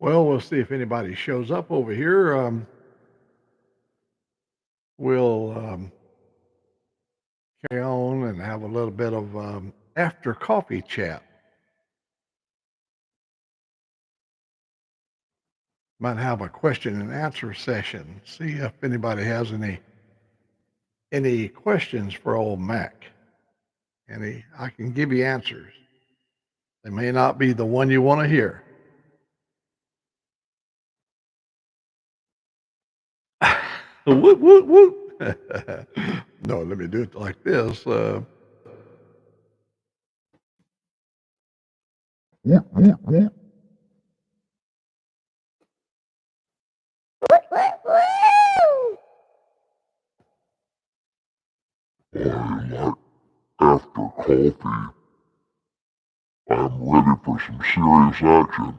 Well, we'll see if anybody shows up over here. We'll carry on and have a little bit of after coffee chat. Might have a question and answer session. See if anybody has any questions for old Mac. Any, I can give you answers. They may not be the one you want to hear. Whoop, whoop, whoop. No, let me do it like this. I after coffee, I'm ready for some serious action.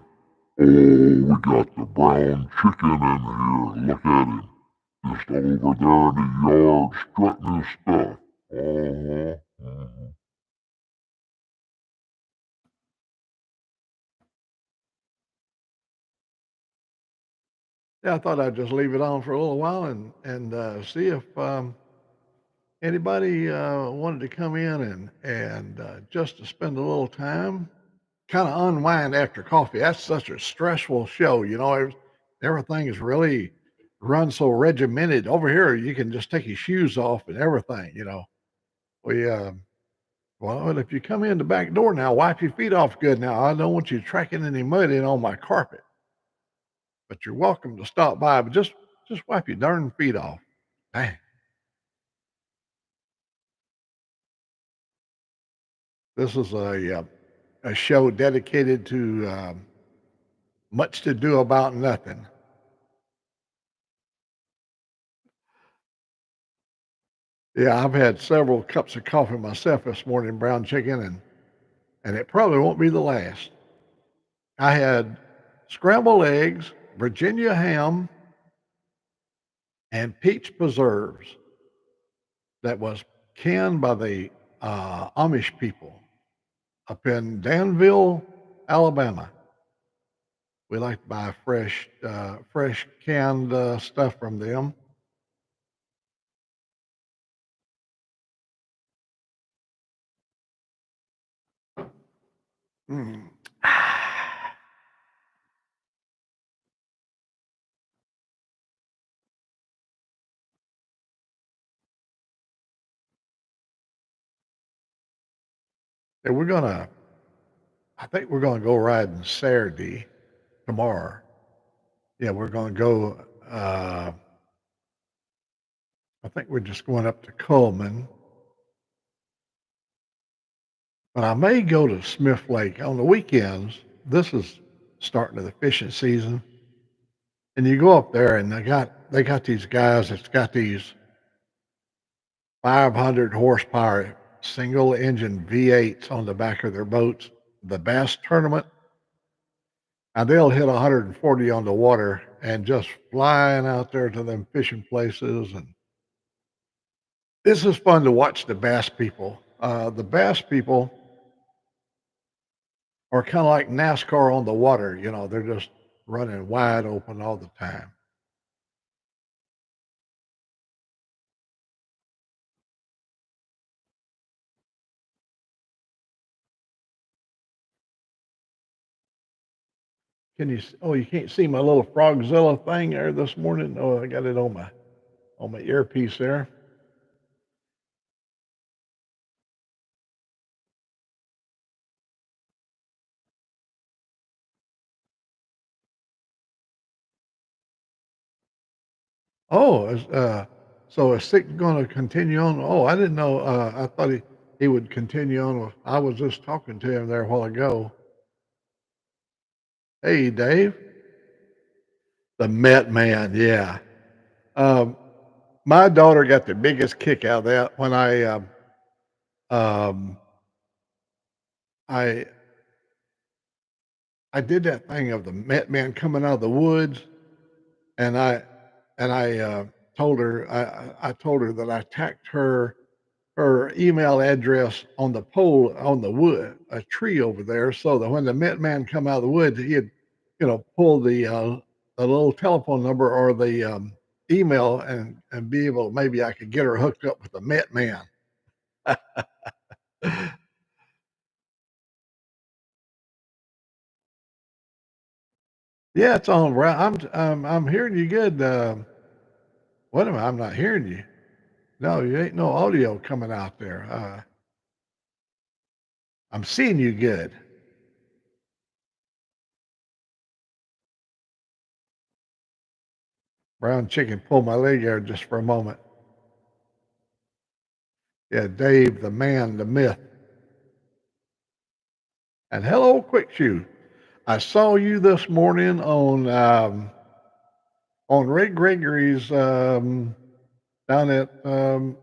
Oh, we got the brown chicken in here. Look at him. Just over there in the yard strutting his stuff. Uh-huh. Yeah, I thought I'd just leave it on for a little while and see if anybody wanted to come in and just to spend a little time, kind of unwind after coffee. That's such a stressful show, everything is really run so regimented. Over here, you can just take your shoes off and everything. We well, if you come in the back door now, wipe your feet off good. Now, I don't want you tracking any mud in on my carpet, but you're welcome to stop by. But just wipe your darn feet off. Dang. This is a show dedicated to much to do about nothing. Yeah, I've had several cups of coffee myself this morning, brown chicken, and it probably won't be the last. I had scrambled eggs, Virginia ham, and peach preserves that was canned by the Amish people up in Danville, Alabama. We like to buy fresh canned stuff from them. Mm. And I think we're gonna go riding Saturday tomorrow. Yeah, we're gonna go. I think we're just going up to Coleman, but I may go to Smith Lake on the weekends. This is starting of the fishing season, and you go up there, and they got these guys that's got these 500 horsepower single engine V8s on the back of their boats. The bass tournament, and they'll hit 140 on the water and just flying out there to them fishing places. And this is fun to watch the bass people. The bass people are kind of like NASCAR on the water. They're just running wide open all the time. Oh, you can't see my little Frogzilla thing there this morning. Oh, I got it on my earpiece there. Oh, so is Sick going to continue on? Oh, I didn't know. I thought he would continue on with. I was just talking to him there a while ago. Hey, Dave, the Met Man. Yeah. Um, my daughter got the biggest kick out of that when um, I I did that thing of the Met Man coming out of the woods, and I told her I told her that I tacked her email address on the pole on the wood, a tree over there, so that when the Met Man come out of the woods, pull the little telephone number or the email and be able, maybe I could get her hooked up with the Met Man. Yeah, it's on. I'm hearing you good. What am I? I'm not hearing you. No, you ain't no audio coming out there. I'm seeing you good. Brown chicken pulled my leg there just for a moment. Yeah, Dave, the man, the myth. And hello, Quick Shoe. I saw you this morning on Ray Gregory's down at down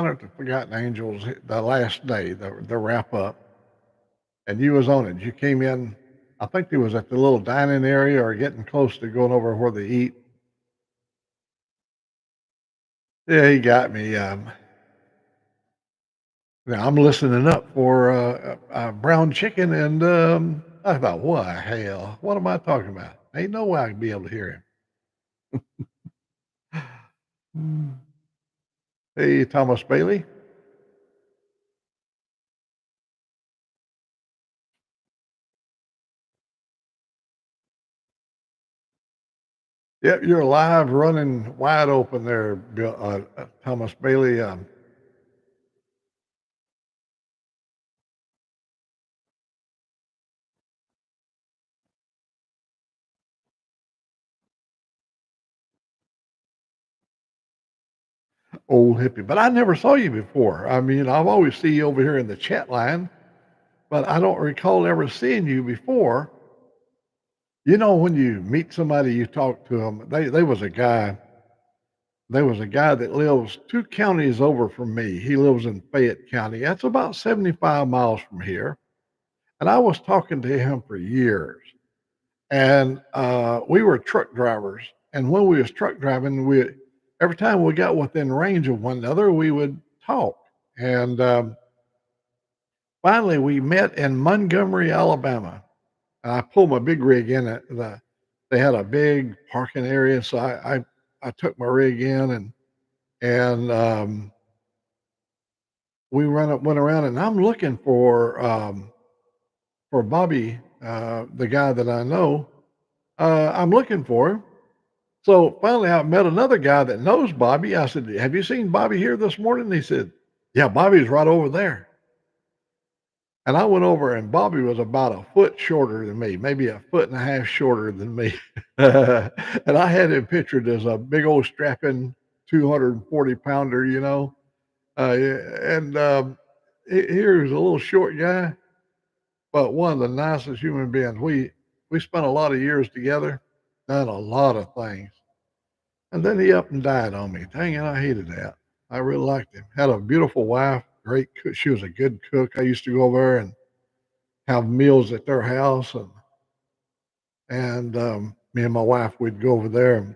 at the Forgotten Angels the last day, the wrap up, and you was on it. You came in. I think it was at the little dining area or getting close to going over where they eat. Yeah, he got me. Now I'm listening up for brown chicken, and I thought, what hell? What am I talking about? Ain't no way I can be able to hear him. Hey, Thomas Bailey. Yep, you're live, running wide open there, Bill, Thomas Bailey. Old hippie. But I never saw you before. I mean, I've always see you over here in the chat line, but I don't recall ever seeing you before. When you meet somebody, you talk to them. They was a guy. There was a guy that lives 2 counties over from me. He lives in Fayette County. That's about 75 miles from here. And I was talking to him for years. And we were truck drivers. And when we was truck driving, we every time we got within range of one another, we would talk. And finally, we met in Montgomery, Alabama. And I pulled my big rig in. They had a big parking area, so I took my rig in and we went around, and I'm looking for Bobby, the guy that I know. I'm looking for him. So finally, I met another guy that knows Bobby. I said, "Have you seen Bobby here this morning?" He said, "Yeah, Bobby's right over there." And I went over, and Bobby was about a foot shorter than me, maybe a foot and a half shorter than me. And I had him pictured as a big old strapping 240 pounder, Yeah, and here's a little short guy, but one of the nicest human beings. We spent a lot of years together, done a lot of things, and then he up and died on me. Dang it, I hated that. I really liked him. Had a beautiful wife, great cook. She was a good cook. I used to go over there and have meals at their house, and me and my wife we'd go over there, and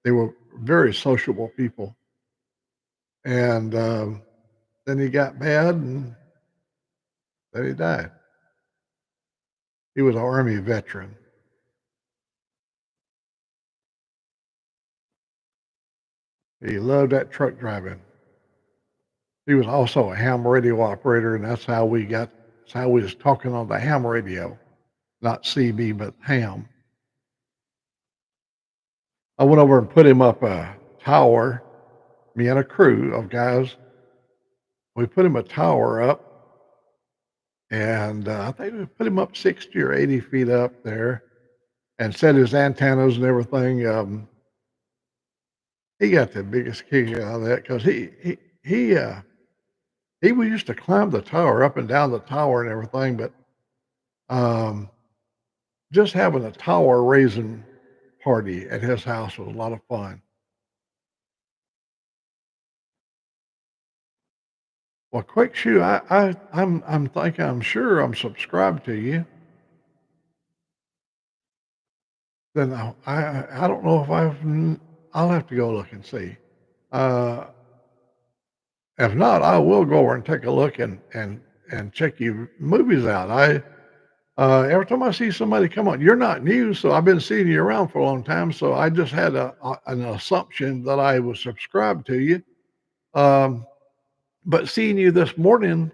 they were very sociable people. And then he got bad, and then he died. He was an Army veteran. He loved that truck driving. He was also a ham radio operator, and that's how we was talking on the ham radio, not CB, but ham. I went over and put him up a tower, me and a crew of guys. We put him a tower up, and I think we put him up 60 or 80 feet up there and set his antennas and everything. He got the biggest kick out of that because he we used to climb the tower, up and down the tower and everything, but um, just having a tower raising party at his house was a lot of fun. Well, quick shoe, I'm sure I'm subscribed to you. Then I don't know if I'll have to go look and see. Uh, if not, I will go over and take a look and check your movies out. Every time I see somebody come on, you're not new, so I've been seeing you around for a long time. So I just had an assumption that I was subscribed to you. Um, but seeing you this morning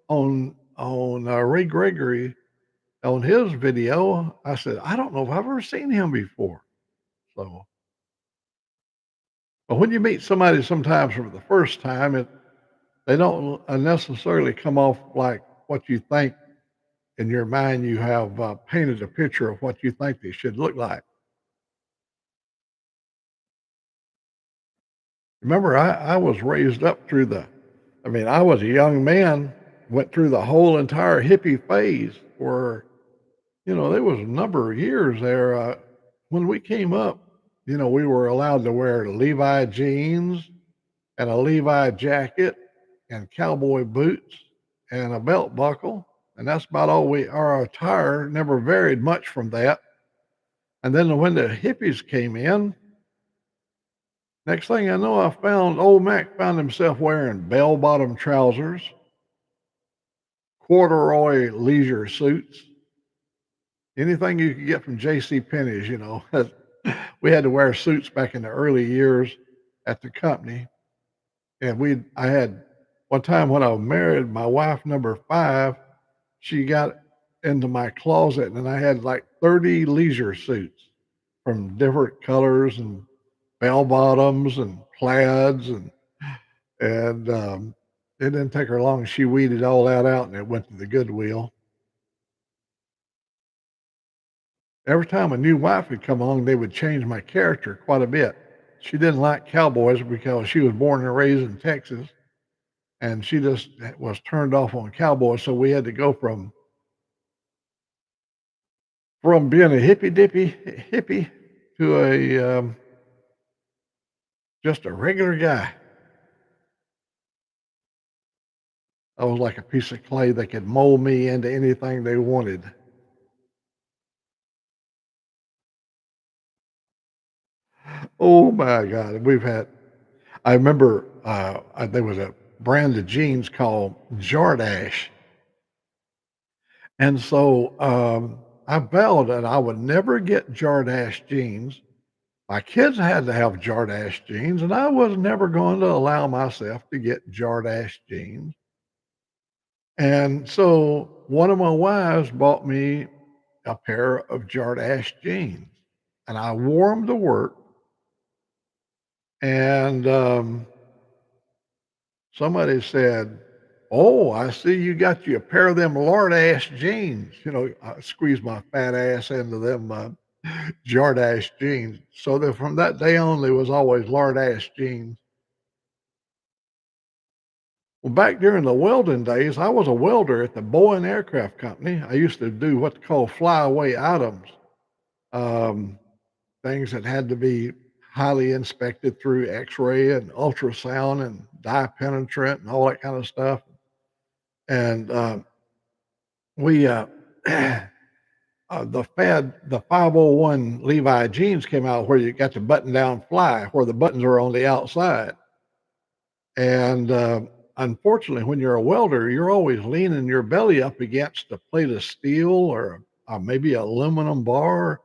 on Ray Gregory on his video, I said, I don't know if I've ever seen him before. So, but when you meet somebody sometimes for the first time, they don't necessarily come off like what you think in your mind. You have painted a picture of what you think they should look like. Remember, I was raised up through I mean, I was a young man, went through the whole entire hippie phase where, there was a number of years there. When we came up, we were allowed to wear Levi jeans and a Levi jacket and cowboy boots and a belt buckle. And that's about all our attire never varied much from that. And then when the hippies came in, next thing I know, I found old Mac found himself wearing bell bottom trousers, corduroy leisure suits, anything you could get from J.C. Penney's, we had to wear suits back in the early years at the company. And I had one time when I was married, my wife number 5, she got into my closet and I had like 30 leisure suits from different colors and bell bottoms and plaids and it didn't take her long. She weeded all that out and it went to the Goodwill. Every time a new wife would come along, they would change my character quite a bit. She didn't like cowboys because she was born and raised in Texas, and she just was turned off on cowboys. So we had to go from being a hippy dippy hippie to a just a regular guy. I was like a piece of clay. They could mold me into anything they wanted. Oh my God, I remember there was a brand of jeans called Jordache. And so I vowed that I would never get Jordache jeans. My kids had to have Jordache jeans, and I was never going to allow myself to get Jordache jeans. And so one of my wives bought me a pair of Jordache jeans, and I wore them to work. And somebody said, "Oh, I see you got you a pair of them lard ass jeans." I squeezed my fat ass into them Jordache jeans. So that from that day on, there was always lard ass jeans. Well, back during the welding days, I was a welder at the Boeing Aircraft Company. I used to do what they call flyaway items, um, things that had to be highly inspected through X-ray and ultrasound and dye penetrant and all that kind of stuff. And we the 501 Levi jeans came out where you got the button down fly, where the buttons are on the outside. And unfortunately, when you're a welder, you're always leaning your belly up against a plate of steel or maybe an aluminum bar.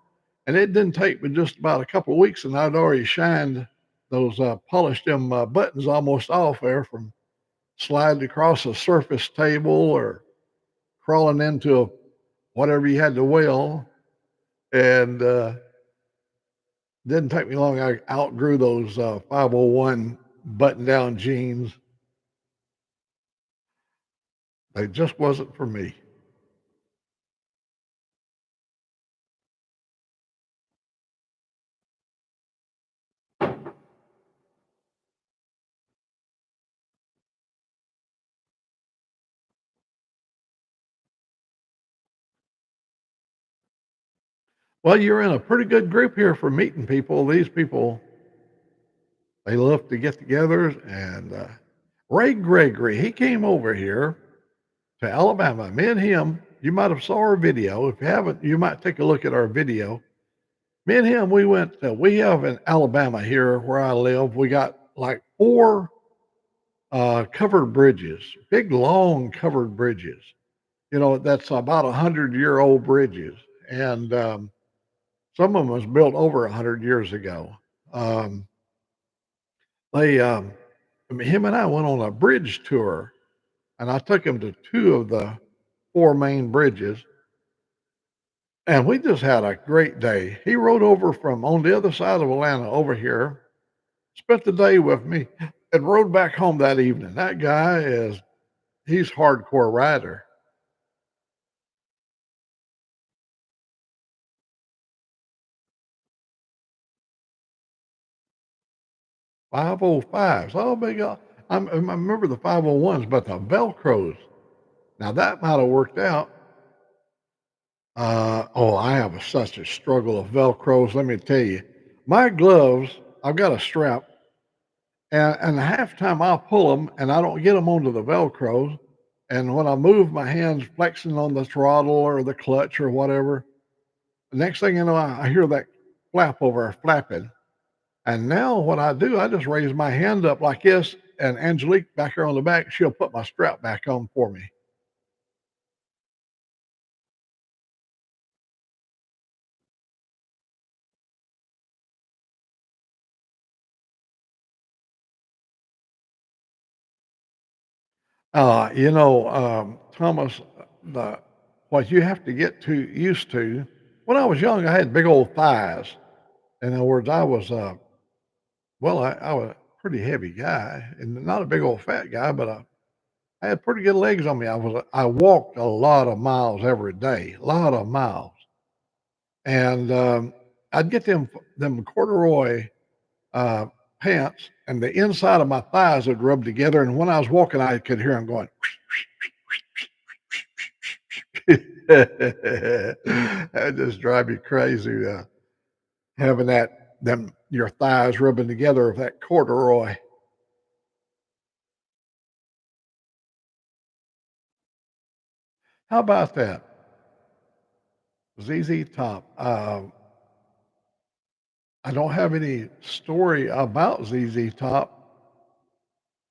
And it didn't take but just about a couple of weeks, and I'd already shined those polished them buttons almost off there from sliding across a surface table or crawling into whatever you had to weld. And didn't take me long. I outgrew those 501 button down jeans. They just wasn't for me. Well, you're in a pretty good group here for meeting people. These people, they love to get together. And Ray Gregory, he came over here to Alabama. Me and him, you might have saw our video. If you haven't, you might take a look at our video. Me and him, we have in Alabama here where I live, we got like 4 covered bridges, big, long covered bridges. that's about 100-year-old bridges, and some of them was built over 100 years ago. Um, they, I mean, him and I went on a bridge tour, and I took him to two of the four main bridges, and we just had a great day. He rode over from on the other side of Atlanta over here, spent the day with me, and rode back home that evening. That guy he's hardcore rider. 505s. Oh my God. I remember the 501s, but the Velcros. Now that might have worked out. I have such a struggle of Velcros. Let me tell you, my gloves. I've got a strap, and half the time I'll pull them, and I don't get them onto the Velcros. And when I move my hands flexing on the throttle or the clutch or whatever, the next thing you know, I hear that flap over flapping. And now what I do, I just raise my hand up like this, and Angelique back here on the back, she'll put my strap back on for me. Thomas, the what you have to get to used to. When I was young, I had big old thighs. In other words, I was a pretty heavy guy, and not a big old fat guy, but I had pretty good legs on me. I walked a lot of miles every day, a lot of miles, and I'd get them corduroy uh, pants, and the inside of my thighs would rub together. And when I was walking, I could hear them going. That just drive you crazy, having them your thighs rubbing together with that corduroy. How about that? ZZ Top. I don't have any story about ZZ Top,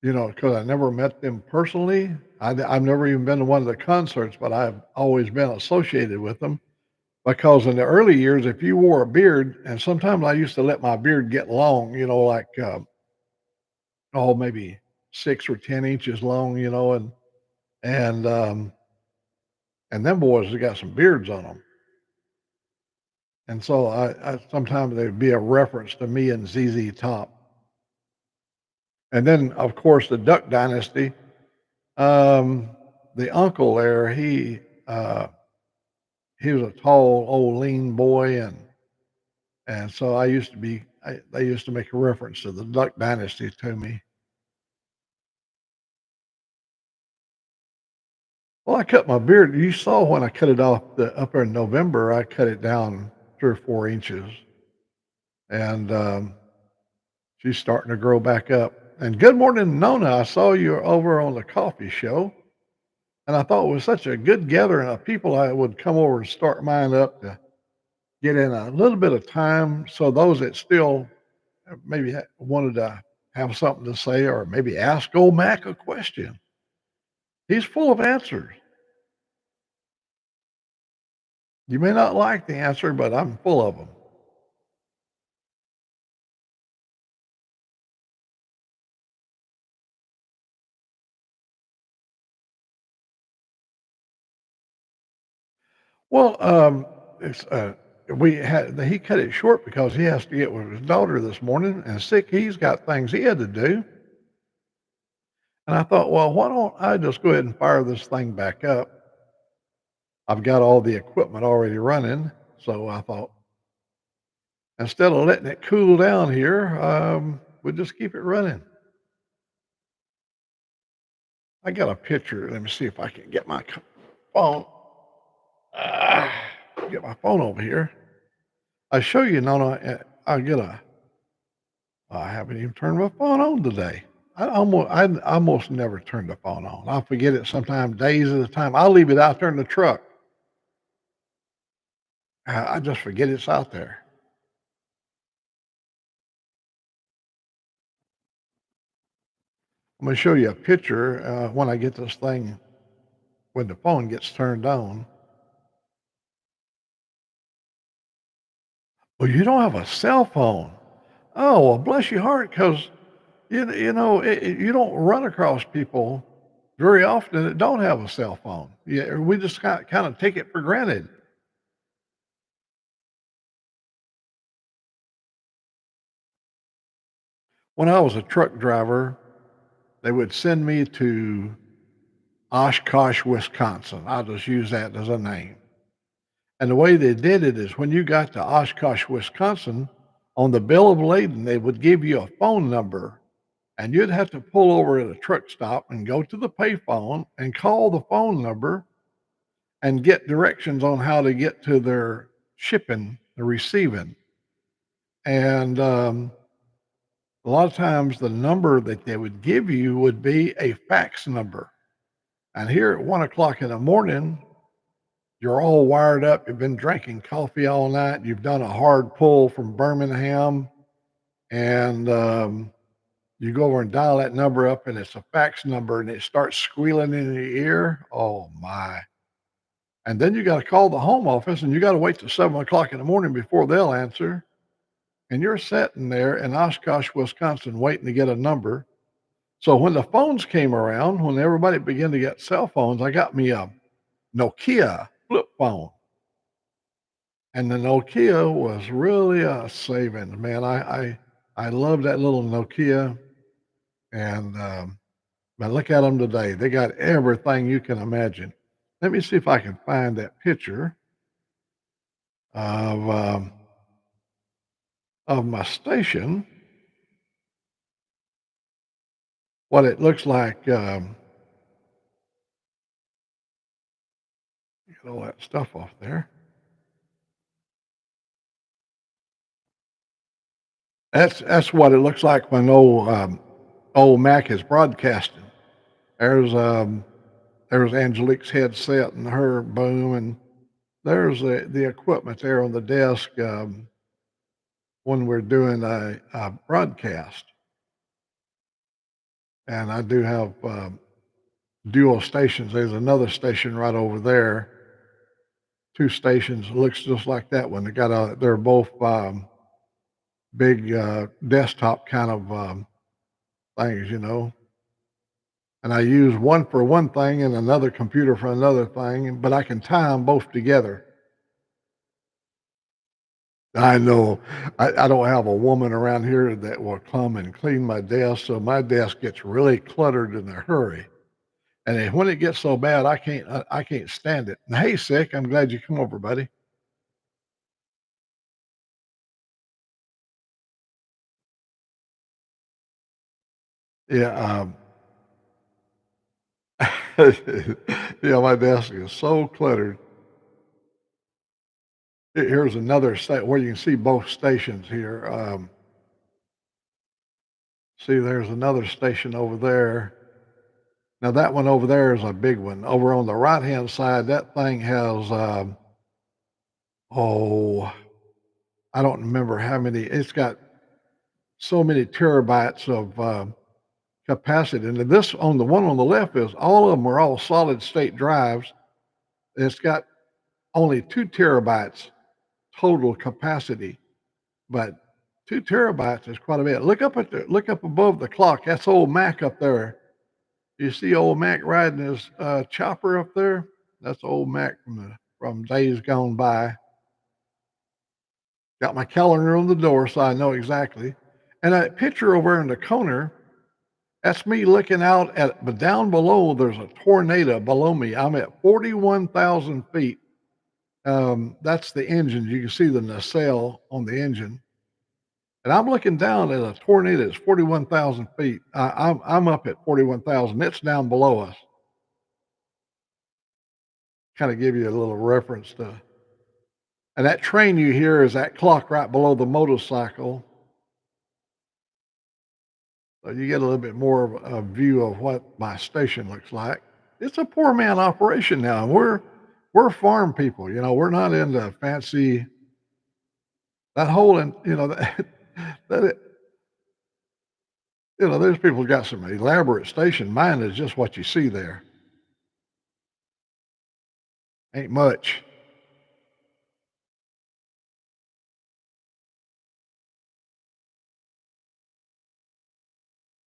because I never met them personally. I've never even been to one of the concerts, but I've always been associated with them because in the early years, if you wore a beard, and sometimes I used to let my beard get long, like maybe 6 or 10 inches long, and and them boys have got some beards on them, and so I sometimes there'd be a reference to me and ZZ Top, and then of course the Duck Dynasty. Um, the uncle there, he was a tall, old, lean boy, and so they used to make a reference to the Duck Dynasty to me. Well, I cut my beard. You saw when I cut it off up there in November, I cut it down 3 or 4 inches, and she's starting to grow back up. And good morning, Nona. I saw you over on the coffee show, and I thought it was such a good gathering of people. I would come over and start mine up to get in a little bit of time, so those that still maybe wanted to have something to say, or maybe ask old Mac a question. He's full of answers. You may not like the answer, but I'm full of them. Well, it's he cut it short because he has to get with his daughter this morning and sick. He's got things he had to do, and I thought, well, why don't I just go ahead and fire this thing back up? I've got all the equipment already running, so I thought instead of letting it cool down here, we'll just keep it running. I got a picture. Let me see if I can get my phone. Ah, get my phone over here. I show you, no, no. I'll get a. I haven't even turned my phone on today. I almost never turn the phone on. I forget it sometimes days at a time. I'll leave it out there in the truck. I just forget it's out there. I'm going to show you a picture when I get this thing when the phone gets turned on. Well, you don't have a cell phone. Oh, well, bless your heart, 'cause you don't run across people very often that don't have a cell phone. Yeah, we just kinda take it for granted. When I was a truck driver, they would send me to Oshkosh, Wisconsin. I'll just use that as a name. And the way they did it is when you got to Oshkosh, Wisconsin, on the bill of lading, they would give you a phone number, and you'd have to pull over at a truck stop and go to the payphone and call the phone number and get directions on how to get to their shipping, the receiving. And a lot of times the number that they would give you would be a fax number. And here at 1 o'clock in the morning, you're all wired up. You've been drinking coffee all night. You've done a hard pull from Birmingham, and you go over and dial that number up, and it's a fax number, and it starts squealing in your ear. Oh my! And then you got to call the home office, and you got to wait till 7 o'clock in the morning before they'll answer. And you're sitting there in Oshkosh, Wisconsin, waiting to get a number. So when the phones came around, when everybody began to get cell phones, I got me a Nokia flip phone. And the Nokia was really a saving, man. I love that little Nokia, and, but look at them today. They got everything you can imagine. Let me see if I can find that picture of, of my station, what it looks like, get all that stuff off there. That's what it looks like when old Mac is broadcasting. There's, there's Angelique's headset and her boom, and there's the equipment there on the desk, when we're doing a broadcast. And I do have, dual stations. There's another station right over there, 2 stations, looks just like that one. They're both, big, desktop kind of, things, and I use one for one thing and another computer for another thing, but I can tie them both together. I know. I don't have a woman around here that will come and clean my desk, so my desk gets really cluttered in a hurry. And then when it gets so bad, I can't stand it. And hey, Sick, I'm glad you come over, buddy. Yeah, yeah, my desk is so cluttered. Here's another state where you can see both stations here. See, there's another station over there. Now that one over there is a big one. Over on the right-hand side, that thing has, oh, I don't remember how many. It's got so many terabytes of capacity. And this on the one on the left is all of them are all solid state drives. It's got only 2 terabytes total capacity, but 2 terabytes is quite a bit. Look up above the clock. That's old Mac up there. You see old Mac riding his chopper up there? That's old Mac from days gone by. Got my calendar on the door so I know exactly. And that picture over in the corner, that's me looking out at, but down below, there's a tornado below me. I'm at 41,000 feet. That's the engine. You can see the nacelle on the engine. And I'm looking down at a tornado that's 41,000 feet. I'm up at 41,000. It's down below us. Kind of give you a little reference to. And that train you hear is that clock right below the motorcycle. So you get a little bit more of a view of what my station looks like. It's a poor man operation now. We're farm people, we're not into fancy that whole and that it, there's people who got some elaborate station. Mine is just what you see there. Ain't much.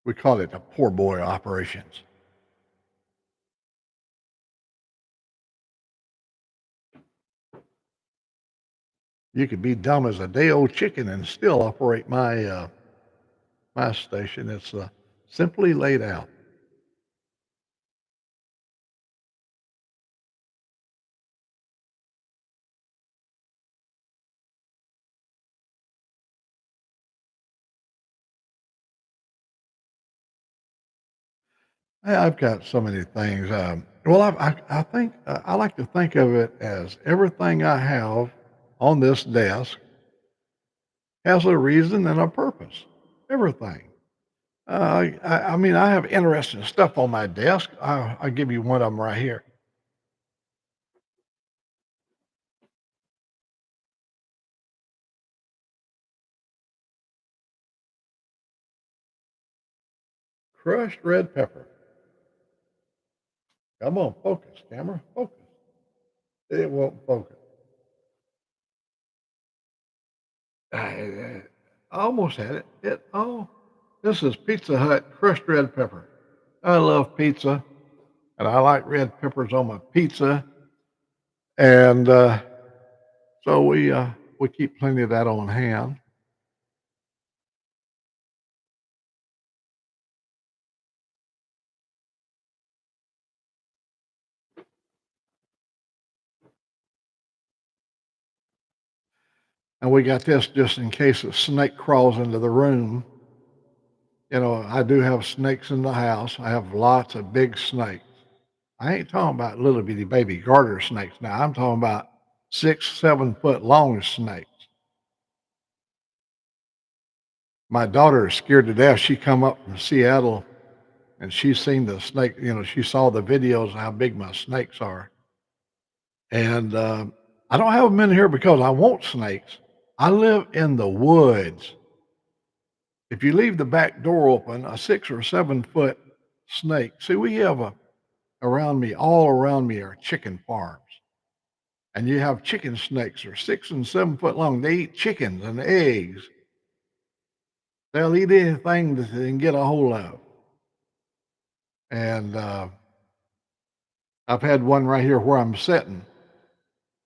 We call it the poor boy operations. You could be dumb as a day old chicken and still operate my station. It's simply laid out. I've got so many things. Well, I think I like to think of it as everything I have on this desk has a reason and a purpose. Everything. I mean, I have interesting stuff on my desk. I'll give you one of them right here. Crushed red pepper. Come on, focus, camera, focus. It won't focus. I almost had it. This is Pizza Hut crushed red pepper. I love pizza, and I like red peppers on my pizza, and so we keep plenty of that on hand. And we got this just in case a snake crawls into the room. You know, I do have snakes in the house. I have lots of big snakes. I ain't talking about little bitty baby garter snakes now. I'm talking about 6, 7 foot long snakes. My daughter is scared to death. She come up from Seattle and she's seen the snake. You know, she saw the videos of how big my snakes are. And I don't have them in here because I want snakes. I live in the woods. If you leave the back door open, a 6 or 7 foot snake. See, we have all around me are chicken farms. And you have chicken snakes that are 6 and 7 foot long. They eat chickens and eggs. They'll eat anything that they can get a hold of. And I've had one right here where I'm sitting.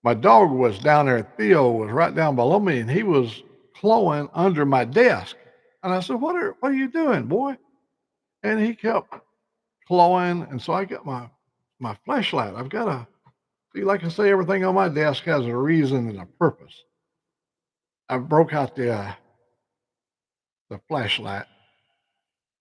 My dog was down there. Theo was right down below me, and he was clawing under my desk. And I said, what are you doing, boy?" And he kept clawing. And so I got my flashlight. I've got to see, like I say, everything on my desk has a reason and a purpose. I broke out the flashlight.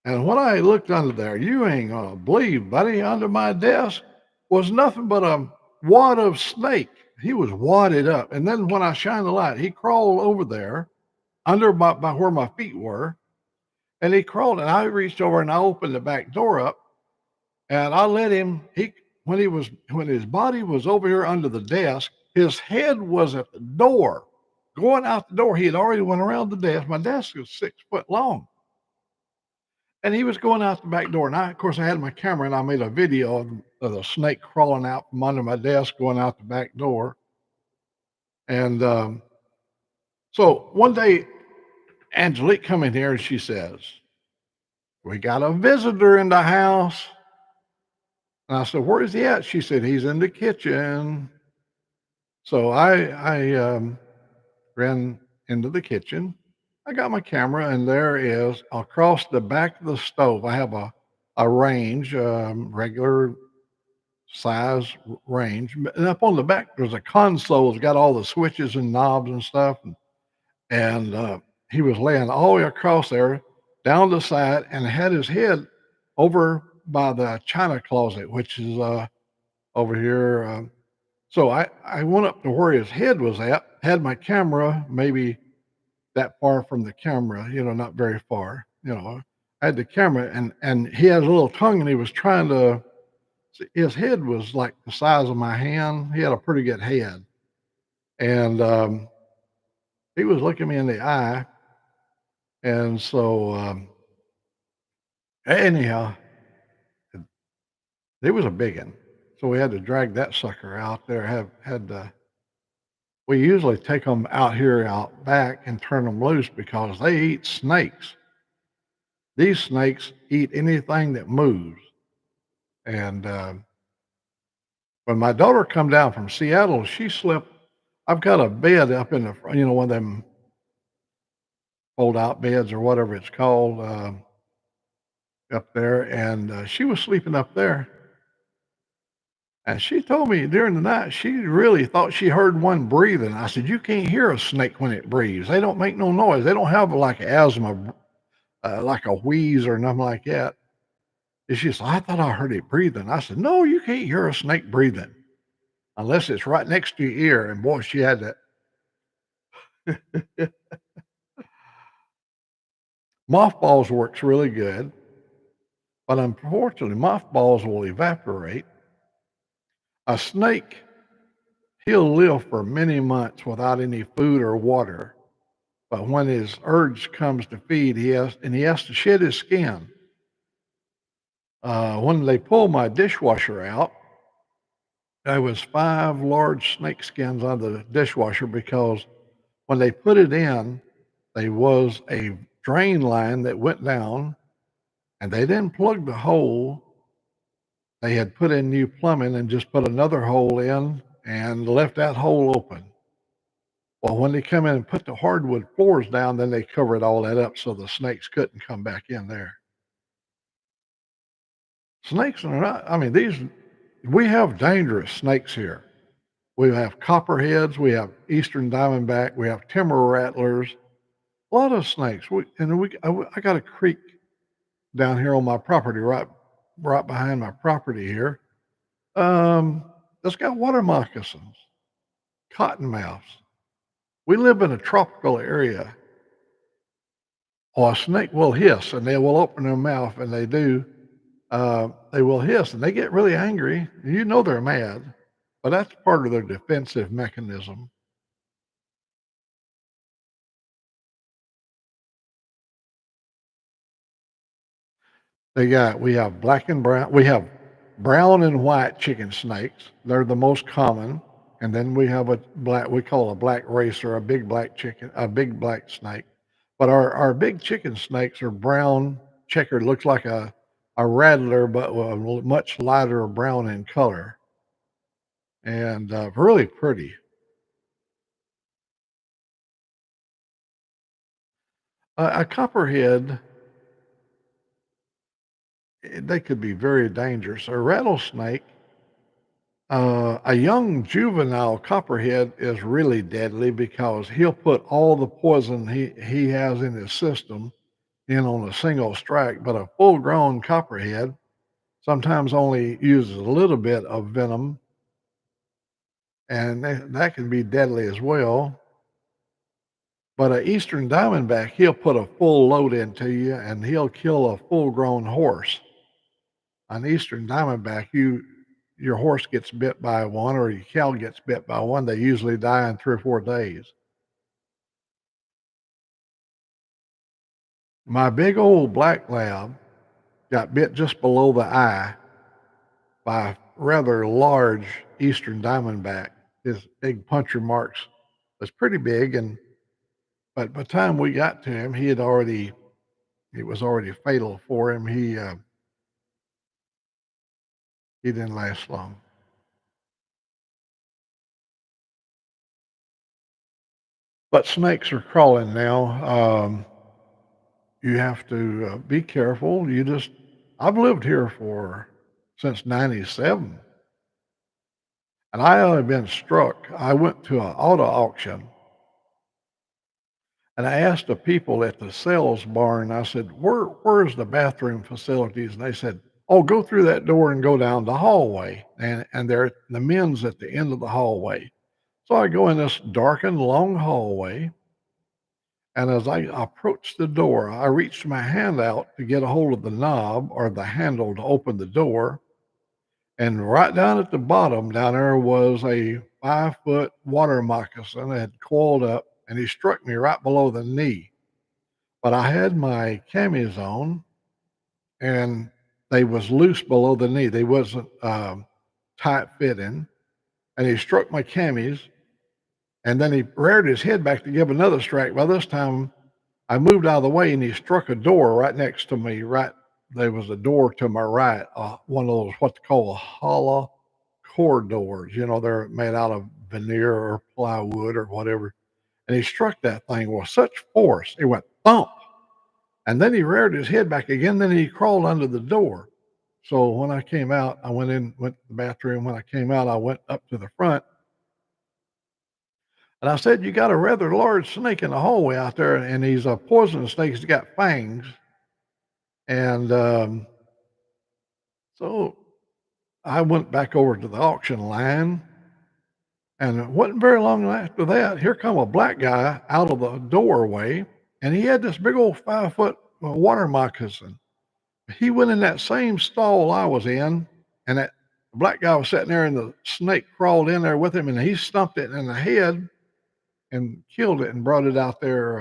And when I looked under there, you ain't gonna believe, buddy, under my desk was nothing but a wad of snake. He was wadded up. And then when I shined the light, he crawled over there under by where my feet were. And he crawled, and I reached over and I opened the back door up, and I let him. When his body was over here under the desk, his head was at the door, going out the door. He had already went around the desk. My desk was 6 foot long. And he was going out the back door. And of course, I had my camera and I made a video of the snake crawling out from under my desk, going out the back door. And so one day, Angelique come in here and she says, "We got a visitor in the house." And I said, "Where is he at?" She said, "He's in the kitchen." So I ran into the kitchen. I got my camera, and there is across the back of the stove. I have a range, regular size range. And up on the back, there's a console. It's got all the switches and knobs and stuff. And he was laying all the way across there, down the side, and had his head over by the china closet, which is over here. So I went up to where his head was at, had my camera maybe that far from the camera, not very far. I had the camera, and he had a little tongue, and he was trying to. His head was like the size of my hand. He had a pretty good head, and he was looking me in the eye. And so, anyhow, it was a big one. So we had to drag that sucker out there. Have had We usually take them out here out back and turn them loose because they eat snakes. These snakes eat anything that moves. And when my daughter come down from Seattle, she slept. I've got a bed up in the front, one of them fold out beds or whatever it's called up there, and she was sleeping up there. And she told me during the night she really thought she heard one breathing. I said, "You can't hear a snake when it breathes. They don't make no noise. They don't have like asthma, like a wheeze or nothing like that." And she said, "I thought I heard it breathing." I said, "No, you can't hear a snake breathing unless it's right next to your ear." And boy, she had that. Mothballs works really good, but unfortunately, mothballs will evaporate. A snake, he'll live for many months without any food or water. But when his urge comes to feed, he has to shed his skin. When they pulled my dishwasher out, there was 5 large snake skins on the dishwasher because when they put it in, there was a drain line that went down, and they didn't plug the hole. They had put in new plumbing and just put another hole in and left that hole open. Well, when they come in and put the hardwood floors down, then they covered all that up so the snakes couldn't come back in there. Snakes are not, I mean, we have dangerous snakes here. We have copperheads, we have eastern diamondback, we have timber rattlers, a lot of snakes. I got a creek down here on my property, right behind my property here. Um, that's got water moccasins, cottonmouths. We live in a tropical area. Or a snake will hiss and they will open their mouth, and they do. They will hiss and they get really angry. You know they're mad, but that's part of their defensive mechanism. We have black and brown. We have brown and white chicken snakes. They're the most common. And then we have we call a black racer, a big black snake. But our big chicken snakes are brown, checkered, looks like a rattler, but much lighter brown in color and really pretty. A copperhead, they could be very dangerous. A rattlesnake, a young juvenile copperhead is really deadly because he'll put all the poison he has in his system in on a single strike. But a full grown copperhead sometimes only uses a little bit of venom, and that can be deadly as well. But an eastern diamondback, he'll put a full load into you and he'll kill a full grown horse. An eastern diamondback, your horse gets bit by one or your cow gets bit by one, they usually die in 3 or 4 days. My big old black lab got bit just below the eye by a rather large eastern diamondback. His big puncture marks was pretty big, and but by the time we got to him, it was already fatal for him. He didn't last long. But snakes are crawling now. You have to be careful. I've lived here since '97, and I only been struck. I went to an auto auction, and I asked the people at the sales barn. I said, "Where's the bathroom facilities?" And they said, "Oh, go through that door and go down the hallway." And the men's at the end of the hallway. So I go in this darkened long hallway, and as I approached the door, I reached my hand out to get a hold of the knob or the handle to open the door. And right down at the bottom down there was a 5 foot water moccasin that had coiled up, and he struck me right below the knee. But I had my camis on, and they was loose below the knee. They wasn't tight fitting, and he struck my camis, and then he reared his head back to give another strike. By this time, I moved out of the way, and he struck a door right next to me. Right there was a door to my right, one of those what they call hollow core doors. You know, they're made out of veneer or plywood or whatever. And he struck that thing with such force, it went thump. And then he reared his head back again. Then he crawled under the door. So when I came out, I went to the bathroom. When I came out, I went up to the front and I said, "You got a rather large snake in the hallway out there, and he's a poisonous snake. He's got fangs." And so I went back over to the auction line, and it wasn't very long after that. Here come a black guy out of the doorway, and he had this big old 5 foot water moccasin. He went in that same stall I was in, and that black guy was sitting there, and the snake crawled in there with him, and he stumped it in the head and killed it and brought it out there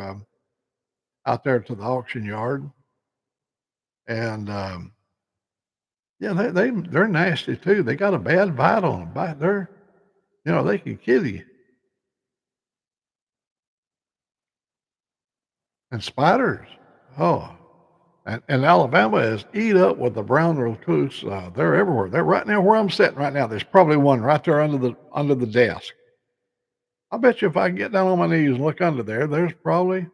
to the auction yard. And yeah, they're nasty too. They got a bad bite on them. They're they can kill you. And spiders, oh, and Alabama is eat up with the brown recluse. They're everywhere. They're right now where I'm sitting right now. There's probably one right there under the desk. I bet you if I get down on my knees and look under there, there's probably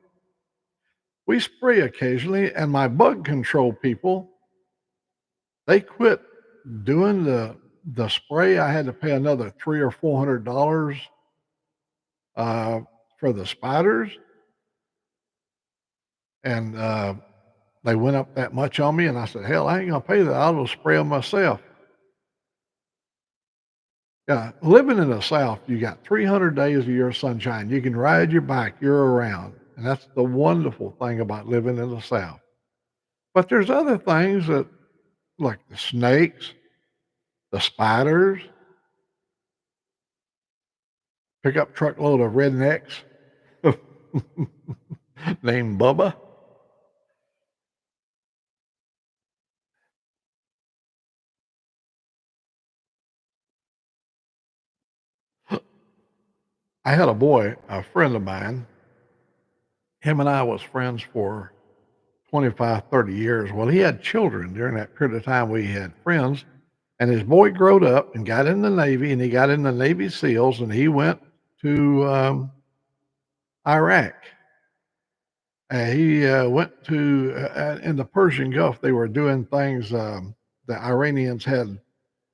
we spray occasionally, and my bug control people, they quit doing the spray. I had to pay another $300 or $400 uh, for the spiders, and they went up that much on me. And I said, "Hell, I ain't gonna pay that. I'll just spray them myself." Yeah, living in the South, you got 300 days a year of sunshine. You can ride your bike year around, and that's the wonderful thing about living in the South. But there's other things that, like the snakes, the spiders, pickup truckload of rednecks named Bubba. I had a boy, a friend of mine. Him and I was friends for 25, 30 years. Well, he had children during that period of time we had friends. And his boy growed up and got in the Navy, and he got in the Navy SEALs, and he went to Iraq. He went to in the Persian Gulf. They were doing things. The Iranians had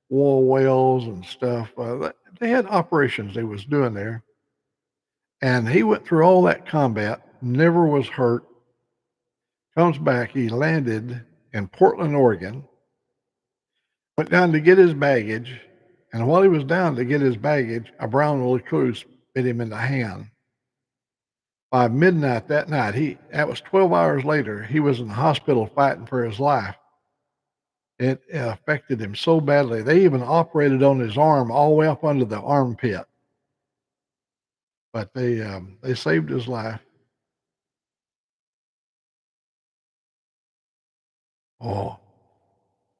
war whales and stuff. They had operations they was doing there, and he went through all that combat. Never was hurt. Comes back. He landed in Portland, Oregon. Went down to get his baggage, and while he was down to get his baggage, a brown recluse bit him in the hand. By midnight that night, that was 12 hours later, he was in the hospital fighting for his life. It affected him so badly. They even operated on his arm all the way up under the armpit, but they saved his life. Oh,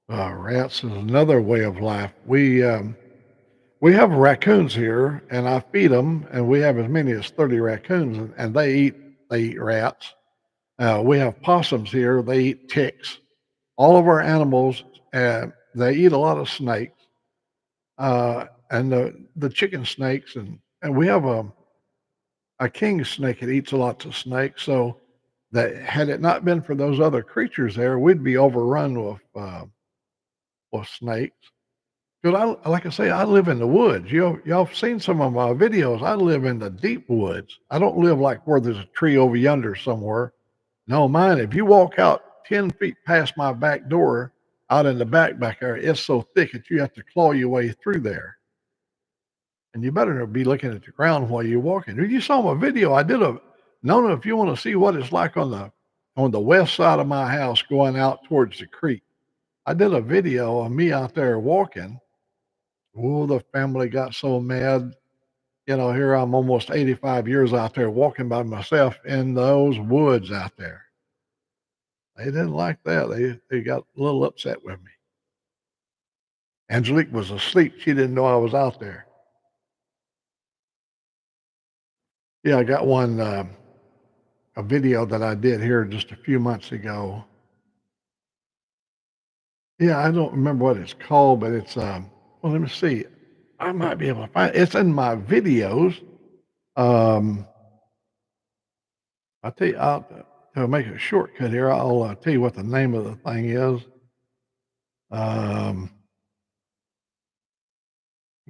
rats is another way of life. We have raccoons here, and I feed them, and we have as many as 30 raccoons, and they eat rats. We have possums here; they eat ticks. All of our animals, they eat a lot of snakes, and the chicken snakes, and we have a king snake that eats lots of snakes. So that had it not been for those other creatures there, we'd be overrun with snakes. Because like I say, I live in the woods. Y'all have seen some of my videos. I live in the deep woods. I don't live like where there's a tree over yonder somewhere. No, mine. If you walk out 10 feet past my back door, out in the back there, it's so thick that you have to claw your way through there. And you better be looking at the ground while you're walking. You saw my video. I did a Nona. If you want to see what it's like on the west side of my house going out towards the creek, I did a video of me out there walking. Oh, the family got so mad. Here I'm almost 85 years out there walking by myself in those woods out there. They didn't like that. They got a little upset with me. Angelique was asleep. She didn't know I was out there. Yeah, I got one, a video that I did here just a few months ago. Yeah, I don't remember what it's called, but it's, well, let me see. I might be able to find it's in my videos. Um, I'll tell you, to make a shortcut here, I'll tell you what the name of the thing is. Um,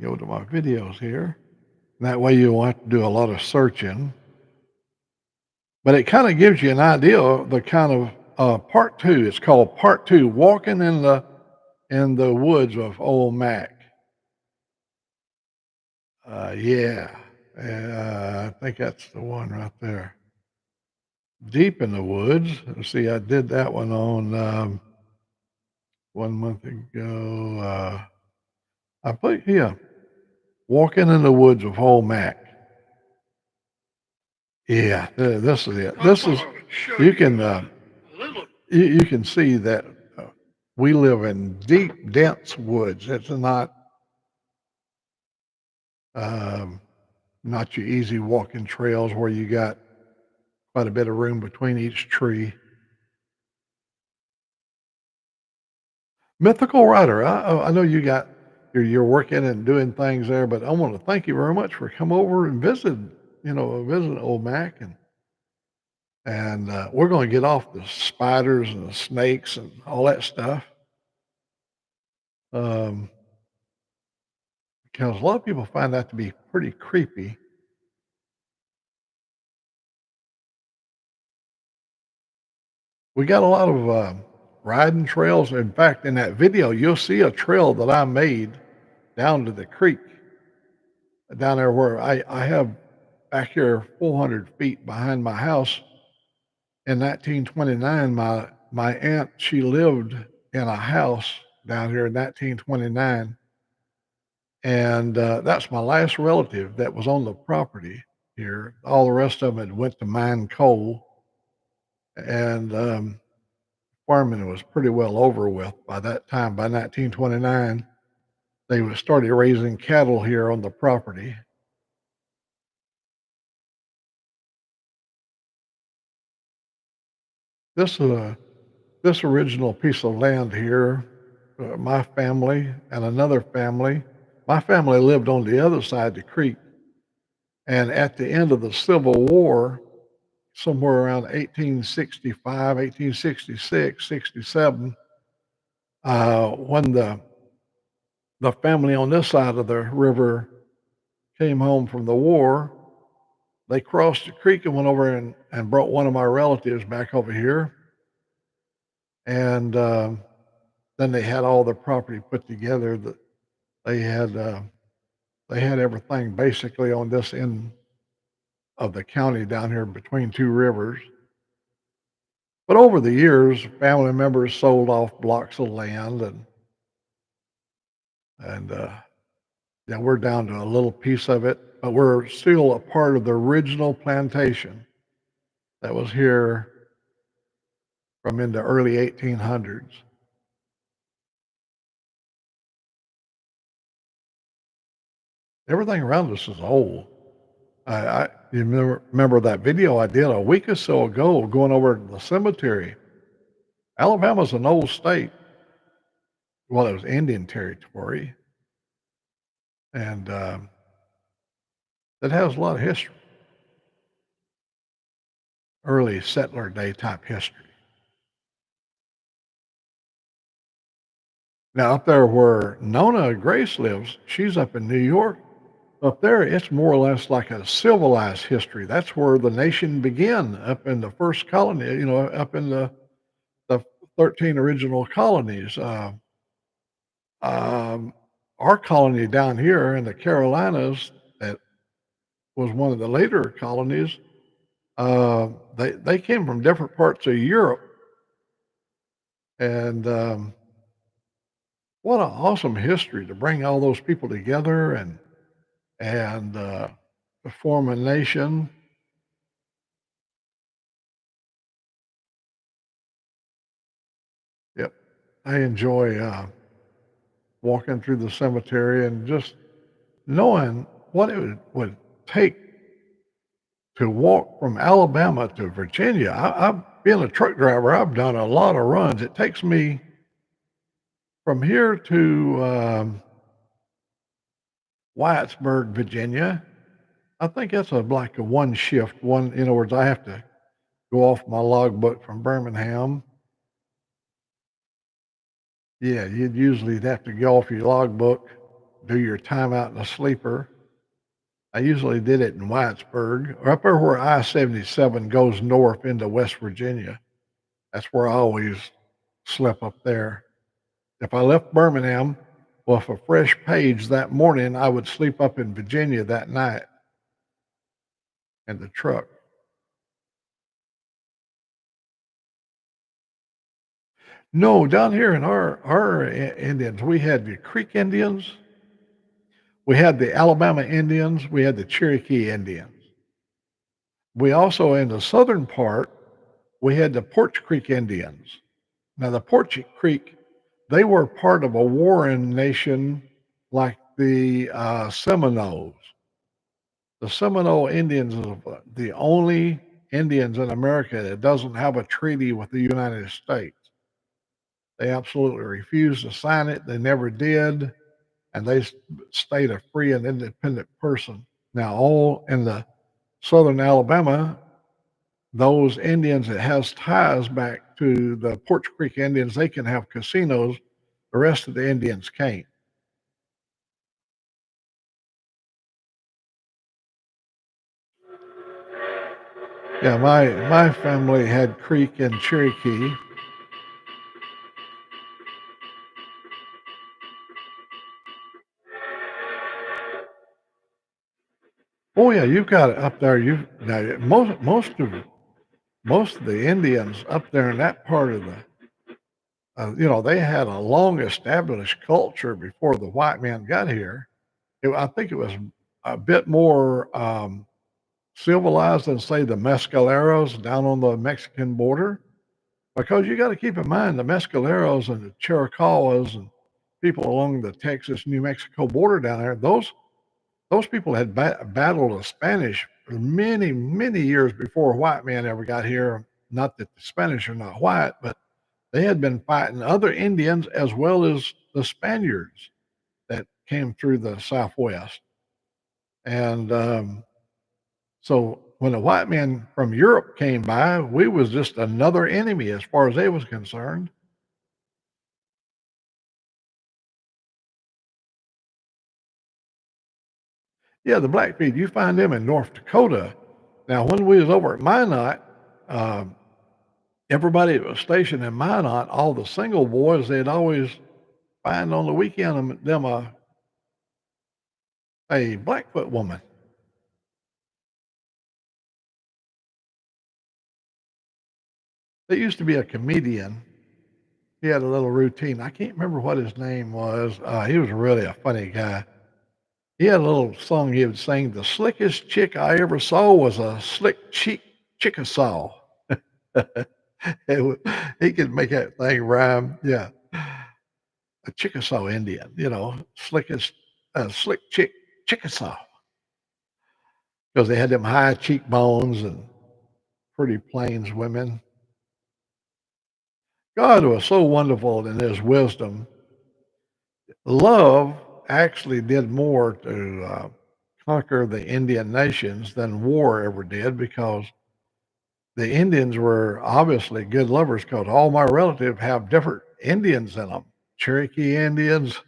go to my videos here. That way you won't have to do a lot of searching. But it kind of gives you an idea of the kind of part two. It's called part two, walking in the woods of Old Mack. Yeah, I think that's the one right there. Deep in the woods. Let's see, I did that one on 1 month ago. I put yeah, walking in the woods of Old Mack. Yeah, this is it. This is you can you can see that we live in deep, dense woods. It's um, not your easy walking trails where you got quite a bit of room between each tree. Mythical writer, I know you're working and doing things there, but I want to thank you very much for come over and visit Old Mac, and we're going to get off the spiders and the snakes and all that stuff, um, because a lot of people find that to be pretty creepy. We got a lot of riding trails. In fact, in that video, you'll see a trail that I made down to the creek down there where I have back here 400 feet behind my house. In 1929, my aunt, she lived in a house down here in 1929, and that's my last relative that was on the property here. All the rest of them had went to mine coal, and farming was pretty well over with by that time. By 1929, they started raising cattle here on the property. This this original piece of land here, my family and another family. My family lived on the other side of the creek, and at the end of the Civil War, somewhere around 1865, 1866, 67, when the family on this side of the river came home from the war, they crossed the creek and went over and brought one of my relatives back over here, and then they had all the property put together. That they had they had everything basically on this end of the county down here between two rivers. But over the years, family members sold off blocks of land, and yeah, we're down to a little piece of it, but we're still a part of the original plantation that was here from in the early 1800s. Everything around us is old. You remember that video I did a week or so ago going over to the cemetery. Alabama's an old state. Well, it was Indian territory, and it has a lot of history, early settler day type history. Now, up there where Nona Grace lives, she's up in New York. Up there, it's more or less like a civilized history. That's where the nation began, up in the first colony, up in the 13 original colonies. Um, our colony down here in the Carolinas, that was one of the later colonies, they came from different parts of Europe, and what an awesome history to bring all those people together and to form a nation. Yep, I enjoy walking through the cemetery and just knowing what it would take to walk from Alabama to Virginia. I've been a truck driver. I've done a lot of runs. It takes me from here to Whitesburg, Virginia. I think that's like a one shift. One, in other words, I have to go off my logbook from Birmingham. Yeah, you'd usually have to go off your logbook, do your time out in a sleeper. I usually did it in Whitesburg, or up there where I-77 goes north into West Virginia. That's where I always slept up there. If I left Birmingham with a fresh page that morning, I would sleep up in Virginia that night in the truck. No, down here in our Indians, we had the Creek Indians, we had the Alabama Indians, we had the Cherokee Indians. We also, in the southern part, we had the Porch Creek Indians. Now, the Porch Creek, they were part of a warring nation like the Seminoles. The Seminole Indians are the only Indians in America that doesn't have a treaty with the United States. They absolutely refused to sign it. They never did, and they stayed a free and independent person. Now, all in the southern Alabama, those Indians that has ties back to the Porch Creek Indians, they can have casinos. The rest of the Indians can't. Yeah, my family had Creek and Cherokee. Oh yeah, you've got it up there. You now most of the Indians up there in that part of the they had a long established culture before the white man got here. I think it was a bit more civilized than say the Mescaleros down on the Mexican border. Because you got to keep in mind the Mescaleros and the Chiricahuas and people along the Texas New Mexico border down there. Those people had battled the Spanish for many, many years before a white man ever got here. Not that the Spanish are not white, but they had been fighting other Indians as well as the Spaniards that came through the Southwest. And so when a white man from Europe came by, we was just another enemy as far as they was concerned. Yeah, the Blackfeet, you find them in North Dakota. Now, when we was over at Minot, um, everybody that was stationed in Minot, all the single boys, they'd always find on the weekend them a Blackfoot woman. There used to be a comedian. He had a little routine. I can't remember what his name was. He was really a funny guy. He had a little song he would sing. The slickest chick I ever saw was a slick cheek Chickasaw. He could make that thing rhyme. Yeah, a Chickasaw Indian. Slickest slick chick Chickasaw because they had them high cheekbones and pretty plains women. God was so wonderful in His wisdom. Love actually did more to conquer the Indian nations than war ever did because the Indians were obviously good lovers because all my relatives have different Indians in them, Cherokee Indians.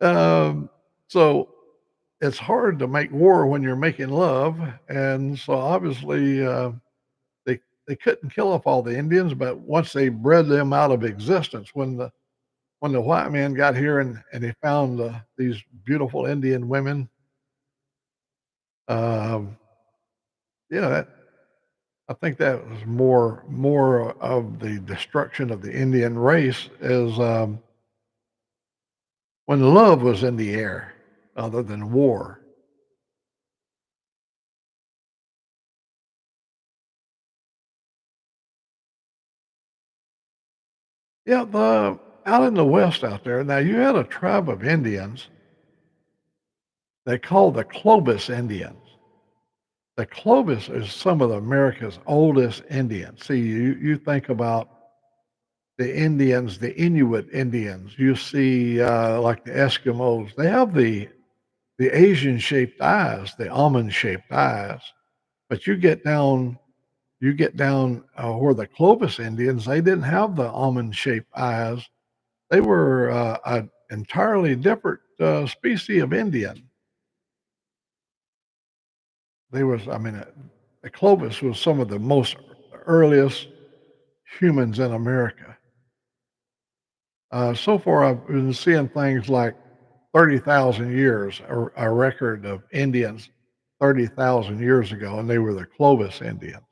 Um, so it's hard to make war when you're making love, and so obviously they couldn't kill off all the Indians, but once they bred them out of existence, when the white man got here and he found these beautiful Indian women, um, yeah, I think that was more of the destruction of the Indian race is when love was in the air, other than war. Yeah, out in the West out there, now you had a tribe of Indians they called the Clovis Indians. The Clovis is some of America's oldest Indians. See, you think about the Indians, the Inuit Indians. You see, like the Eskimos. They have the Asian shaped eyes, the almond shaped eyes. But you get down where the Clovis Indians, they didn't have the almond shaped eyes. They were an entirely different species of Indian. They was, I mean, the Clovis was some of the most earliest humans in America. So far, I've been seeing things like 30,000 years, a record of Indians 30,000 years ago, and they were the Clovis Indians.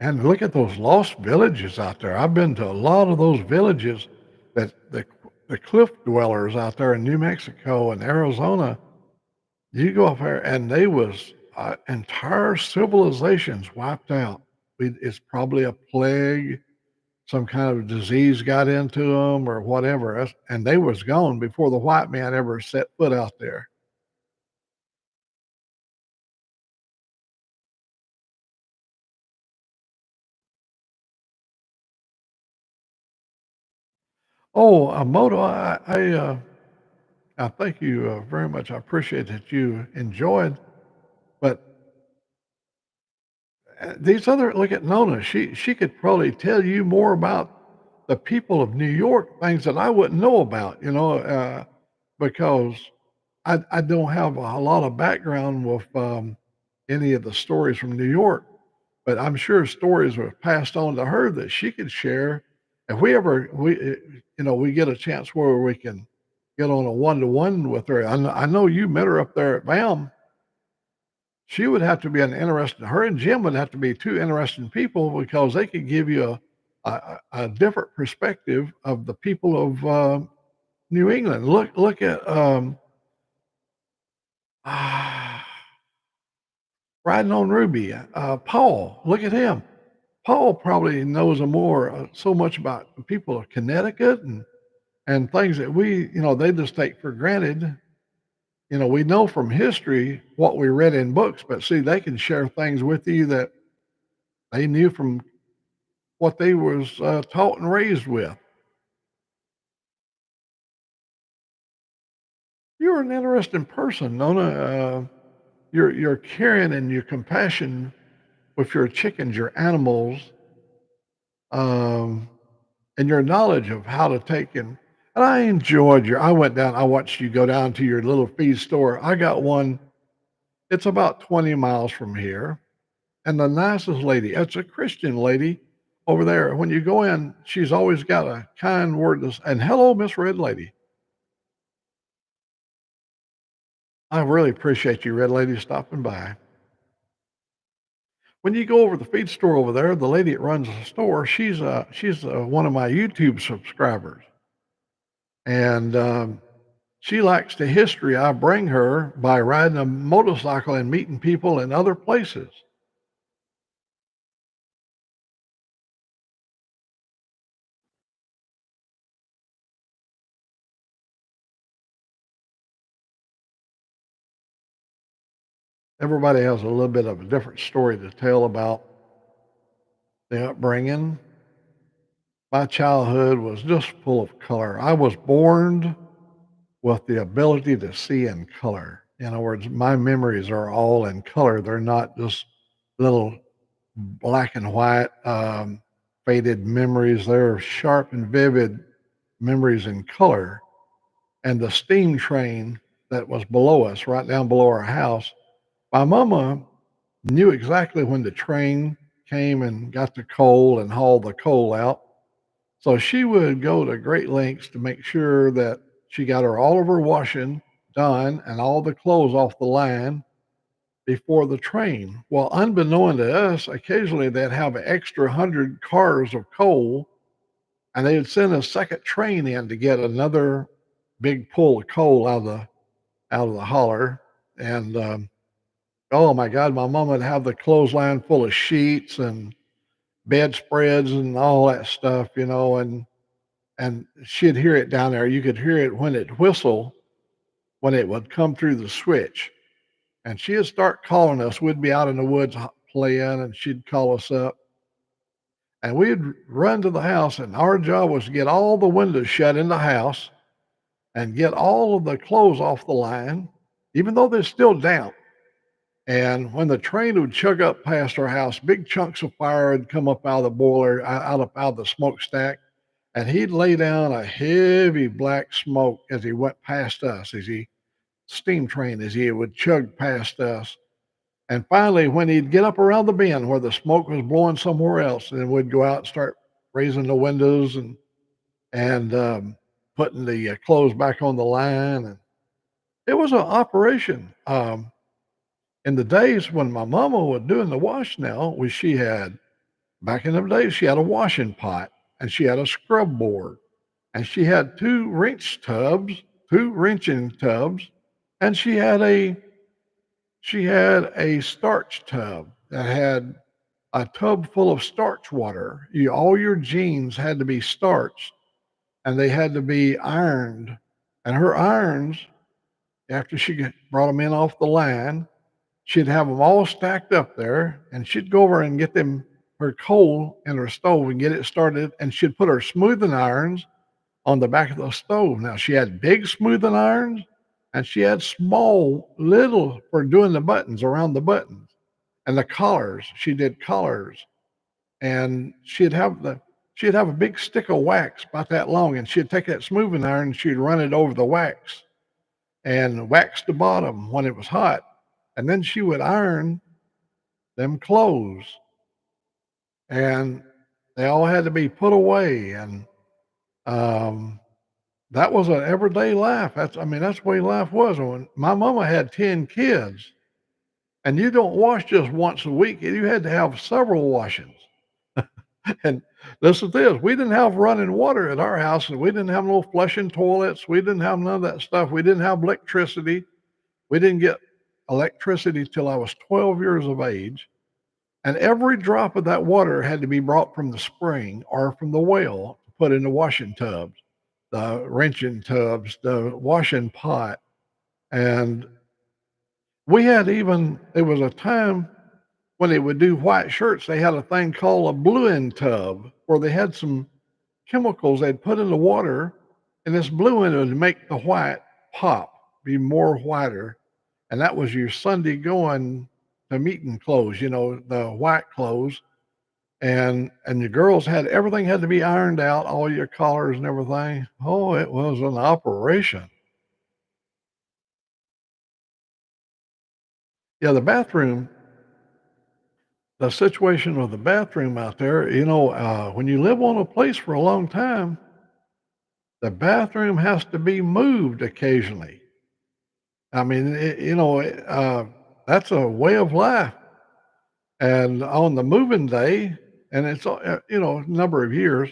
And look at those lost villages out there. I've been to a lot of those villages that the cliff dwellers out there in New Mexico and Arizona. You go up there, and they was entire civilizations wiped out. It's probably a plague, some kind of disease got into them or whatever, and they was gone before the white man ever set foot out there. Oh, a moto, I thank you very much. I appreciate that you enjoyed, but these other look at Nona. She could probably tell you more about the people of New York, things that I wouldn't know about. Because I don't have a lot of background with any of the stories from New York, but I'm sure stories were passed on to her that she could share. If we ever we get a chance where we can get on a one to one with her. I know you met her up there at BAM. She would have to be an interesting. Her and Jim would have to be two interesting people because they could give you a different perspective of the people of New England. Look at riding on Ruby. Paul, look at him. Paul probably knows so much about the people of Connecticut and things that they just take for granted. We know from history what we read in books, but see, they can share things with you that they knew from what they was taught and raised with. You're an interesting person, Nona. Your caring and your compassion with your chickens, your animals, um, and your knowledge of how to take and I enjoyed I went down, I watched you go down to your little feed store. I got one, it's about 20 miles from here. And the nicest lady, it's a Christian lady over there. When you go in, she's always got a kind word and hello, Miss Red Lady. I really appreciate you, Red Lady, stopping by. When you go over the feed store over there, the lady that runs the store, she's one of my YouTube subscribers. And she likes the history I bring her by riding a motorcycle and meeting people in other places. Everybody has a little bit of a different story to tell about the upbringing. My childhood was just full of color. I was born with the ability to see in color. In other words, my memories are all in color. They're not just little black and white faded memories. They're sharp and vivid memories in color. And the steam train that was below us, right down below our house, my mama knew exactly when the train came and got the coal and hauled the coal out. So she would go to great lengths to make sure that she got all of her washing done and all the clothes off the line before the train. Well, unbeknown to us, occasionally they'd have an extra 100 cars of coal and they'd send a second train in to get another big pull of coal out of the holler. And Oh my God, my mom would have the clothesline full of sheets and bedspreads and all that stuff, and she'd hear it down there. You could hear it when it whistle when it would come through the switch, and she'd start calling us. We'd be out in the woods playing, and she'd call us up, and we'd run to the house. And our job was to get all the windows shut in the house and get all of the clothes off the line, even though they're still damp. And when the train would chug up past our house, big chunks of fire would come up out of the boiler, out of the smokestack, and he'd lay down a heavy black smoke as he went past us, as he steam train, as he would chug past us. And finally, when he'd get up around the bend where the smoke was blowing somewhere else, then we'd go out and start raising the windows and putting the clothes back on the line. And it was an operation. In the days when my mama was doing the wash now, was she had back in the days she had a washing pot and she had a scrub board and she had two wrenching tubs, and she had a starch tub that had a tub full of starch water. All your jeans had to be starched and they had to be ironed. And her irons, after brought them in off the line, she'd have them all stacked up there, and she'd go over and get her coal in her stove and get it started, and she'd put her smoothing irons on the back of the stove. Now she had big smoothing irons, and she had small little for doing the buttons around the buttons and the collars. She did collars, and she'd have a big stick of wax about that long, and she'd take that smoothing iron and she'd run it over the wax and wax the bottom when it was hot, and then she would iron them clothes, and they all had to be put away. And um, that was an everyday life. That's the way life was. When my mama had 10 kids, and you don't wash just once a week, you had to have several washings. And listen to this, we didn't have running water at our house, and we didn't have no flushing toilets. We didn't have none of that stuff. We didn't have electricity. We didn't get electricity till I was 12 years of age. And every drop of that water had to be brought from the spring or from the well to put in the washing tubs, the wrenching tubs, the washing pot. And there was a time when they would do white shirts, they had a thing called a bluing tub where they had some chemicals they'd put in the water, and this bluing would make the white pop, be more whiter. And that was your Sunday going to meeting clothes, the white clothes. And the girls everything had to be ironed out, all your collars and everything. Oh, it was an operation. Yeah, the situation with the bathroom out there, when you live on a place for a long time, the bathroom has to be moved occasionally. I mean, that's a way of life. And on the moving day, and it's a number of years,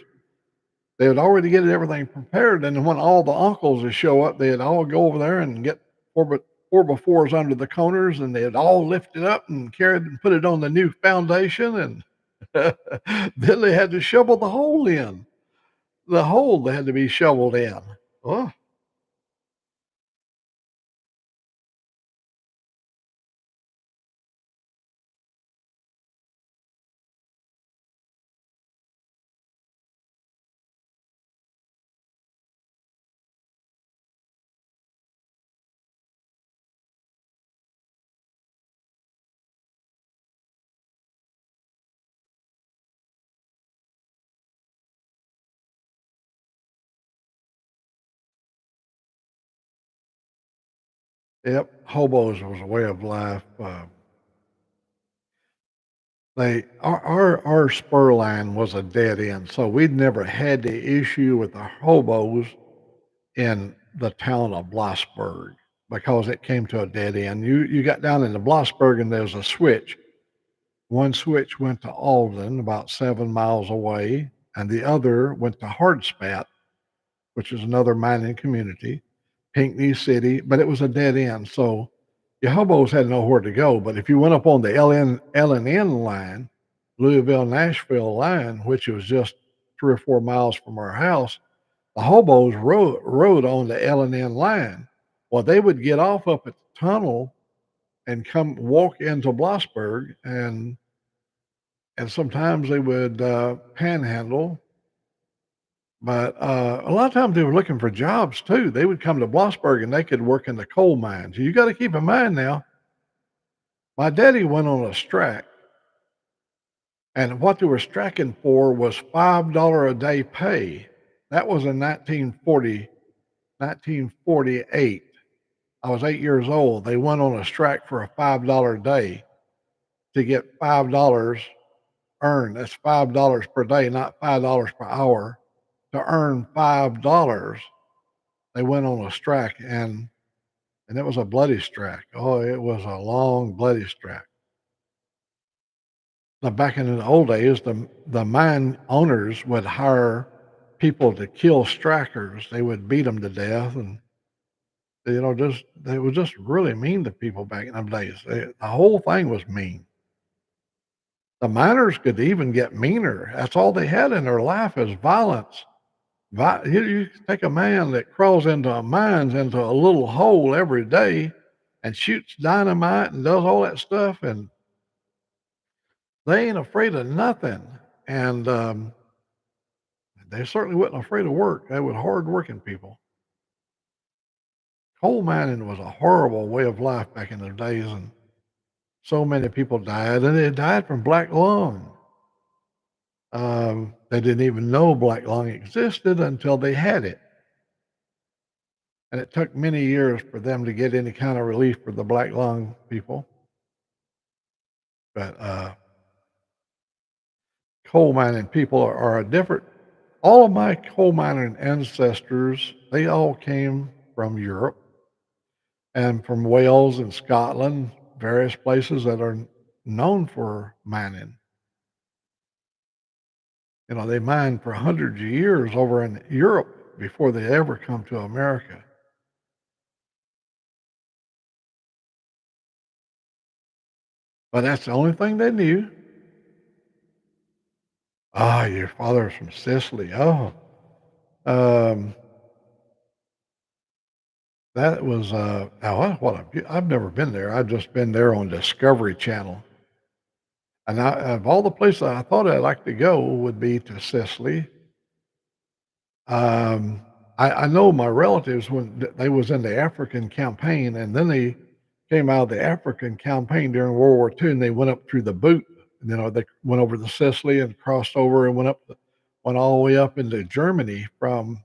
they would already get everything prepared. And when all the uncles would show up, they'd all go over there and get four by fours under the corners, and they'd all lift it up and carry it and put it on the new foundation. And then they had to shovel the hole in. The hole had to be shoveled in. Oh, yep. Hobos was a way of life. Our spur line was a dead end, so we'd never had the issue with the hobos in the town of Blossburg because it came to a dead end. You got down into Blossburg and there's a switch. One switch went to Alden, about 7 miles away, and the other went to Hardspat, which is another mining community, Pinckney City, but it was a dead end. So Your hobos had nowhere to go, but if you went up on the L&N line, Louisville, Nashville line, which was just 3 or 4 miles from our house, the hobos rode on the L&N line. Well, they would get off up at the tunnel and come walk into Blossburg, and sometimes they would, panhandle, but, a lot of times they were looking for jobs too. They would come to Blossburg and they could work in the coal mines. You gotta keep in mind now, my daddy went on a strike, and what they were striking for was $5 a day pay. That was in 1948. I was 8 years old. They went on a strike for a $5 a day to get $5 earned. That's $5 per day, not $5 per hour. To earn $5, they went on a strike, and it was a bloody strike. Oh, it was a long, bloody strike. Now, back in the old days, the mine owners would hire people to kill strikers. They would beat them to death, and just they were just really mean to people back in them days. The whole thing was mean. The miners could even get meaner. That's all they had in their life is violence. You take a man that crawls into mines into a little hole every day and shoots dynamite and does all that stuff, and they ain't afraid of nothing. And they certainly wasn't afraid of work. They were hardworking people. Coal mining was a horrible way of life back in the days, and so many people died, and they died from black lung. They didn't even know black lung existed until they had it. And it took many years for them to get any kind of relief for the black lung people. But coal mining people are a different. All of my coal mining ancestors, they all came from Europe and from Wales and Scotland, various places that are known for mining. They mined for hundreds of years over in Europe before they ever come to America. But that's the only thing they knew. Ah, your father's from Sicily. Oh, um, that was now I've never been there. I've just been there on Discovery Channel. And of all the places I thought I'd like to go would be to Sicily. Um, I know my relatives when they was in the African campaign, and then they came out of the African campaign during World War II, and they went up through the boot. They went over to Sicily and crossed over and went all the way up into Germany from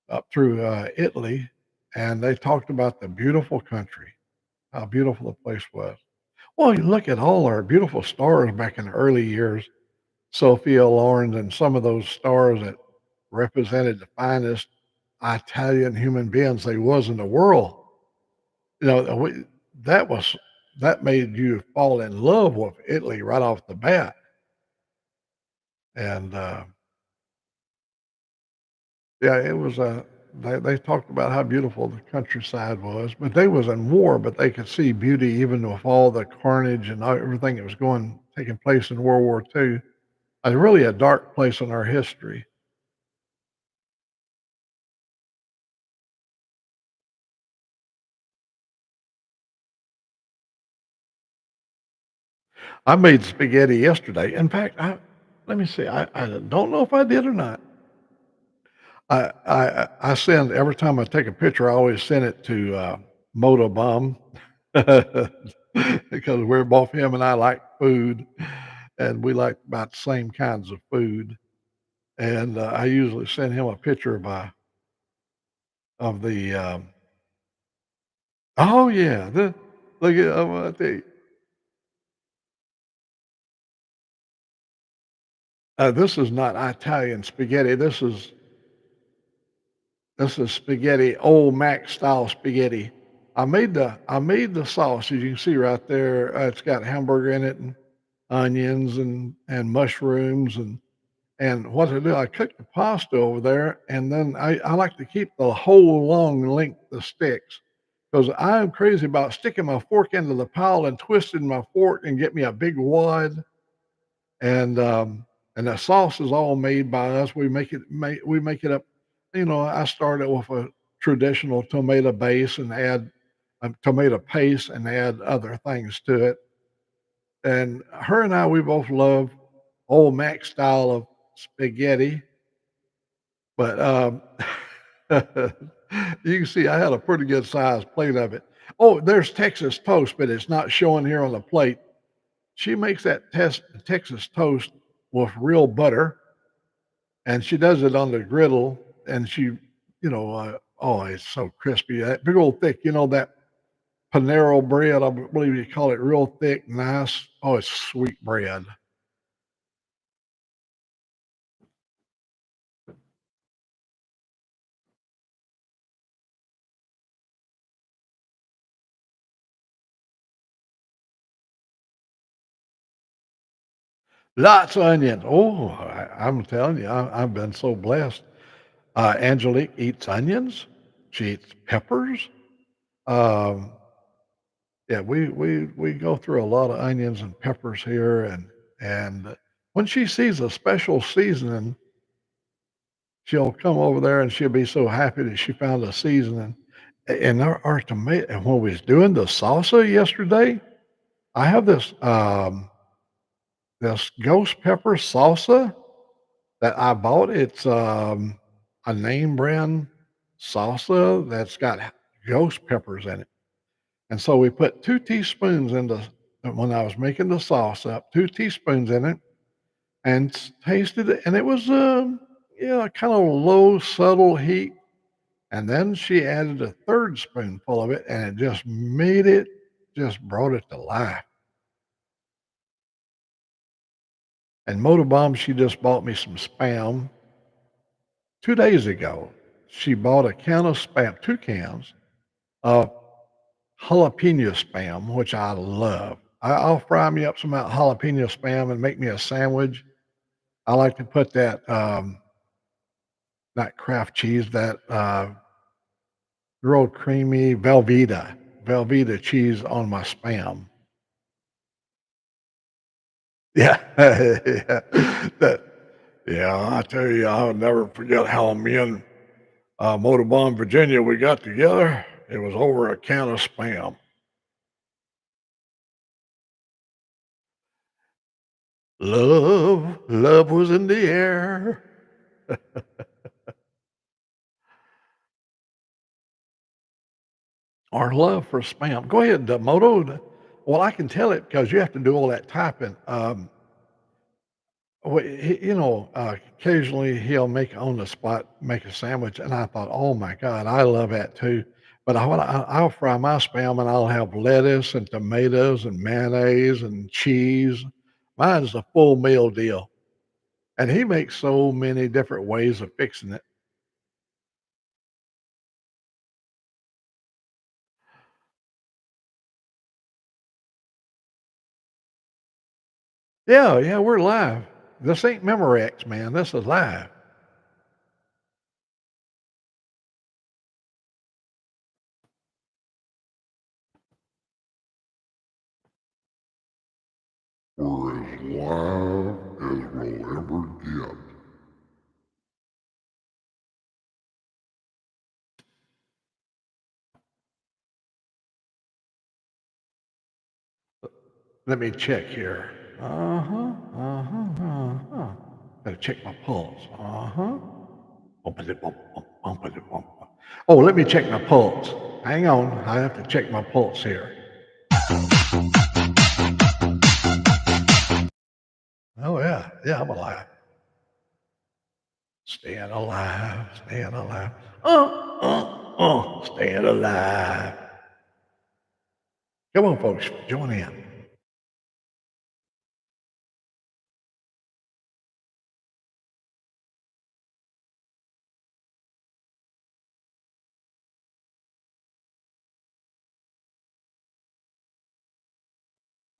up through Italy, and they talked about the beautiful country, how beautiful the place was. Well, you look at all our beautiful stars back in the early years, Sophia Loren and some of those stars that represented the finest Italian human beings there was in the world. You know, we, that was that made you fall in love with Italy right off the bat. And yeah, it was they talked about how beautiful the countryside was, but they was in war, but they could see beauty even with all the carnage and everything that was taking place in World War II. It's really a dark place in our history. I made spaghetti yesterday. In fact, let me see. I don't know if I did or not. I send every time I take a picture. I always send it to Motobum because we're both him and I like food, and we like about the same kinds of food. And I usually send him a picture of the. Oh yeah, look at I'm gonna tell you. This is not Italian spaghetti. This is spaghetti, Old Mac style spaghetti. I made the sauce, as you can see right there. It's got hamburger in it and onions and mushrooms and what I do, I cook the pasta over there, and then I like to keep the whole long length of sticks because I'm crazy about sticking my fork into the pile and twisting my fork and get me a big wad. And the sauce is all made by us. We make it up. You know, I started with a traditional tomato base and add a tomato paste and add other things to it. And her and I, we both love Old Mac style of spaghetti. But you can see I had a pretty good sized plate of it. Oh, there's Texas toast, but it's not showing here on the plate. She makes that Texas toast with real butter, and she does it on the griddle, and oh, it's so crispy. That big old thick, that Panero bread, I believe you call it, real thick, nice. Oh, it's sweet bread. Lots of onions. Oh, I'm telling you, I've been so blessed. Angelique eats onions. She eats peppers. Um, yeah, we go through a lot of onions and peppers here, and when she sees a special seasoning, she'll come over there and she'll be so happy that she found a seasoning. And our tomato, and when we was doing the salsa yesterday, I have this ghost pepper salsa that I bought. It's a name brand salsa that's got ghost peppers in it. And so we put 2 teaspoons when I was making the sauce up, 2 teaspoons in it, and tasted it, and it was yeah, kind of low, subtle heat. And then she added a third spoonful of it, and it just brought it to life. And Motorbomb, she just bought me some spam 2 days ago. She bought a can of spam, 2 cans of jalapeno spam, which I love. I'll fry me up some of that jalapeno spam and make me a sandwich. I like to put that, not Kraft cheese, that real creamy Velveeta cheese on my spam. Yeah, yeah, that, yeah. I tell you, I'll never forget how me and Motorbomb Virginia we got together. It was over a can of spam. Love was in the air. Our love for spam. Go ahead, Moto. Well, I can tell it because you have to do all that typing. Occasionally he'll make on the spot, make a sandwich, and I thought, oh my God, I love that too. But I'll fry my spam and I'll have lettuce and tomatoes and mayonnaise and cheese. Mine's a full meal deal, and he makes so many different ways of fixing it. Yeah, yeah, we're live. This ain't Memorex, man. This is live. We're as live as we'll ever get. Let me check here. Uh-huh, uh-huh, uh-huh. Gotta check my pulse. Uh-huh. Bumpity bump, bump, bumpity bump, bump. Oh, let me check my pulse. Hang on. I have to check my pulse here. Oh, yeah. Yeah, I'm alive. Staying alive. Staying alive. Staying alive. Come on, folks. Join in.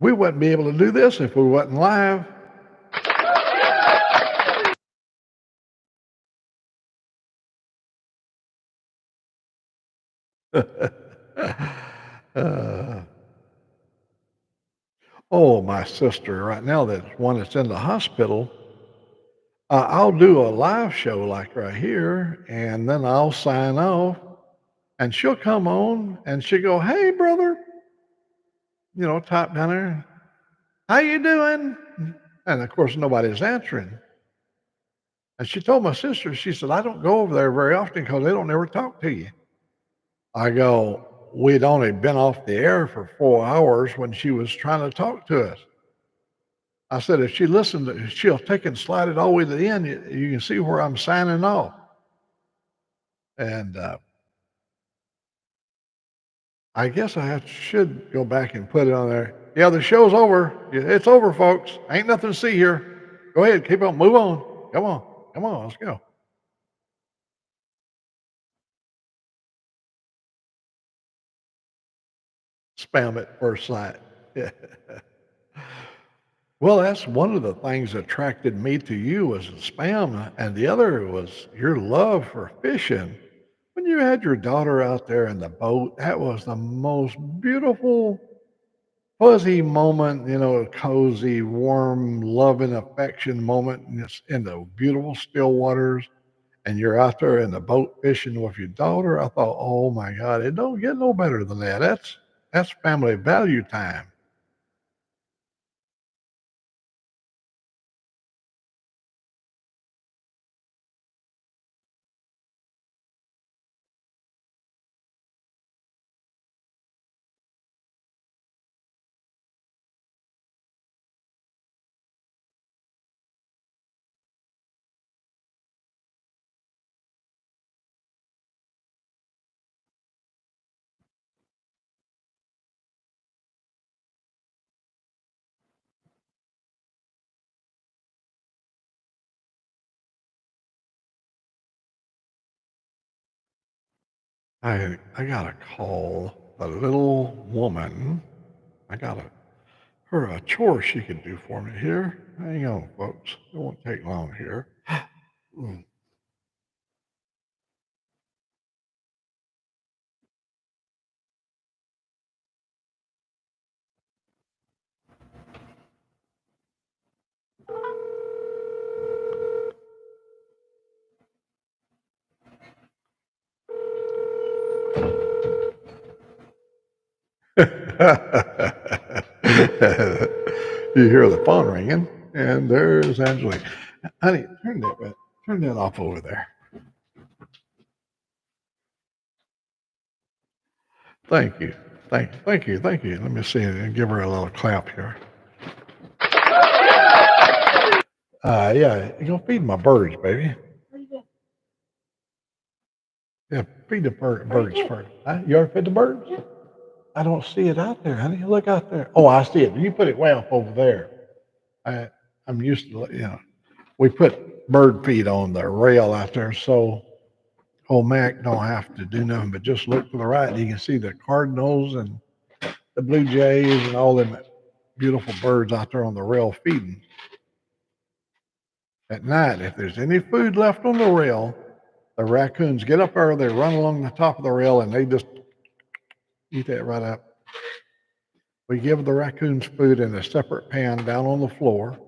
We wouldn't be able to do this if we wasn't live. uh, oh, my sister right now, that one that's in the hospital, I'll do a live show like right here, and then I'll sign off, and she'll come on and she'll go, "Hey, brother," type down there, "How you doing?" And of course, nobody's answering. And she told my sister, she said, "I don't go over there very often because they don't ever talk to you." I go, "We'd only been off the air for 4 hours when she was trying to talk to us." I said, "If she listened, she'll take and slide it all the way to the end. You can see where I'm signing off." And I guess should go back and put it on there. "Yeah, the show's over. It's over, folks. Ain't nothing to see here. Go ahead, keep on, move on. Come on, let's go." Spam at first sight. Yeah. Well, that's one of the things that attracted me to you was the spam, and the other was your love for fishing. When you had your daughter out there in the boat, that was the most beautiful, fuzzy moment, cozy, warm, loving, affection moment in the beautiful still waters. And you're out there in the boat fishing with your daughter. I thought, oh my God, it don't get no better than that. That's family value time. I got to call the little woman. I got her a chore she can do for me here. Hang on, folks. It won't take long here. Mm. You hear the phone ringing, and there's Angelique. Honey, turn that off over there. Thank you. Thank you. Let me see and give her a little clap here. Yeah, you gonna feed my birds, baby. Yeah, feed the birds first. Huh? You already fed the birds? I don't see it out there, honey. Look out there. Oh, I see it. You put it way up over there. I I'm used to, we put bird feed on the rail out there, so Old Mac don't have to do nothing but just look to the right, and you can see the cardinals and the blue jays and all them beautiful birds out there on the rail feeding. At night, if there's any food left on the rail, the raccoons get up there, they run along the top of the rail, and they just eat that right up. We give the raccoons food in a separate pan down on the floor.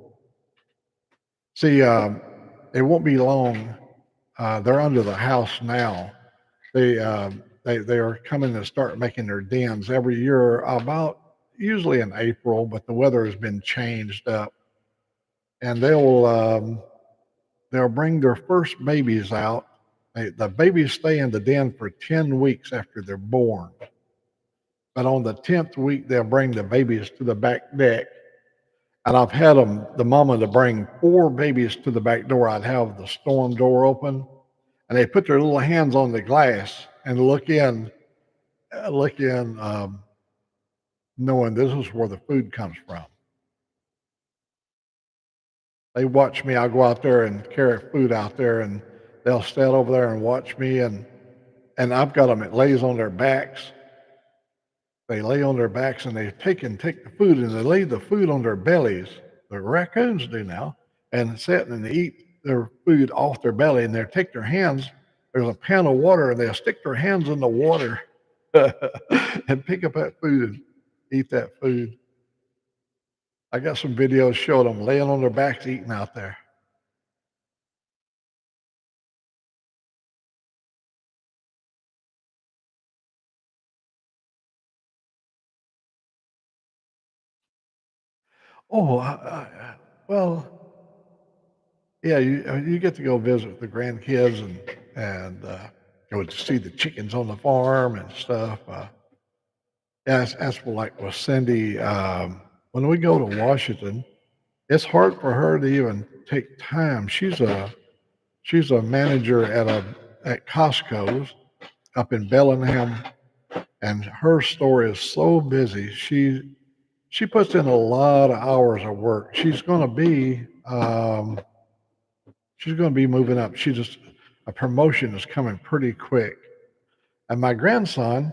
See, it won't be long. They're under the house now. They are coming to start making their dens every year about usually in April, but the weather has been changed up, and they'll bring their first babies out. The babies stay in the den for 10 weeks after they're born, but on the 10th week they'll bring the babies to the back deck. And I've had the mama to bring 4 babies to the back door. I'd have the storm door open, and they put their little hands on the glass and look in, knowing this is where the food comes from. They watch me. I'll go out there and carry food out there, and they'll stand over there and watch me. And I've got them. It lays on their backs. They lay on their backs, and they take the food, and they lay the food on their bellies. The raccoons do now, and sit and they eat their food off their belly, and they take their hands. There's a pan of water, and they'll stick their hands in the water and pick up that food and eat that food. I got some videos showing them laying on their backs eating out there. Oh, well, yeah, you get to go visit with the grandkids and go to see the chickens on the farm and stuff. Yeah, that's like with Cindy. When we go to Washington, it's hard for her to even take time. She's a manager at Costco's up in Bellingham, and her store is so busy. She puts in a lot of hours of work. She's going to be moving up. She just a promotion is coming pretty quick. And my grandson,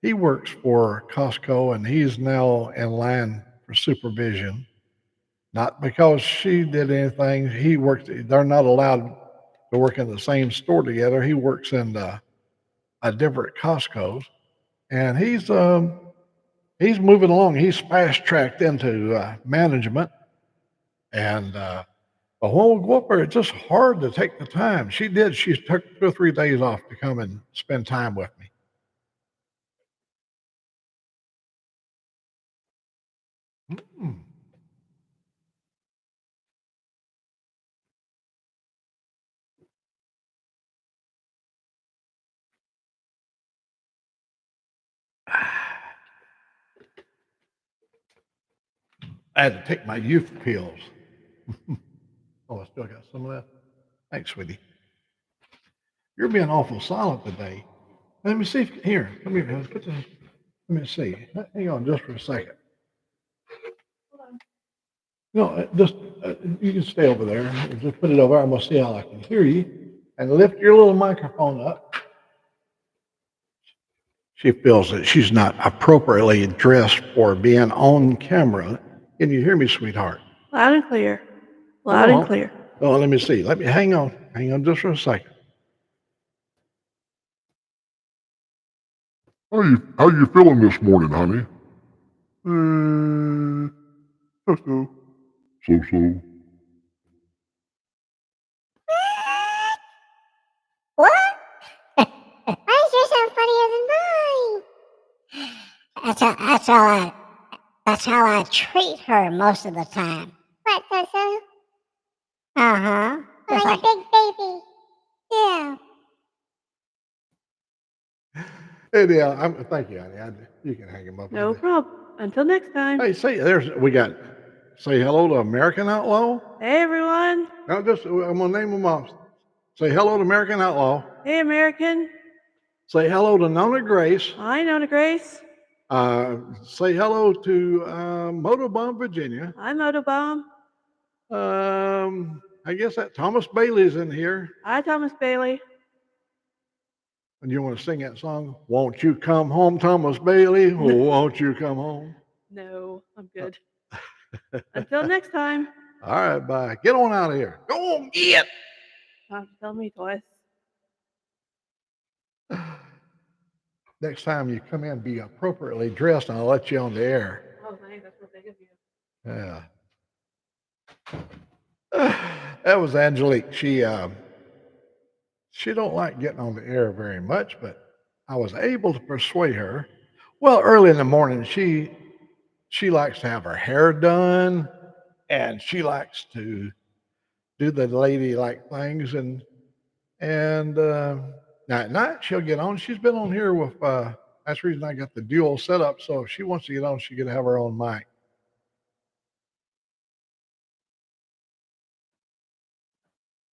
he works for Costco, and he's now in line for supervision. Not because she did anything. He works. They're not allowed to work in the same store together. He works in a different Costco's, and he's moving along. He's fast tracked into management, and but when we go up there, it's just hard to take the time. She did. She took 2 or 3 days off to come and spend time with me. Mm. I had to take my youth pills. Oh, I still got some left. Thanks, sweetie. You're being awful silent today. Let me see if here. Come here. Let me see. Hang on just for a second. No, just you can stay over there. Just put it over. I'm gonna see how I can hear you, and lift your little microphone up. She feels that she's not appropriately dressed for being on camera. Can you hear me, sweetheart? Loud and clear. Come Loud and on. clear. Oh, let me see. Let me hang on. Hang on just for a second. How you feeling this morning, honey? So-so. So-so. What? Why is yours sound funnier than mine? That's how I treat her most of the time. What, so? Uh-huh. Like a big baby. Yeah. Hey, yeah, thank you, honey. You can hang him up. No problem. Until next time. Hey, we got. Say hello to American Outlaw. Hey, everyone. I'm gonna name them off. Say hello to American Outlaw. Hey, American. Say hello to Nona Grace. Hi, Nona Grace. Say hello to Motobomb, Virginia. Hi, Motobomb. I guess that Thomas Bailey's in here. Hi, Thomas Bailey. And you want to sing that song? Won't you come home, Thomas Bailey? Oh, won't you come home? No, I'm good. Until next time. All right, bye. Get on out of here. Go on, get. Don't tell me twice. Next time you come in, be appropriately dressed, and I'll let you on the air. Oh, thanks. That's what big of you. Yeah. That was Angelique. She don't like getting on the air very much, but I was able to persuade her. Well, early in the morning, she likes to have her hair done, and she likes to do the ladylike things, and now at night she'll get on. She's been on here with. That's the reason I got the dual setup. So if she wants to get on, she can have her own mic.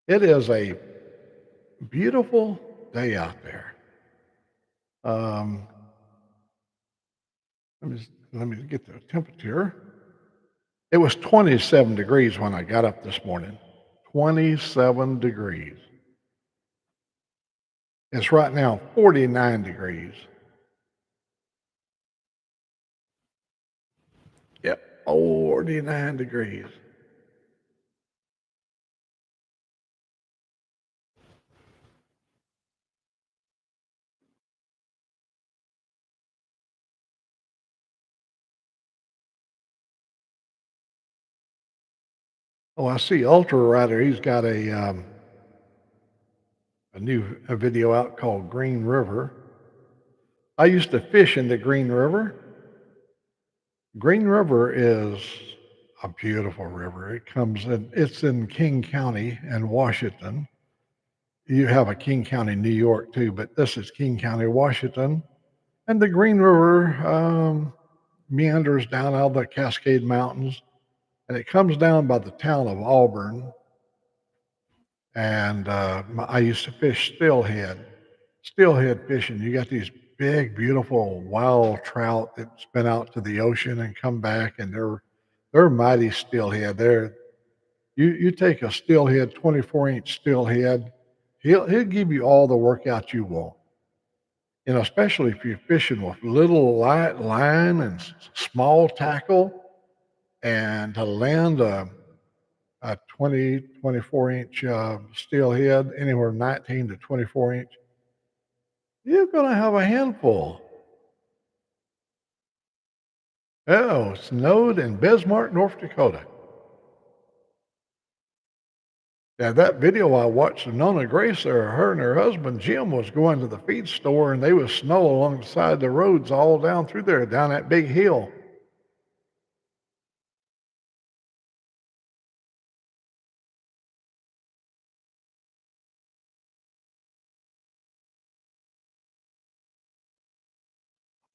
It is a beautiful day out there. Um, let me get the temperature. It was 27 degrees when I got up this morning. 27 degrees. It's right now 49 degrees. Yep, 49 degrees. Oh, I see Ultra Rider. He's got a new video out called Green River. I used to fish in the Green River. Green River is a beautiful river. It's in King County in Washington. You have a King County, New York too, but this is King County, Washington. And the Green River meanders down out of the Cascade Mountains, and it comes down by the town of Auburn. And I used to fish steelhead fishing. You got these big, beautiful wild trout that spin out to the ocean and come back, and they're mighty steelhead. You take a steelhead, 24-inch steelhead, he'll give you all the workout you want. You know, especially if you're fishing with little light line and small tackle, and to land a 24-inch steelhead, anywhere 19 to 24-inch, you're going to have a handful. Oh, snowed in Bismarck, North Dakota. Yeah, that video I watched of Nona Grace there, her and her husband Jim was going to the feed store, and there was snow along the side of the roads all down through there, down that big hill.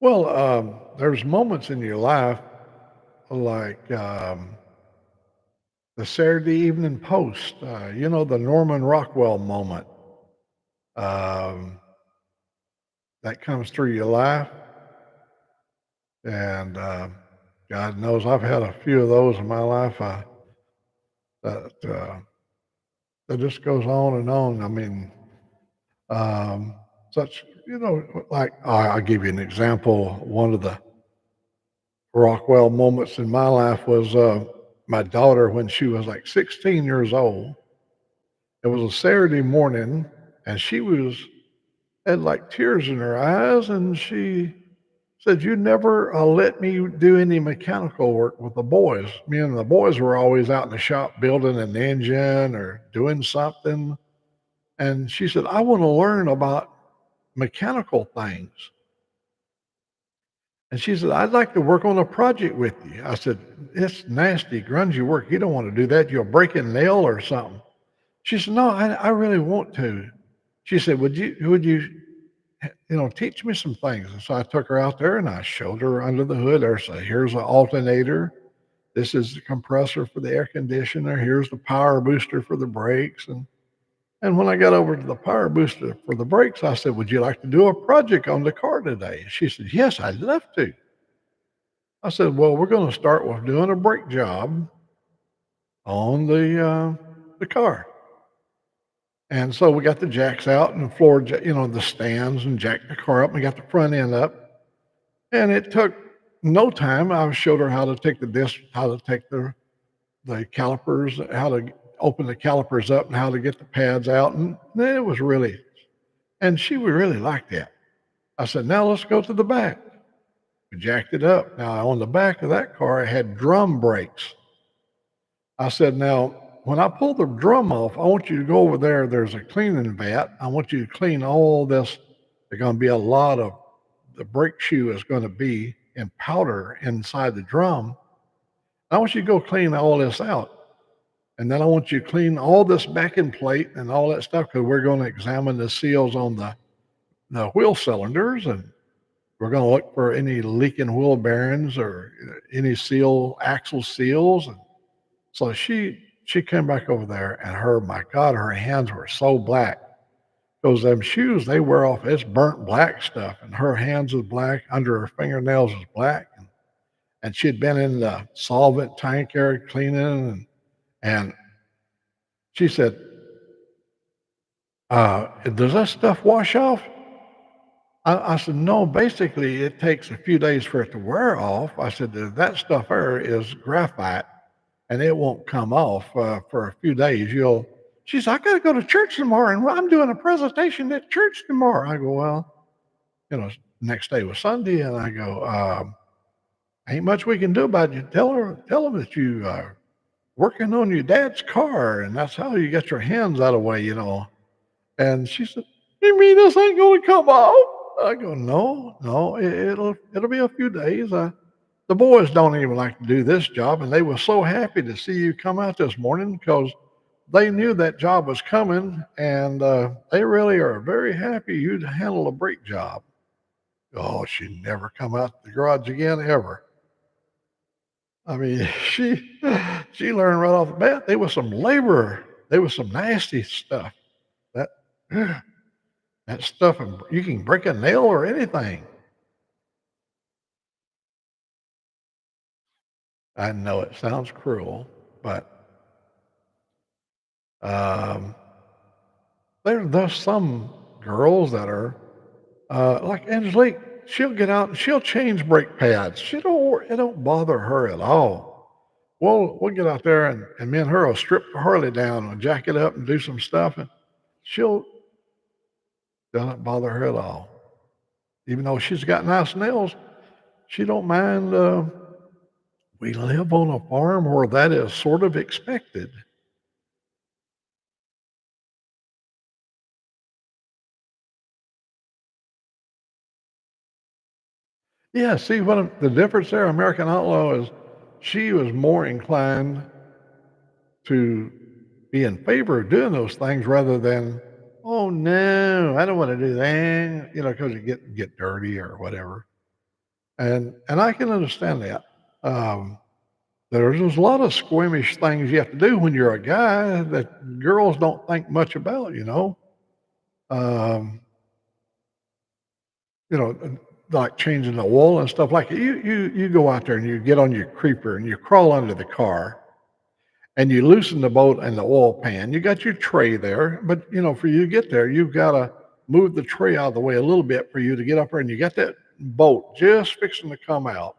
Well, there's moments in your life like the Saturday Evening Post, the Norman Rockwell moment um, that comes through your life. And God knows I've had a few of those in my life that that just goes on and on. I mean, um, such, like I'll give you an example. One of the Rockwell moments in my life was my daughter when she was like 16 years old. It was a Saturday morning, and she had like tears in her eyes, and she said, "You never let me do any mechanical work with the boys." Me and the boys were always out in the shop building an engine or doing something. And she said, "I want to learn about mechanical things." And she said, "I'd like to work on a project with you." I said, "It's nasty, grungy work. You don't want to do that. You'll break a nail or something." She said, "No, I really want to." She said, "Would you teach me some things?" And so I took her out there and I showed her under the hood. Here's an alternator. This is the compressor for the air conditioner. Here's the power booster for the brakes. And when I got over to the power booster for the brakes, I said, "Would you like to do a project on the car today?" She said, "Yes, I'd love to." I said, "Well, we're going to start with doing a brake job on the car." And so we got the jacks out and the floor, the stands, and jacked the car up, and we got the front end up. And it took no time. I showed her how to take the disc, how to take the calipers, how to open the calipers up, and how to get the pads out. And then it was really, and she would really like that. I said, "Now let's go to the back." We jacked it up. Now on the back of that car, it had drum brakes. I said, "Now, when I pull the drum off, I want you to go over there. There's a cleaning vat. I want you to clean all this. There's going to be a lot of the brake shoe is going to be in powder inside the drum. I want you to go clean all this out. And then I want you to clean all this backing plate and all that stuff because we're going to examine the seals on the wheel cylinders, and we're going to look for any leaking wheel bearings or any axle seals." And so she came back over there, and my God, her hands were so black. Because them shoes, they wear off, it's burnt black stuff. And her hands is black, under her fingernails is black. And she'd been in the solvent tank area cleaning. And she said, "Does that stuff wash off?" I said, "No, basically it takes a few days for it to wear off." I said, "That stuff there is graphite, and it won't come off for a few days. She said, "I got to go to church tomorrow, and I'm doing a presentation at church tomorrow." I go, "Well, next day was Sunday," and I go, "Ain't much we can do about it. Tell them that you working on your dad's car, and that's how you get your hands out of the way, you know." And she said, "You mean this ain't gonna come out?" I go, "No, no, it'll be a few days. The boys don't even like to do this job, and they were so happy to see you come out this morning because they knew that job was coming, and they really are very happy you'd handle a brake job." Oh, she never come out the garage again ever. I mean, she learned right off the bat. There was some labor. There was some nasty stuff. That that stuff, and you can break a nail or anything. I know it sounds cruel, but um, there's some girls that are like Angelique. She'll get out and she'll change brake pads. It don't bother her at all. We'll get out there and me and her will strip the Harley down and jack it up and do some stuff, and she'll doesn't bother her at all. Even though she's got nice nails, she don't mind. We live on a farm where that is sort of expected. Yeah, see the difference there, American Outlaw, is she was more inclined to be in favor of doing those things rather than, "Oh no, I don't want to do that," because you get dirty or whatever. And I can understand that. Um, there's a lot of squeamish things you have to do when you're a guy that girls don't think much about. Um, you know, like changing the oil and stuff like that. You go out there and you get on your creeper and you crawl under the car and you loosen the bolt and the oil pan. You got your tray there, but for you to get there, you've got to move the tray out of the way a little bit for you to get up there, and you got that bolt just fixing to come out.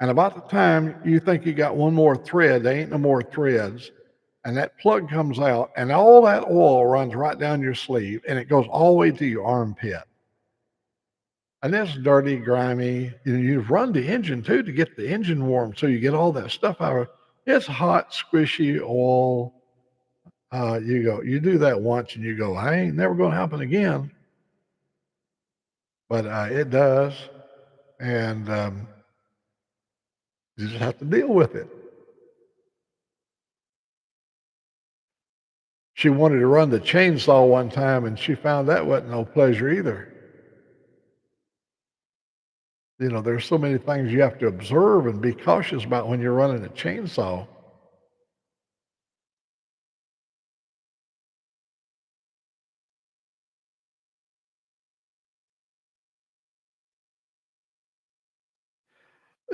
And about the time you think you got one more thread, there ain't no more threads, and that plug comes out, and all that oil runs right down your sleeve, and it goes all the way to your armpit. And it's dirty, grimy. You've run the engine too to get the engine warm, so you get all that stuff out of it. It's hot, squishy oil. You do that once, and you go, "I ain't never going to happen again," but it does, and you just have to deal with it. She wanted to run the chainsaw one time, and she found that wasn't no pleasure either. There's so many things you have to observe and be cautious about when you're running a chainsaw.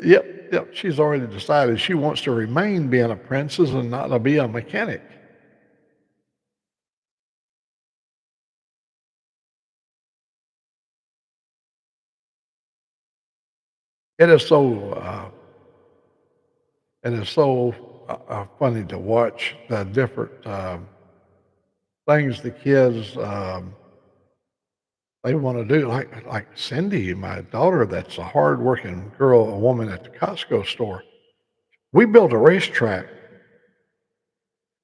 Yep, yep. She's already decided she wants to remain being a princess and not to be a mechanic. It is so funny to watch the different things the kids they want to do. Like Cindy, my daughter, that's a hardworking girl, a woman at the Costco store. We built a racetrack,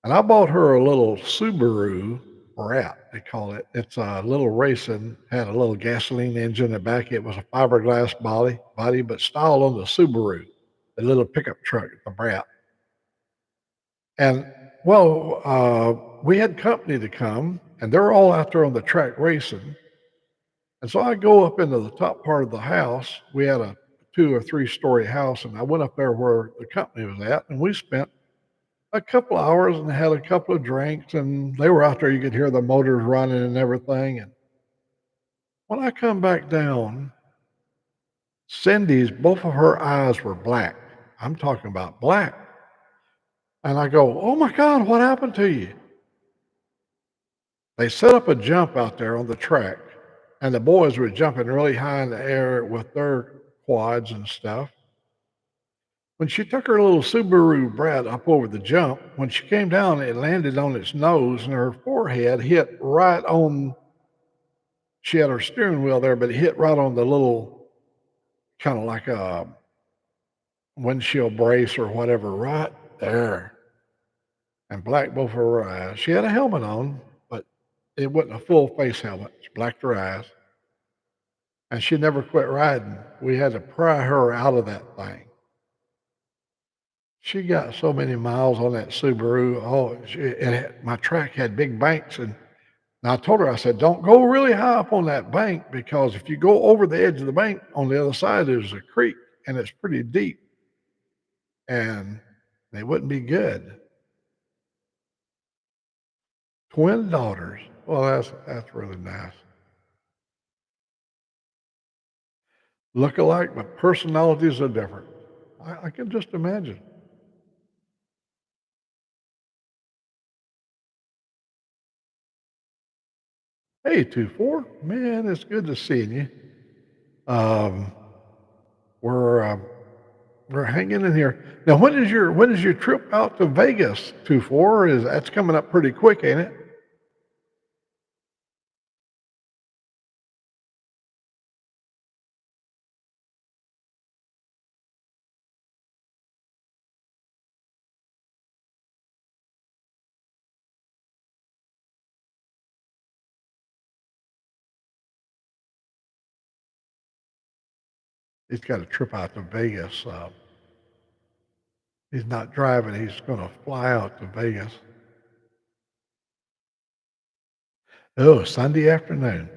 and I bought her a little Subaru Brat, they call it. It's a little racing, had a little gasoline engine in the back. It was a fiberglass body, but styled on the Subaru, the little pickup truck, the Brat. And well, we had company to come, and they're all out there on the track racing. And so I go up into the top part of the house. We had a 2 or 3 story house, and I went up there where the company was at, and we spent a couple hours and had a couple of drinks, and they were out there. You could hear the motors running and everything. And when I come back down, Cindy's, both of her eyes were black. I'm talking about black. And I go, "Oh my God, what happened to you?" They set up a jump out there on the track, and the boys were jumping really high in the air with their quads and stuff. When she took her little Subaru Brat up over the jump, when she came down, it landed on its nose, and her forehead hit right on. She had her steering wheel there, but it hit right on the little, kind of like a windshield brace or whatever, right there and blacked both of her eyes. She had a helmet on, but it wasn't a full face helmet. She blacked her eyes. And she never quit riding. We had to pry her out of that thing. She got so many miles on that Subaru. My track had big banks, and I told her, I said, don't go really high up on that bank, because if you go over the edge of the bank, on the other side there's a creek, and it's pretty deep, and they wouldn't be good. Twin daughters. Well, that's really nice. Look alike, but personalities are different. I can just imagine. Hey, 2-4, man, it's good to see you. Um, we're uh, we're hanging in here. Now, when is your trip out to Vegas? 2-4, is that's coming up pretty quick, ain't it? He's got a trip out to Vegas. He's not driving. He's going to fly out to Vegas. Oh, Sunday afternoon.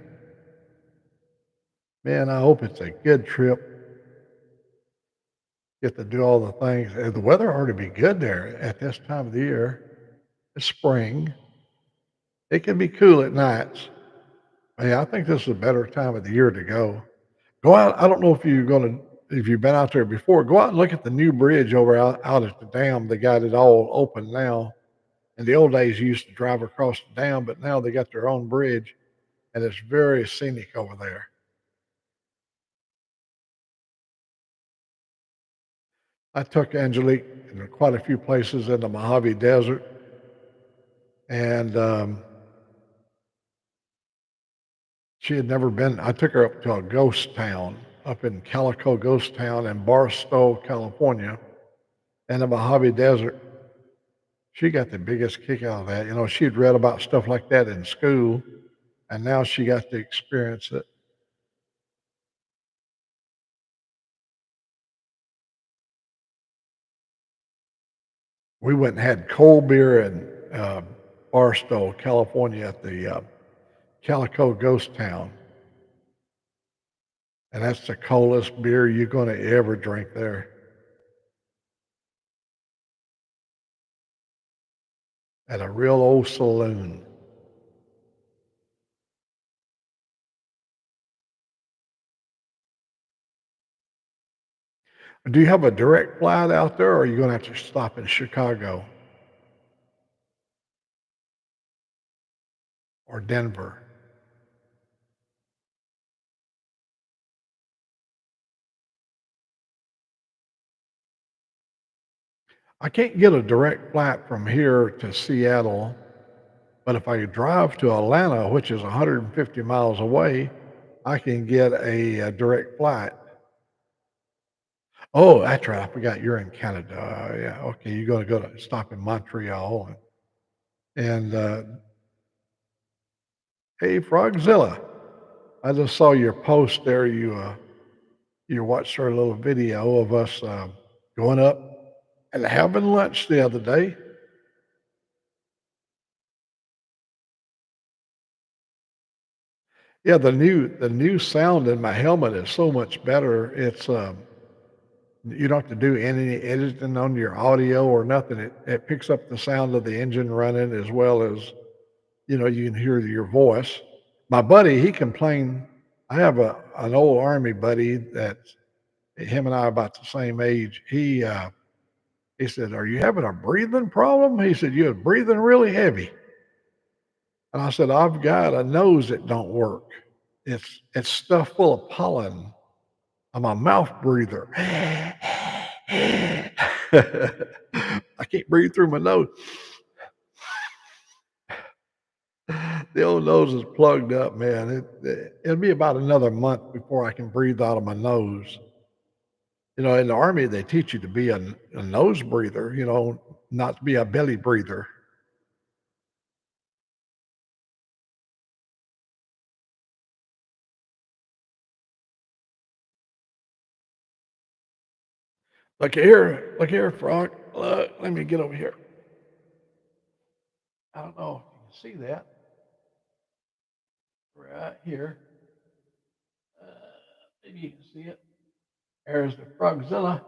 Man, I hope it's a good trip. Get to do all the things. The weather ought to be good there at this time of the year. It's spring. It can be cool at nights. Yeah, I think this is a better time of the year to go. Go out. I don't know if you've been out there before. Go out and look at the new bridge out at the dam. They got it all open now. In the old days, you used to drive across the dam, but now they got their own bridge, and it's very scenic over there. I took Angelique in quite a few places in the Mojave Desert, and she had never been. I took her up to a ghost town up in Calico Ghost Town in Barstow, California, in the Mojave Desert. She got the biggest kick out of that. She'd read about stuff like that in school, and now she got to experience it. We went and had cold beer in Barstow, California, at the Calico Ghost Town, and that's the coldest beer you're going to ever drink there, at a real old saloon. Do you have a direct flight out there, or are you going to have to stop in Chicago or Denver? I can't get a direct flight from here to Seattle, but if I drive to Atlanta, which is 150 miles away, I can get a direct flight. Oh, that's right. I forgot you're in Canada. Yeah, okay. You're going to stop in Montreal, and hey, Frogzilla. I just saw your post there. You watched our little video of us going up and having lunch the other day. Yeah, the new sound in my helmet is so much better. It's you don't have to do any editing on your audio or nothing. It picks up the sound of the engine running, as well as you can hear your voice. My buddy, he complained. I have an old army buddy that him and I are about the same age. He said, "Are you having a breathing problem?" He said, "You're breathing really heavy." And I said, "I've got a nose that don't work. It's stuffed full of pollen. I'm a mouth breather." I can't breathe through my nose. The old nose is plugged up, man. It'll be about another month before I can breathe out of my nose. In the army, they teach you to be a nose breather. not to be a belly breather. Look here, Frog. Look, let me get over here. I don't know if you can see that. Right here. Maybe you can see it. There's the Frogzilla.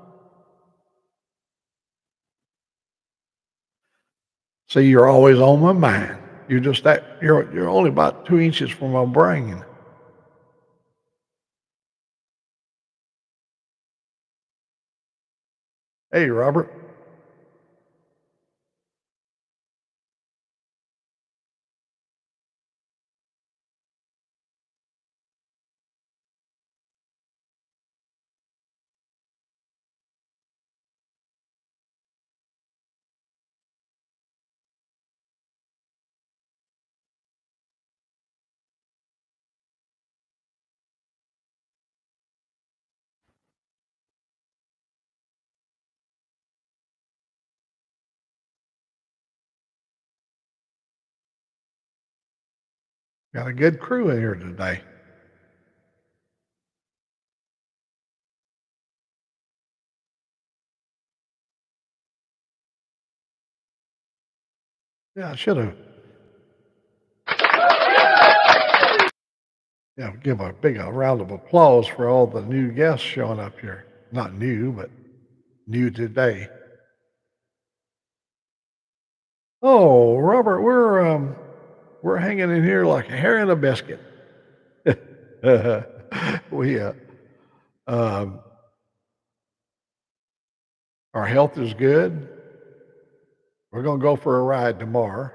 See, you're always on my mind. You're only about 2 inches from my brain. Hey, Robert. Got a good crew in here today. Yeah, I should have. Yeah, give a big round of applause for all the new guests showing up here. Not new, but new today. Oh, Robert, we're hanging in here like a hair in a biscuit. we um, our health is good. We're gonna go for a ride tomorrow.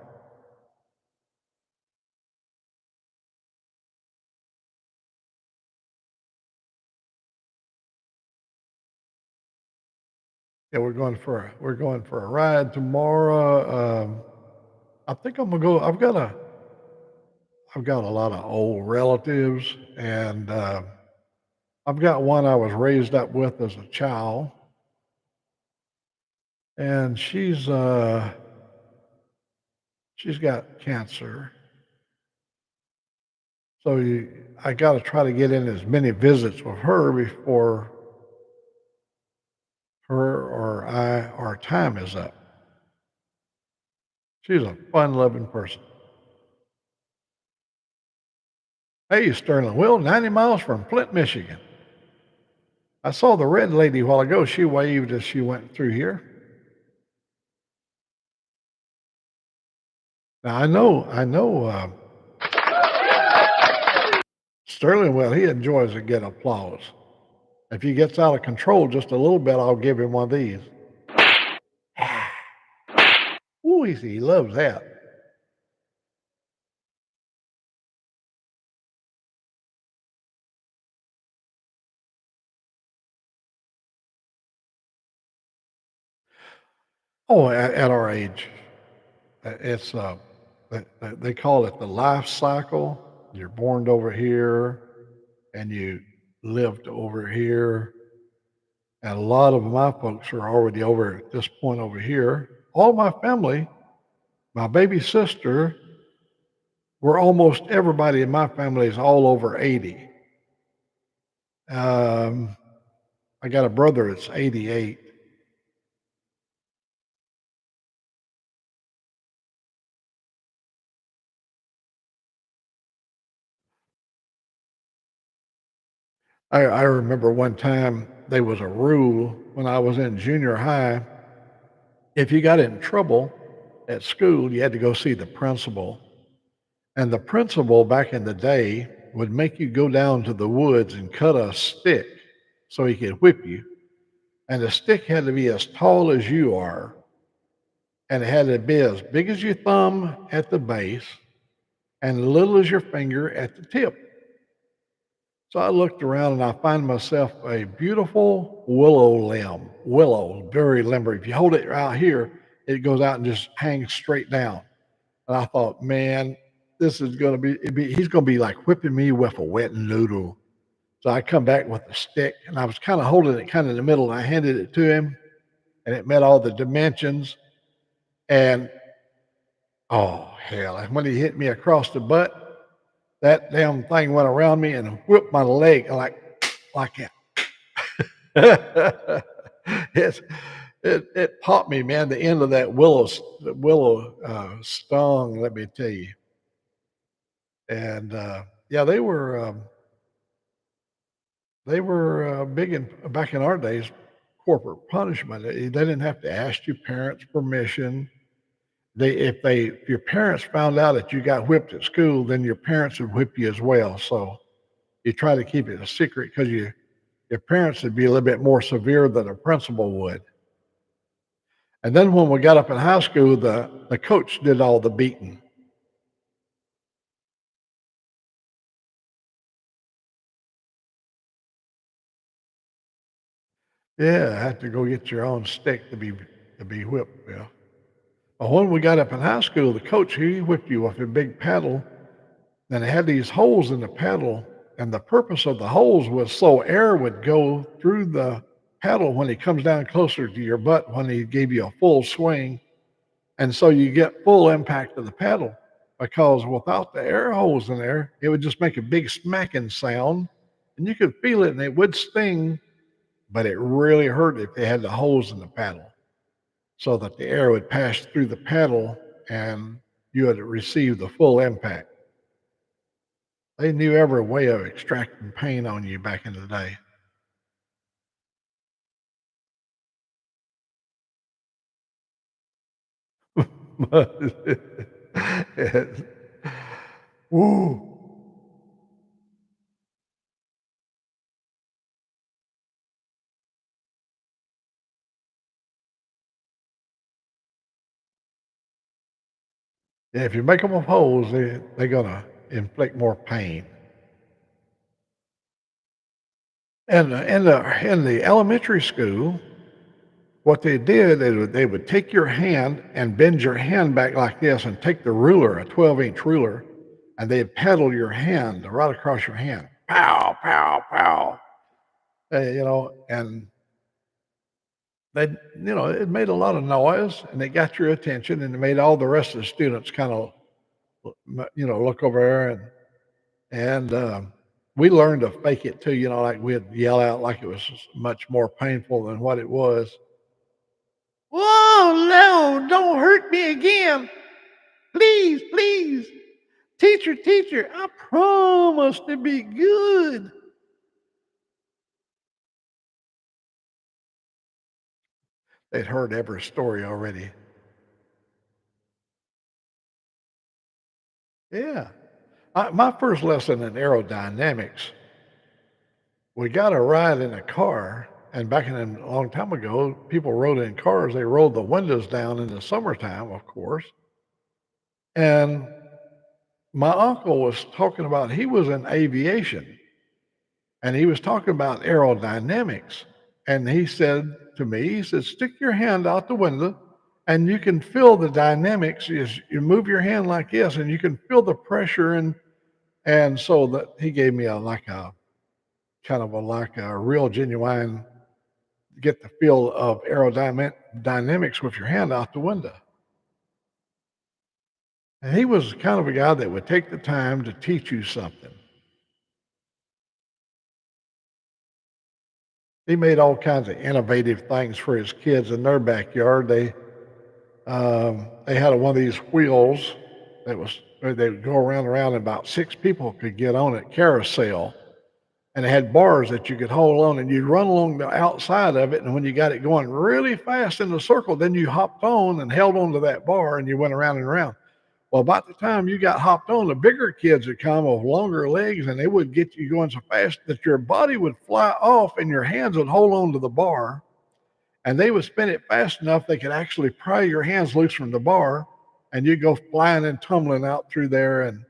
Yeah, we're going for a ride tomorrow. I think I'm gonna go. I've got a lot of old relatives, and I've got one I was raised up with as a child, and she's got cancer. So I got to try to get in as many visits with her before our time is up. She's a fun-loving person. Hey, Sterling Will, 90 miles from Flint, Michigan. I saw the red lady a while ago. She waved as she went through here. Now I know. Sterling Will, he enjoys a good applause. If he gets out of control just a little bit, I'll give him one of these. Ooh, he loves that. Oh, at our age, it's they call it the life cycle. You're born over here, and you lived over here. And a lot of my folks are already over at this point over here. All my family, my baby sister, we're almost everybody in my family is all over 80. I got a brother that's 88. I remember one time there was a rule when I was in junior high. If you got in trouble at school, you had to go see the principal. And the principal back in the day would make you go down to the woods and cut a stick so he could whip you. And the stick had to be as tall as you are, and it had to be as big as your thumb at the base and little as your finger at the tip. So I looked around and I find myself a beautiful willow, very limber. If you hold it out here, it goes out and just hangs straight down. And I thought, man, this is going to he's going to be like whipping me with a wet noodle. So I come back with a stick and I was kind of holding it kind of in the middle and I handed it to him and it met all the dimensions. And oh hell! And when he hit me across the butt, that damn thing went around me and whipped my leg like that. It's, it popped me, man. The end of that willow stung. Let me tell you. And yeah, they were big in back in our days. Corporal punishment. They didn't have to ask your parents' permission. If your parents found out that you got whipped at school, then your parents would whip you as well. So you try to keep it a secret because your parents would be a little bit more severe than a principal would. And then when we got up in high school, the coach did all the beating. Yeah, I had to go get your own stick to be whipped. Yeah. But when we got up in high school, the coach he whipped you with a big paddle, and it had these holes in the paddle, and the purpose of the holes was so air would go through the paddle when he comes down closer to your butt when he gave you a full swing, and so you get full impact of the paddle. Because without the air holes in there, it would just make a big smacking sound, and you could feel it, and it would sting, but it really hurt if they had the holes in the paddle, so that the air would pass through the paddle and you would receive the full impact. They knew every way of extracting pain on you back in the day. Yes. Woo. Yeah, if you make them with holes, they're gonna inflict more pain. And in the elementary school, what they did, they would take your hand and bend your hand back like this, and take the ruler, a 12-inch ruler, and they'd paddle your hand right across your hand. Pow, pow, pow. And they, it made a lot of noise, and it got your attention, and it made all the rest of the students kind of, look over there, and we learned to fake it too. Like we'd yell out like it was much more painful than what it was. Whoa, no, don't hurt me again. Please, please. Teacher, teacher, I promise to be good. They'd heard every story already. Yeah. My first lesson in aerodynamics, we got a ride in a car, and back in a long time ago, people rode in cars. They rolled the windows down in the summertime, of course. And my uncle was talking about he was in aviation, and he was talking about aerodynamics. And he said to me, he said, stick your hand out the window and you can feel the dynamics. You move your hand like this and you can feel the pressure. And so that he gave me like a kind of like a real genuine get the feel of aerodynamics with your hand out the window. And he was kind of a guy that would take the time to teach you something. He made all kinds of innovative things for his kids in their backyard. They had one of these wheels where they would go around and around, and about 6 people could get on it, carousel. And it had bars that you could hold on, and you'd run along the outside of it. And when you got it going really fast in the circle, then you hopped on and held onto that bar, and you went around and around. Well, about the time you got hopped on, the bigger kids would come with longer legs, and they would get you going so fast that your body would fly off, and your hands would hold on to the bar, and they would spin it fast enough they could actually pry your hands loose from the bar, and you'd go flying and tumbling out through there, and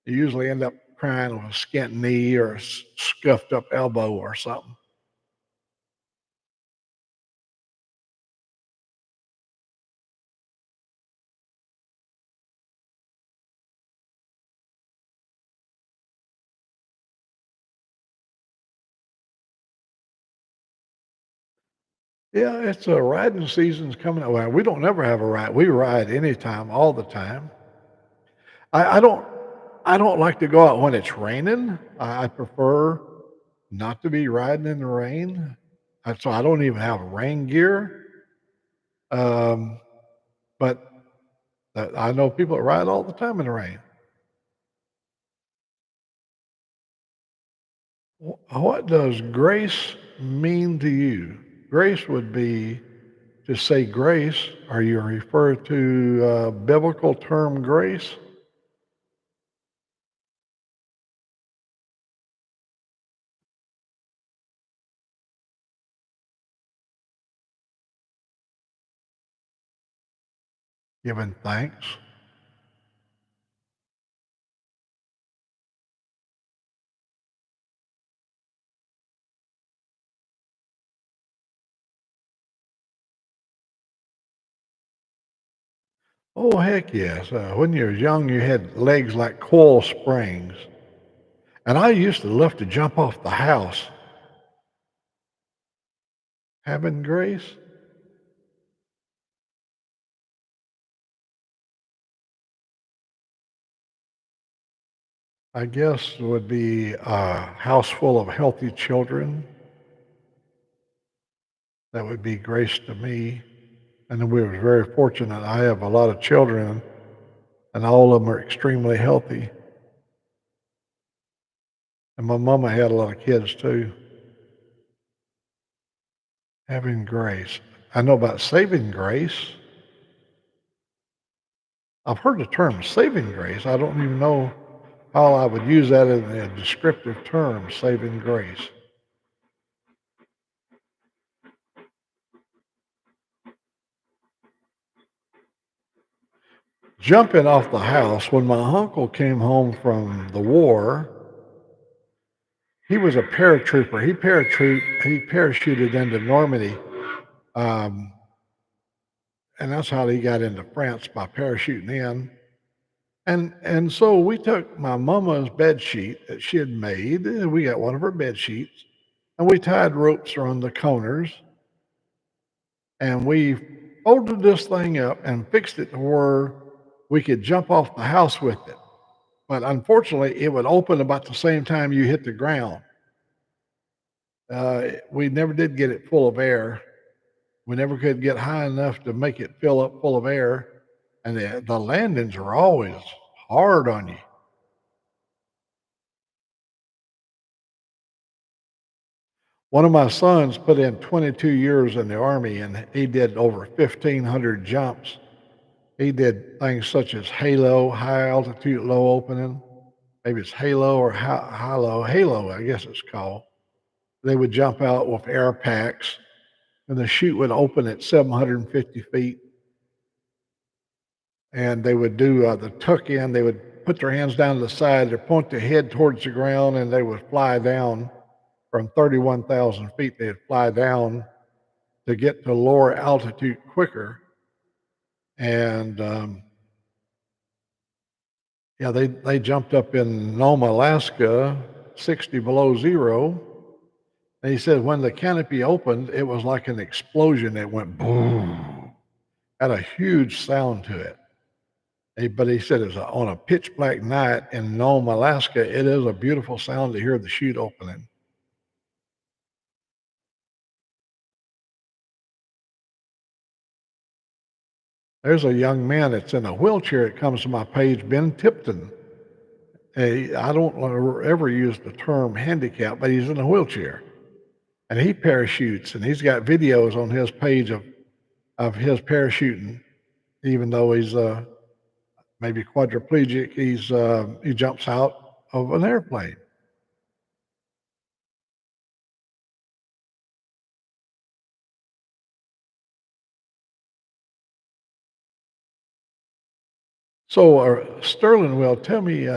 you usually end up crying with a skint knee or a scuffed up elbow or something. Yeah, it's a riding season's coming up. Well, we don't never have a ride. We ride anytime, all the time. I don't I don't like to go out when it's raining. I prefer not to be riding in the rain. So I don't even have rain gear. Um, but I know people that ride all the time in the rain. What does grace mean to you? Grace would be to say grace. Are you referring to biblical term grace? Giving thanks. Oh, heck yes. When you were young, you had legs like coil springs. And I used to love to jump off the house. Having grace, I guess, would be a house full of healthy children. That would be grace to me. And then we were very fortunate. I have a lot of children, and all of them are extremely healthy. And my mama had a lot of kids too. Having grace. I know about saving grace. I've heard the term saving grace. I don't even know how I would use that in a descriptive term, saving grace. Jumping off the house, when my uncle came home from the war, he was a paratrooper. He parachuted into Normandy. Um, and that's how he got into France, by parachuting in. And so we took my mama's bed sheet that she had made, and we got one of her bed sheets, and we tied ropes around the corners, and we folded this thing up and fixed it to where we could jump off the house with it. But unfortunately, it would open about the same time you hit the ground. We never did get it full of air. We never could get high enough to make it fill up full of air, and the landings are always hard on you. One of my sons put in 22 years in the Army, and he did over 1,500 jumps. He did things such as halo, high altitude, low opening. Maybe it's halo or high low. Halo, I guess it's called. They would jump out with air packs, and the chute would open at 750 feet. And they would do the tuck in. They would put their hands down to the side, they point their head towards the ground, and they would fly down from 31,000 feet. They'd fly down to get to lower altitude quicker. And yeah, they jumped up in Nome, Alaska, 60 below zero. And he said when the canopy opened, it was like an explosion. It went boom, had a huge sound to it. But he said it was on a pitch black night in Nome, Alaska. It is a beautiful sound to hear the chute opening. There's a young man that's in a wheelchair that comes to my page, Ben Tipton. I don't ever use the term handicap, but he's in a wheelchair. And he parachutes, and he's got videos on his page of his parachuting, even though he's maybe quadriplegic. He jumps out of an airplane. So, Sterling, will tell me,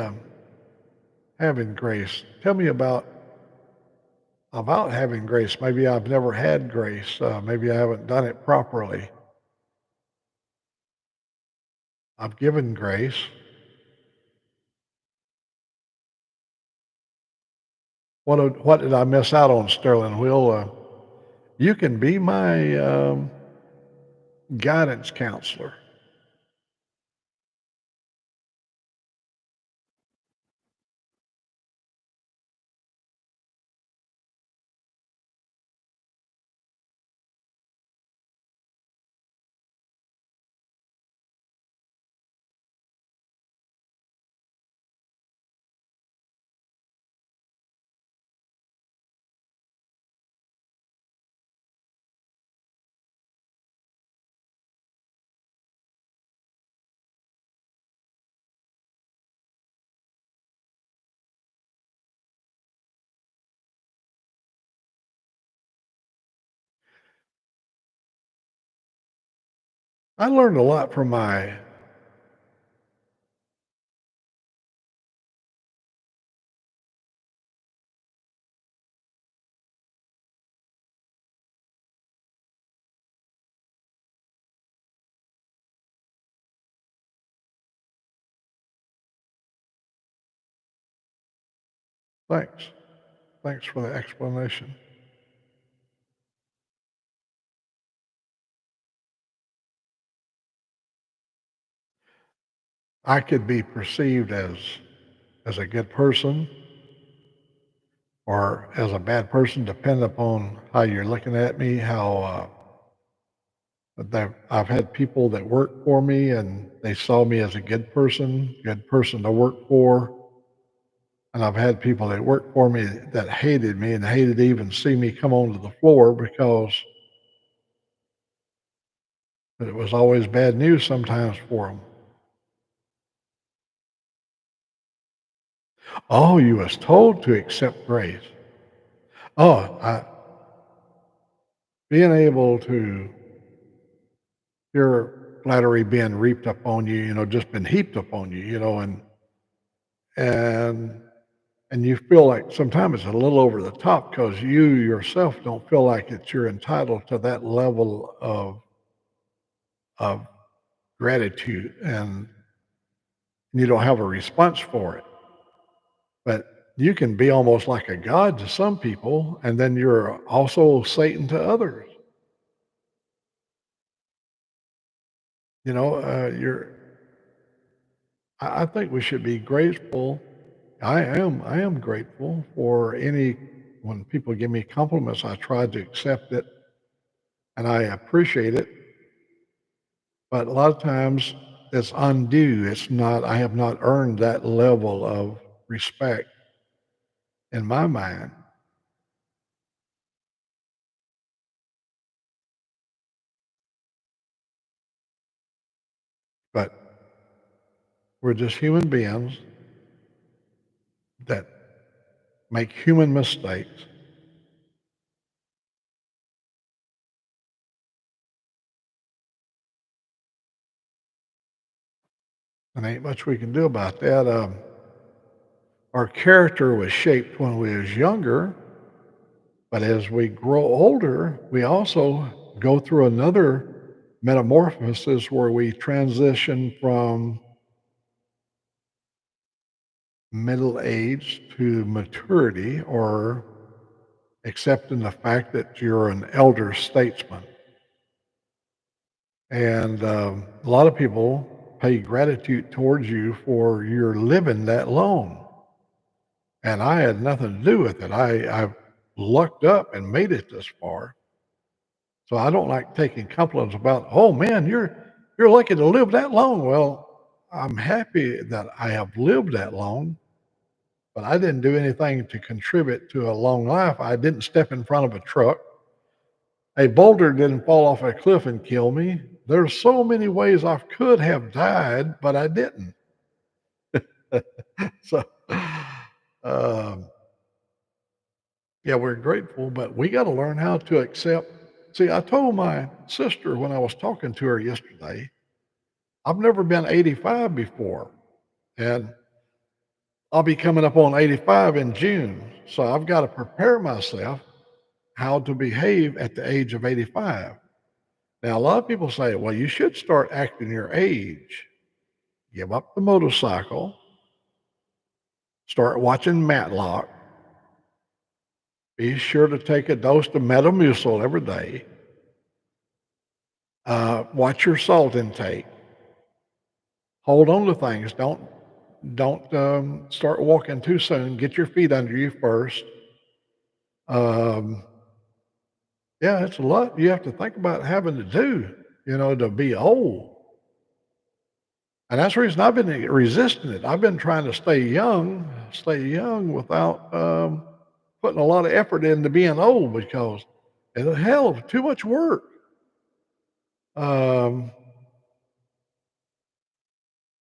having grace. Tell me about having grace. Maybe I've never had grace. Maybe I haven't done it properly. I've given grace. What did I miss out on, Sterling? you can be my guidance counselor. I learned a lot from my thanks. Thanks for the explanation. I could be perceived as a good person or as a bad person, depending upon how you're looking at me, how I've had people that work for me and they saw me as a good person to work for. And I've had people that worked for me that hated me and hated to even see me come onto the floor because it was always bad news sometimes for them. Oh, you was told to accept grace. Oh, being able to hear flattery being reaped upon you, just been heaped upon you, and and you feel like sometimes it's a little over the top because you yourself don't feel like it's you're entitled to that level of gratitude, and you don't have a response for it. But you can be almost like a god to some people, and then you're also Satan to others. You're. I think we should be grateful. I am grateful for any when people give me compliments. I try to accept it, and I appreciate it. But a lot of times it's undue. It's not. I have not earned that level of respect in my mind. But we're just human beings that make human mistakes. And ain't much we can do about that. Our character was shaped when we was younger, but as we grow older, we also go through another metamorphosis where we transition from middle age to maturity or accepting the fact that you're an elder statesman. And a lot of people pay gratitude towards you for your living that long. And I had nothing to do with it. I've lucked up and made it this far. So I don't like taking compliments about, oh man, you're lucky to live that long. Well, I'm happy that I have lived that long, but I didn't do anything to contribute to a long life. I didn't step in front of a truck. A boulder didn't fall off a cliff and kill me. There's so many ways I could have died, but I didn't. So, um, yeah, we're grateful, but we got to learn how to accept. See, I told my sister when I was talking to her yesterday, I've never been 85 before, and I'll be coming up on 85 in June. So I've got to prepare myself how to behave at the age of 85. Now, a lot of people say, well, you should start acting your age. Give up the motorcycle, start watching Matlock, Be sure to take a dose of Metamucil every day. Watch your salt intake. Hold on to things. Don't start walking too soon. Get your feet under you first. Um, yeah, it's a lot you have to think about having to do, to be old. And that's the reason I've been resisting it. I've been trying to stay young without putting a lot of effort into being old because it's a hell of too much work. Um,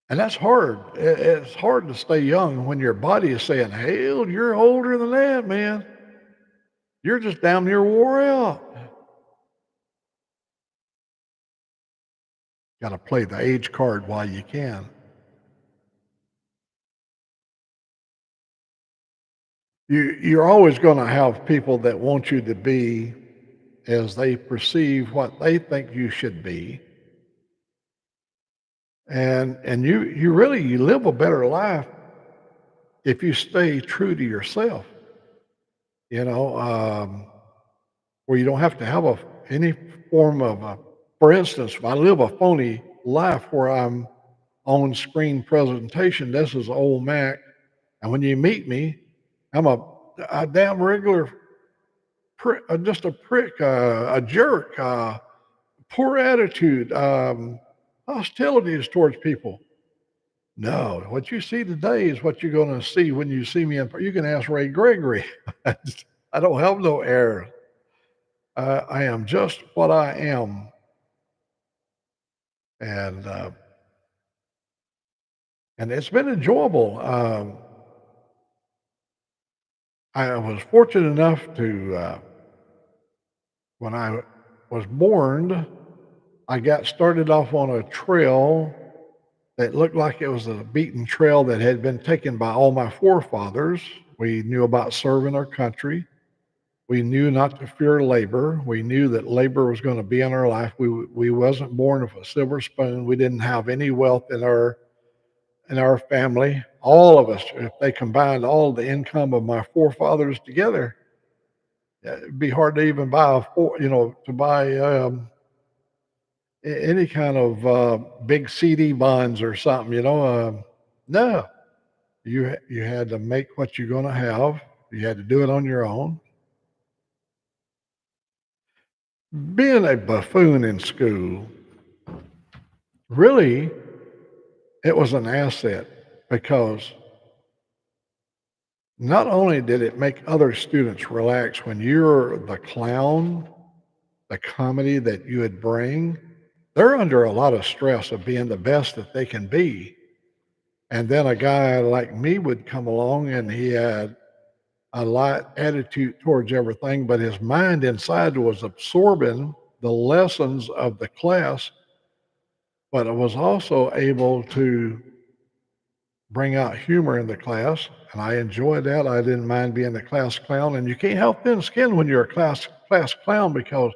and that's hard. It's hard to stay young when your body is saying, hell, you're older than that, man. You're just damn near wore out. Got to play the age card while you can. You're always going to have people that want you to be as they perceive what they think you should be. And you live a better life if you stay true to yourself, you know, um, where you don't have to have any form of for instance, if I live a phony life where I'm on screen presentation, this is Old Mac, and when you meet me, I'm a damn regular prick, just a prick, a jerk, poor attitude, hostilities towards people. No, what you see today is what you're going to see when you see me. You can ask Ray Gregory. I don't have no error. I am just what I am, and uh, and it's been enjoyable. I was fortunate enough to when I was born, I got started off on a trail that looked like it was a beaten trail that had been taken by all my forefathers. We knew about serving our country. We knew not to fear labor. We knew that labor was going to be in our life. We wasn't born with a silver spoon. We didn't have any wealth in our family. All of us, if they combined all the income of my forefathers together, it'd be hard to even buy to buy any kind of big CD bonds or something. No, you had to make what you're going to have. You had to do it on your own. Being a buffoon in school, really, it was an asset because not only did it make other students relax when you're the clown, the comedy that you would bring, they're under a lot of stress of being the best that they can be. And then a guy like me would come along and he had a light attitude towards everything, but his mind inside was absorbing the lessons of the class, but it was also able to bring out humor in the class. And I enjoyed that. I didn't mind being the class clown. And you can't help thin skin when you're a class clown because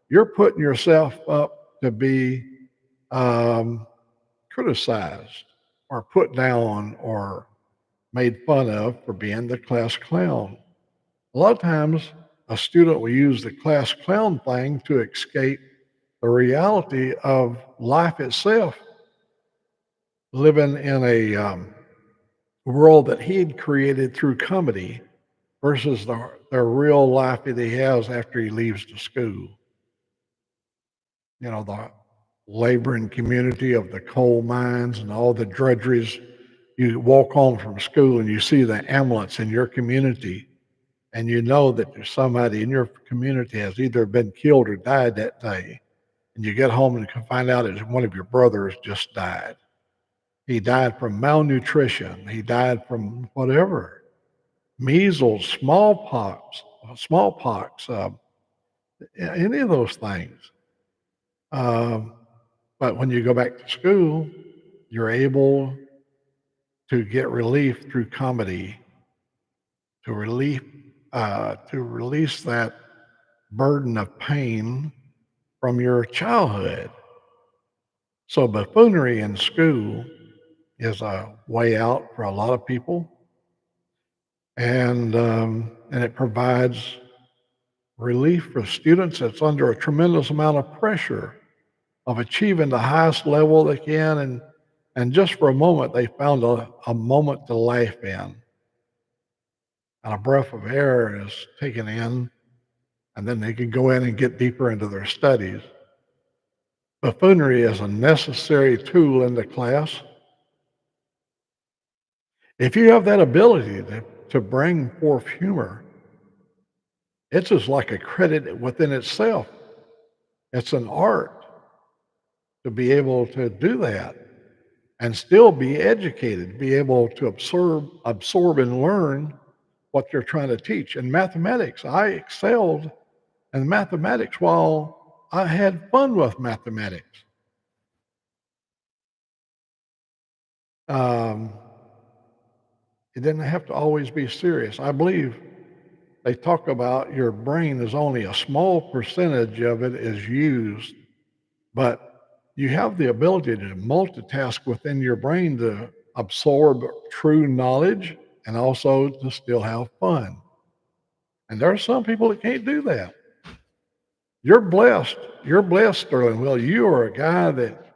you're putting yourself up to be um, criticized or put down or made fun of for being the class clown. A lot of times, a student will use the class clown thing to escape the reality of life itself, living in a world that he'd created through comedy versus the real life that he has after he leaves the school. The laboring community of the coal mines and all the drudgeries. You walk home from school and you see the ambulance in your community, and you know that there's somebody in your community has either been killed or died that day. And you get home and can find out that one of your brothers just died. He died from malnutrition. He died from whatever, measles, smallpox, any of those things. Um, but when you go back to school, you're able to get relief through comedy, to release that burden of pain from your childhood. So buffoonery in school is a way out for a lot of people. and it provides relief for students that's under a tremendous amount of pressure of achieving the highest level they can, and just for a moment they found a moment to laugh in, and a breath of air is taken in, and then they can go in and get deeper into their studies. Buffoonery is a necessary tool in the class. If you have that ability to bring forth humor, it's just like a credit within itself. It's an art to be able to do that and still be educated, be able to absorb and learn what they're trying to teach. In mathematics, I excelled in mathematics while I had fun with mathematics. Um, it didn't have to always be serious. I believe they talk about your brain is only a small percentage of it is used, but you have the ability to multitask within your brain to absorb true knowledge and also to still have fun. And there are some people that can't do that. You're blessed. You're blessed, Sterling. Well, you are a guy that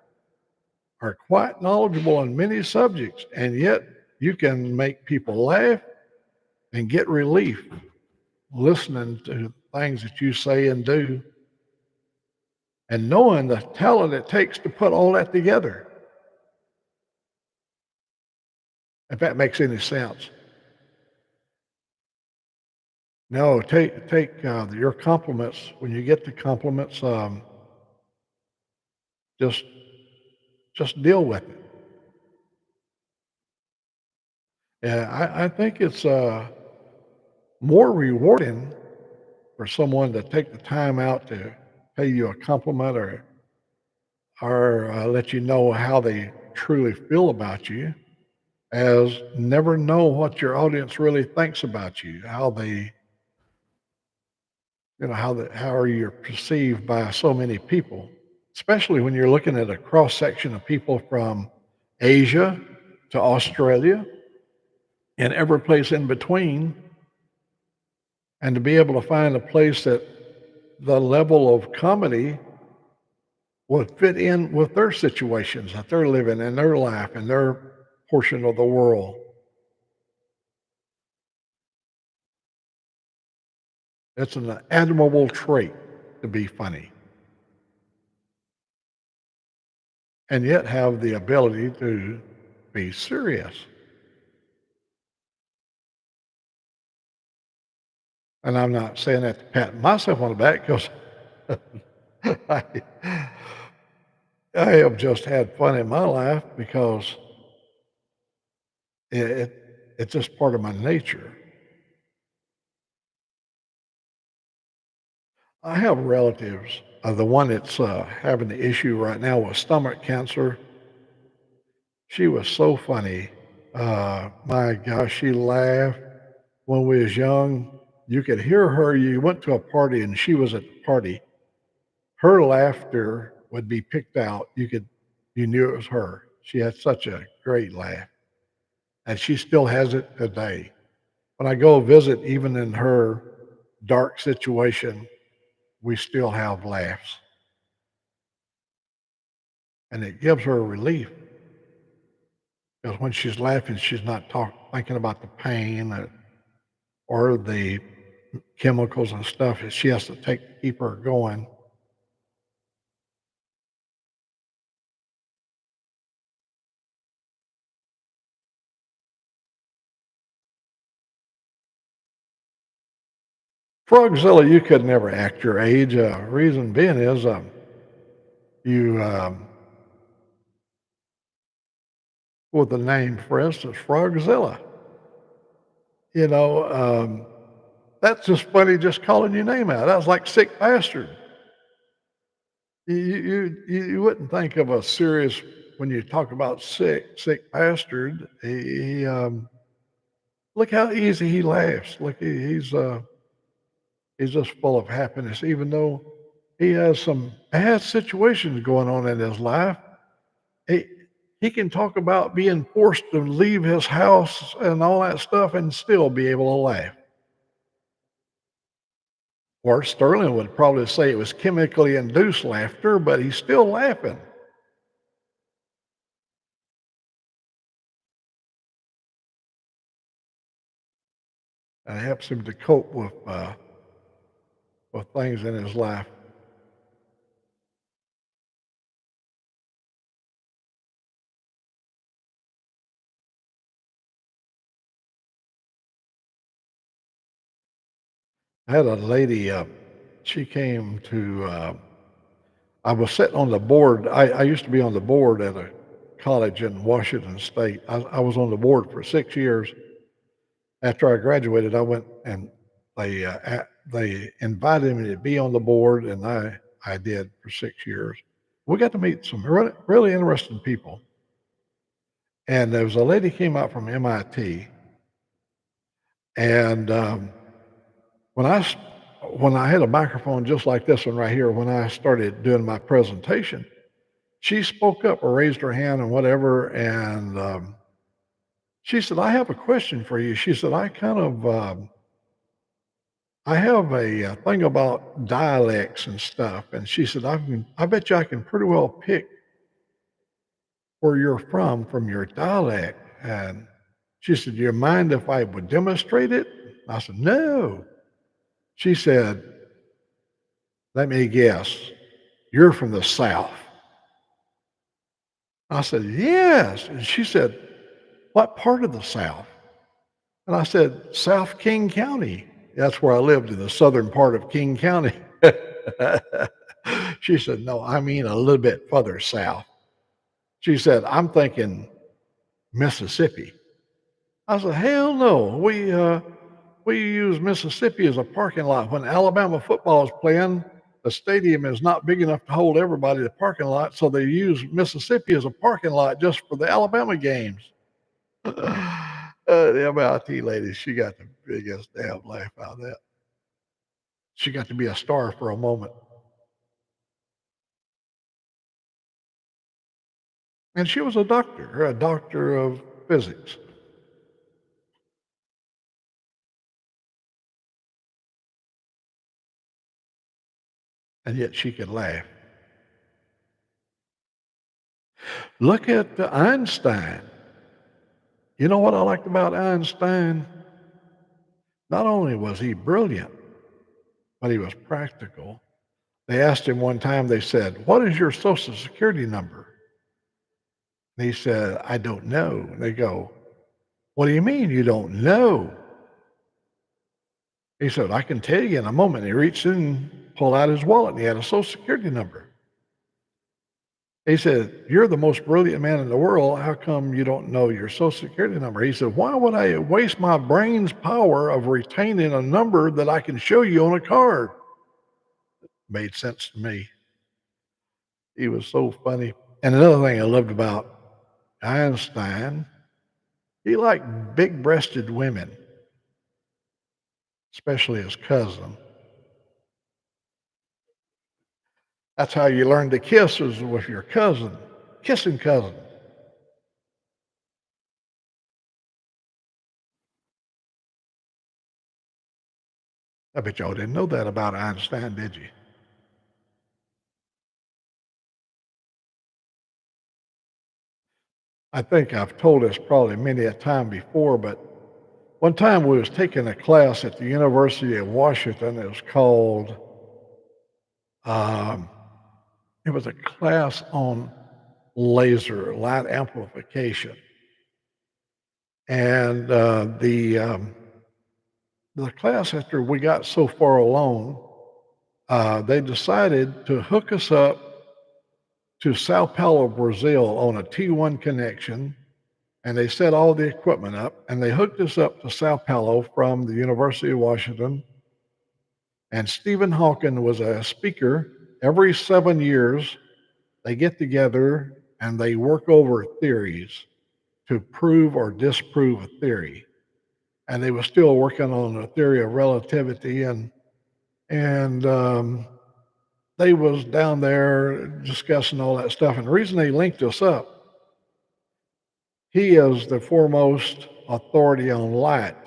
are quite knowledgeable on many subjects, and yet you can make people laugh and get relief listening to things that you say and do, and knowing the talent it takes to put all that together. If that makes any sense. No, take your compliments when you get the compliments. Just just deal with it. Yeah, I think it's more rewarding for someone to take the time out to pay you a compliment or let you know how they truly feel about you, as never know what your audience really thinks about you, how they, how are you perceived by so many people, especially when you're looking at a cross section of people from Asia to Australia and every place in between, and to be able to find a place that the level of comedy would fit in with their situations that they're living in their life and their portion of the world. It's an admirable trait to be funny and yet have the ability to be serious. And I'm not saying that to pat myself on the back because I, I have just had fun in my life because it's just part of my nature. I have relatives. The one that's having the issue right now with stomach cancer, she was so funny. My gosh, she laughed when we was young. You could hear her. You went to a party and she was at the party. Her laughter would be picked out. You knew it was her. She had such a great laugh, and she still has it today. When I go visit, even in her dark situation, we still have laughs, and it gives her relief because when she's laughing, she's not thinking about the pain or the chemicals and stuff that she has to take to keep her going. Frogzilla, you could never act your age. Reason being is you, with the name, for instance, Frogzilla. You know, that's just funny just calling your name out. That was like sick bastard. You wouldn't think of a serious when you talk about sick bastard. Look how easy he laughs. Look, he's just full of happiness, even though he has some bad situations going on in his life. He He can talk about being forced to leave his house and all that stuff and still be able to laugh. Or Sterling would probably say it was chemically induced laughter, but he's still laughing. And it helps him to cope with things in his life. I had a lady, she came to, I was sitting on the board. I used to be on the board at a college in Washington State. I was on the board for 6 years. After I graduated, I went and they invited me to be on the board, and I did for 6 years. We got to meet some really interesting people. And there was a lady came out from MIT, and when I s- when I had a microphone just like this one right here, when I started doing my presentation, she spoke up or raised her hand and whatever, and she said, "I have a question for you." She said, I have a thing about dialects and stuff," and she said, I bet you I can pretty well pick where you're from your dialect." And she said, "Do you mind if I would demonstrate it?" I said, "No." She said, "Let me guess, you're from the South." I said, "Yes." And she said, "What part of the South?" And I said, "South King County." That's where I lived, in the southern part of King County. She said, "No, I mean a little bit further south." She said, "I'm thinking Mississippi." I said, "Hell no. We use Mississippi as a parking lot. When Alabama football is playing, the stadium is not big enough to hold everybody, the parking lot, so they use Mississippi as a parking lot just for the Alabama games." The MIT lady, she got the biggest damn laugh out of that. She got to be a star for a moment. And she was a doctor of physics. And yet she could laugh. Look at Einstein. You know what I liked about Einstein? Not only was he brilliant, but he was practical. They asked him one time, they said, "What is your social security number?" And he said, "I don't know." And they go, "What do you mean you don't know?" He said, "I can tell you in a moment." He reached in and pulled out his wallet, and he had a social security number. He said, "You're the most brilliant man in the world. How come you don't know your social security number?" He said, "Why would I waste my brain's power of retaining a number that I can show you on a card?" Made sense to me. He was so funny. And another thing I loved about Einstein, he liked big-breasted women, especially his cousin. That's how you learn to kiss, is with your cousin, kissing cousin. I bet y'all didn't know that about Einstein, did you? I think I've told this probably many a time before, but one time we was taking a class at the University of Washington. It was called, um, it was a class on laser, light amplification. And the class, after we got so far along, they decided to hook us up to Sao Paulo, Brazil on a T1 connection, and they set all the equipment up, and they hooked us up to Sao Paulo from the University of Washington. And Stephen Hawking was a speaker. Every 7 years, they get together and they work over theories to prove or disprove a theory. And they were still working on the theory of relativity, and they was down there discussing all that stuff. And the reason they linked us up He is the foremost authority on light,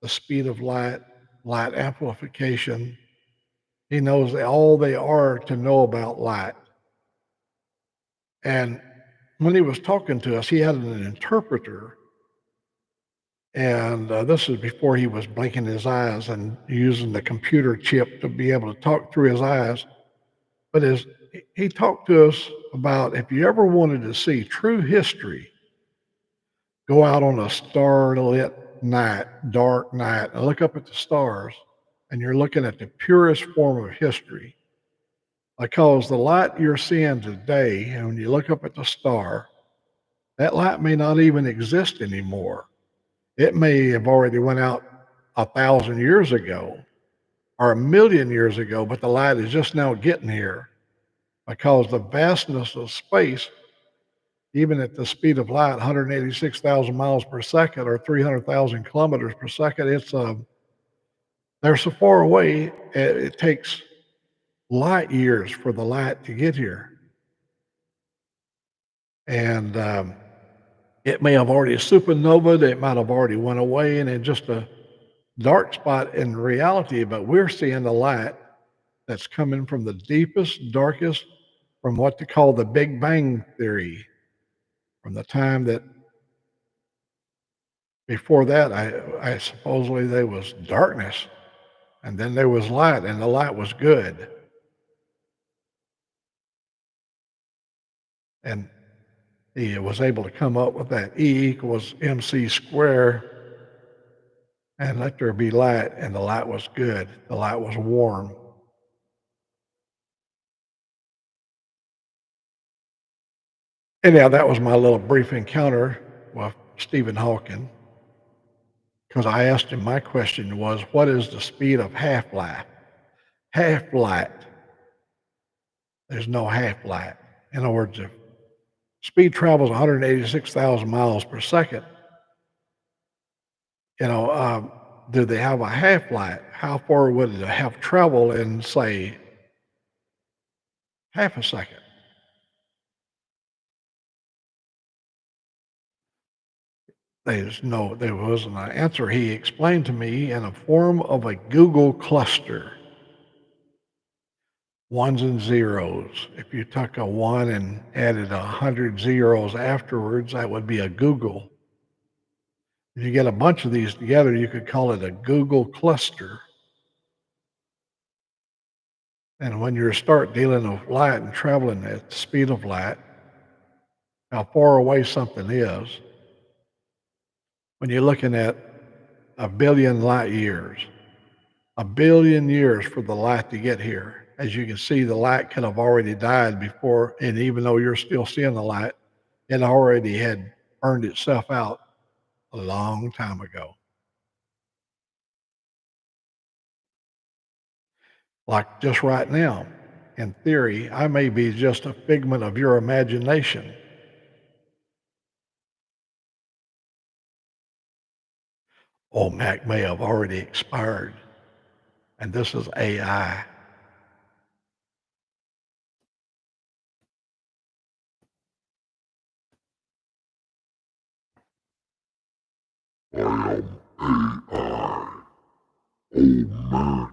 the speed of light, light amplification. He knows all they are to know about light. And when he was talking to us, he had an interpreter. And this is before he was blinking his eyes and using the computer chip to be able to talk through his eyes. But he talked to us about if you ever wanted to see true history, go out on a starlit night, dark night, and look up at the stars, and you're looking at the purest form of history. Because the light you're seeing today, and when you look up at the star, that light may not even exist anymore. It may have already went out 1,000 years ago or 1,000,000 years ago, but the light is just now getting here because the vastness of space, even at the speed of light, 186,000 miles per second or 300,000 kilometers per second, they're so far away, it takes light years for the light to get here. And it may have already supernovaed, it might have already went away, and it's just a dark spot in reality, but we're seeing the light that's coming from the deepest, darkest, from what they call the Big Bang Theory, from the time that before that, I supposedly there was darkness, and then there was light, and the light was good. And he was able to come up with that E equals MC square, and let there be light, and the light was good. The light was warm. Anyhow, that was my little brief encounter with Stephen Hawking, because I asked him, my question was, what is the speed of half-life? Half-light. There's no half-light. In other words, if speed travels 186,000 miles per second, do they have a half-life? How far would it have traveled in, say, half a second? There wasn't an answer. He explained to me in the form of a Google cluster, ones and zeros. If you took a one and added 100 zeros afterwards, that would be a Google. If you get a bunch of these together, you could call it a Google cluster. And when you start dealing with light and traveling at the speed of light, how far away something is, when you're looking at 1,000,000,000 light years, 1,000,000,000 years for the light to get here. As you can see, the light could have already died before, and even though you're still seeing the light, it already had burned itself out a long time ago. Like just right now, in theory, I may be just a figment of your imagination. Old Mac may have already expired, and this is AI. I am AI. Old Mac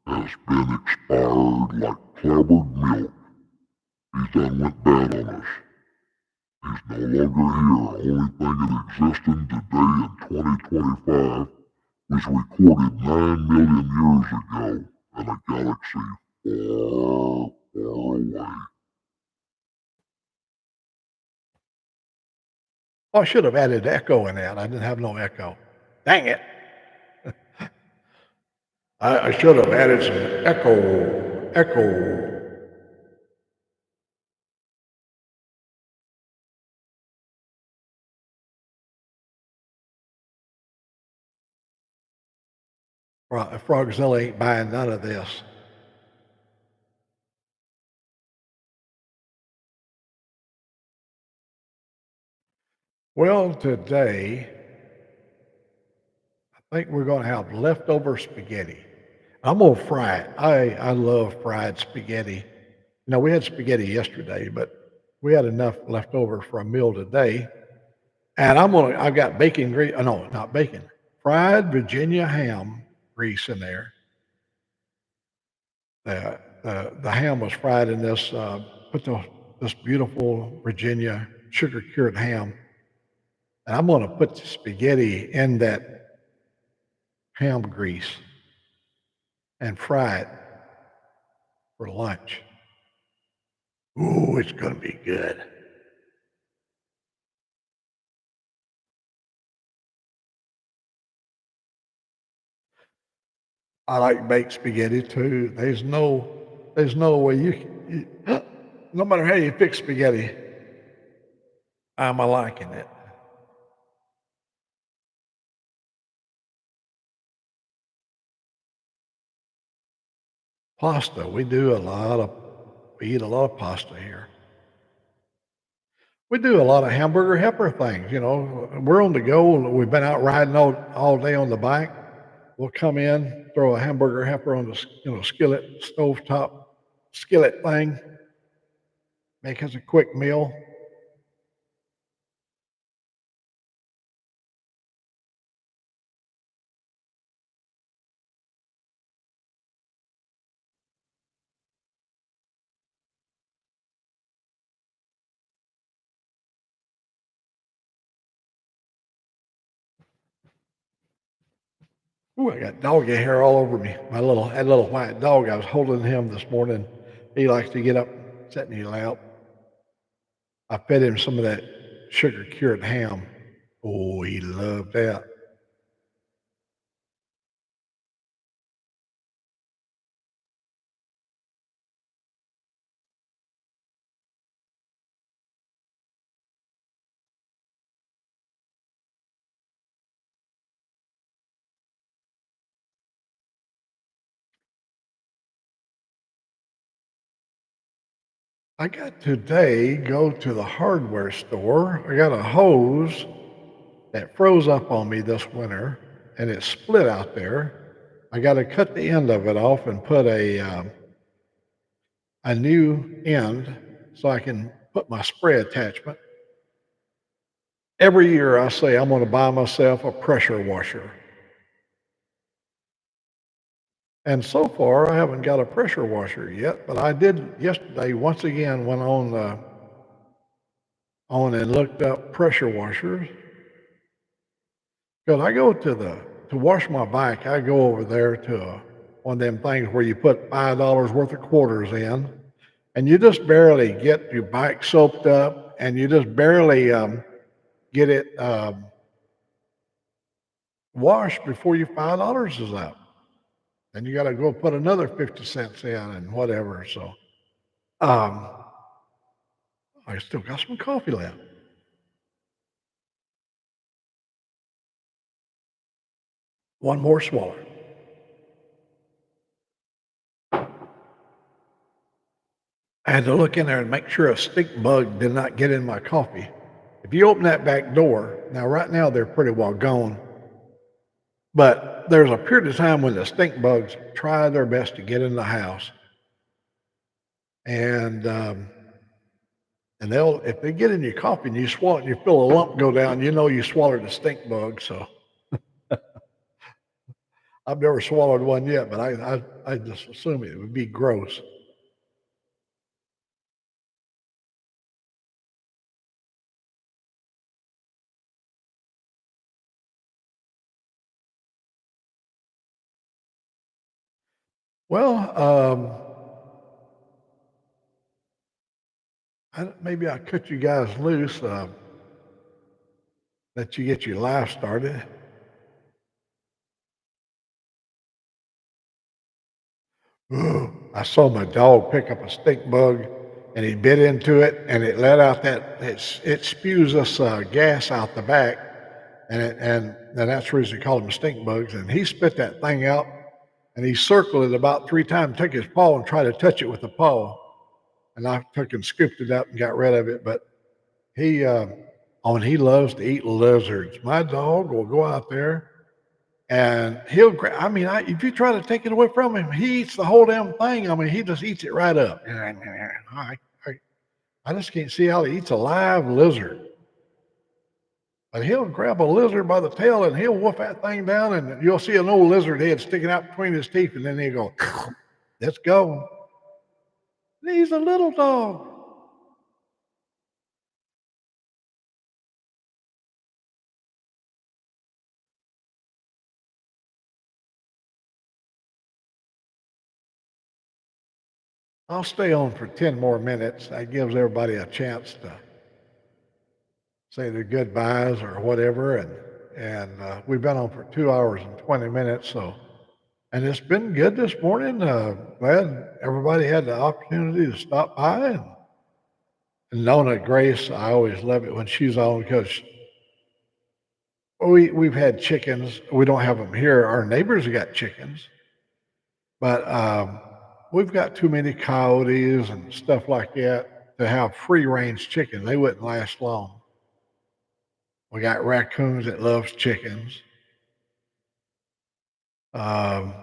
has been expired like clabbered milk. He's done went bad on us. He's no longer here. Only thing that existed today in 2025 was recorded 9 million years ago in a galaxy far, far away. Oh, I should have added echo in that. I didn't have no echo. Dang it. I should have added some echo. Frogzilla ain't buying none of this. Well, today, I think we're going to have leftover spaghetti. I'm going to fry it. I love fried spaghetti. We had spaghetti yesterday, but we had enough left over for a meal today. And I've got bacon grease, no, not bacon, fried Virginia ham grease in there. The ham was fried in this, this beautiful Virginia sugar cured ham. And I'm going to put the spaghetti in that ham grease and fry it for lunch. Ooh, it's going to be good. I like baked spaghetti too. There's no way no matter how you fix spaghetti, I'm a liking it. Pasta, we eat a lot of pasta here. We do a lot of hamburger helper things, you know. We're on the go. We've been out riding all day on the bike. We'll come in, throw a hamburger helper on the skillet, stovetop skillet thing, make us a quick meal. Ooh, I got doggy hair all over me. That little white dog. I was holding him this morning. He likes to get up, sit in your lap. I fed him some of that sugar cured ham. Oh, he loved that. I got today go to the hardware store. I got a hose that froze up on me this winter, and it split out there. I got to cut the end of it off and put a new end so I can put my spray attachment. Every year I say I'm going to buy myself a pressure washer. And so far I haven't got a pressure washer yet, but I did yesterday once again went on and looked up pressure washers. Because I go to wash my bike, I go over there to one of them things where you put $5 worth of quarters in, and you just barely get your bike soaped up, and you just barely get it washed before your $5 is up. Then you got to go put another 50 cents in and whatever. So um, I still got some coffee left. One more swallow. I had to look in there and make sure a stink bug did not get in my coffee. If you open that back door, now right now they're pretty well gone, but there's a period of time when the stink bugs try their best to get in the house, and they'll if they get in your coffee and you swallow it and you feel a lump go down, you know you swallowed a stink bug. So I've never swallowed one yet, but I just assume it would be gross. Well, maybe I cut you guys loose, let you get your life started. Ooh, I saw my dog pick up a stink bug, and he bit into it, and it let out it spews us gas out the back, and that's the reason they call them stink bugs. And he spit that thing out, and he circled it about 3 times, took his paw and tried to touch it with the paw, and I took and scooped it up and got rid of it. But he, and he loves to eat lizards. My dog will go out there and he'll grab. I mean, if you try to take it away from him, he eats the whole damn thing. I mean, he just eats it right up. I just can't see how he eats a live lizard. But he'll grab a lizard by the tail and he'll wolf that thing down, and you'll see an old lizard head sticking out between his teeth, and then he'll go, let's go. And he's a little dog. I'll stay on for 10 more minutes. That gives everybody a chance to say their goodbyes or whatever. And we've been on for 2 hours and 20 minutes. And it's been good this morning. Glad everybody had the opportunity to stop by. And Nona Grace, I always love it when she's on because we've had chickens. We don't have them here. Our neighbors have got chickens. But we've got too many coyotes and stuff like that to have free range chicken. They wouldn't last long. We got raccoons that loves chickens. Um,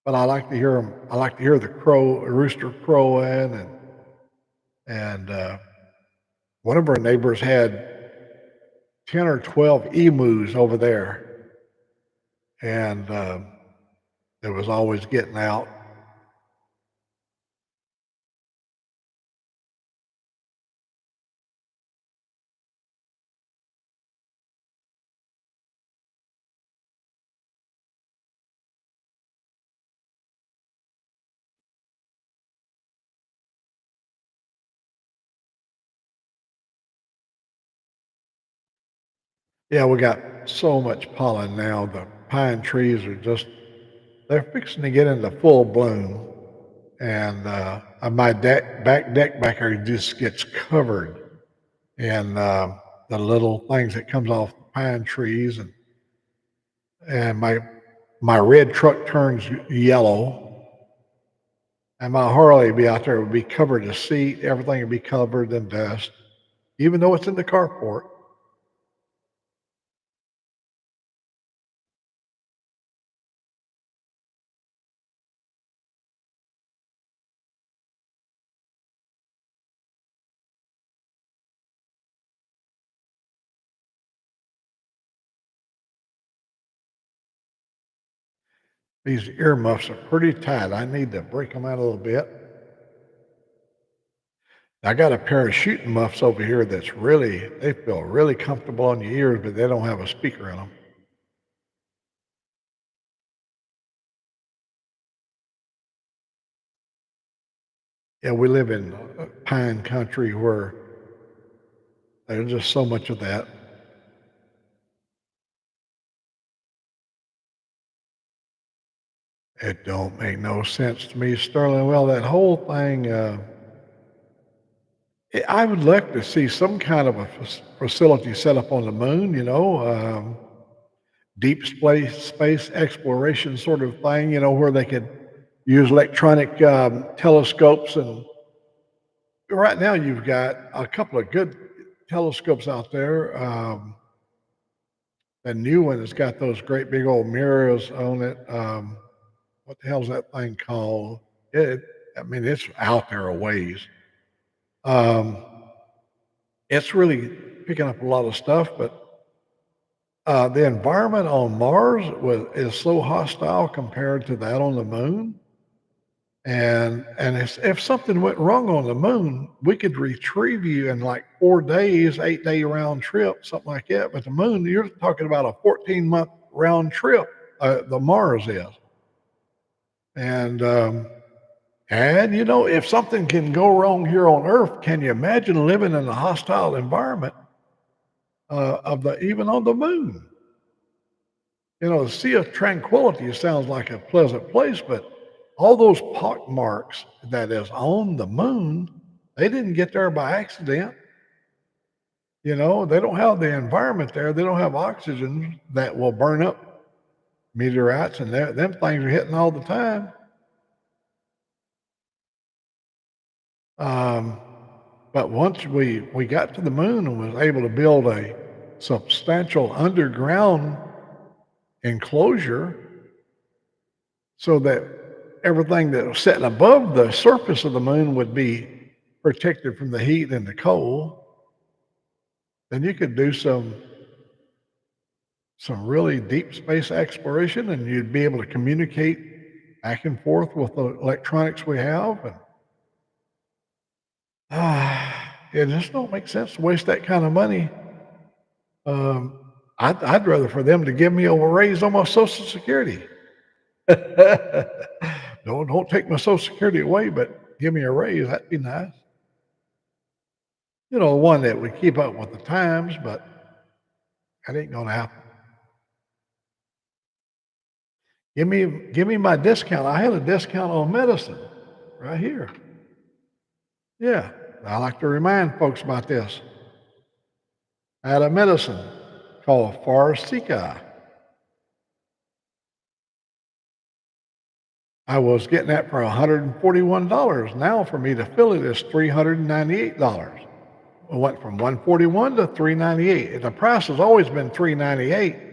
but I like to hear them. I like to hear the rooster crowing, and one of our neighbors had 10 or 12 emus over there, and it was always getting out. Yeah, we got so much pollen now. The pine trees are they're fixing to get into full bloom. And my back deck back there just gets covered in the little things that comes off the pine trees. And my red truck turns yellow. And my Harley would be out there, would be covered in seat. Everything would be covered in dust, even though it's in the carport. These earmuffs are pretty tight. I need to break them out a little bit. I got a pair of shooting muffs over here they feel really comfortable on your ears, but they don't have a speaker in them. Yeah, we live in pine country where there's just so much of that. It don't make no sense to me, Sterling. Well, that whole thing, I would like to see some kind of a facility set up on the moon, deep space exploration sort of thing, where they could use electronic telescopes. And right now you've got a couple of good telescopes out there. The new one has got those great big old mirrors on it. What the hell's that thing called? It's out there a ways. Um, it's really picking up a lot of stuff, but the environment on Mars is so hostile compared to that on the moon. And if something went wrong on the moon, we could retrieve you in like 4 days, 8-day round trip, something like that. But the moon, you're talking about a 14-month round trip. The Mars is, and if something can go wrong here on Earth, can you imagine living in a hostile environment even on the moon? The Sea of Tranquility sounds like a pleasant place, but all those pock marks that is on the moon, they didn't get there by accident. They don't have the environment there. They don't have oxygen that will burn up meteorites, and them things are hitting all the time. But once we got to the moon and was able to build a substantial underground enclosure so that everything that was sitting above the surface of the moon would be protected from the heat and the cold. then you could do some really deep space exploration, and you'd be able to communicate back and forth with the electronics we have. And it just don't make sense to waste that kind of money. I'd rather for them to give me a raise on my Social Security. Don't take my Social Security away, but give me a raise. That'd be nice. One that would keep up with the times, but that ain't gonna happen. Give me my discount. I had a discount on medicine right here. Yeah, I like to remind folks about this. I had a medicine called Farsica. I was getting that for $141. Now for me to fill it is $398. It went from $141 to $398. The price has always been $398.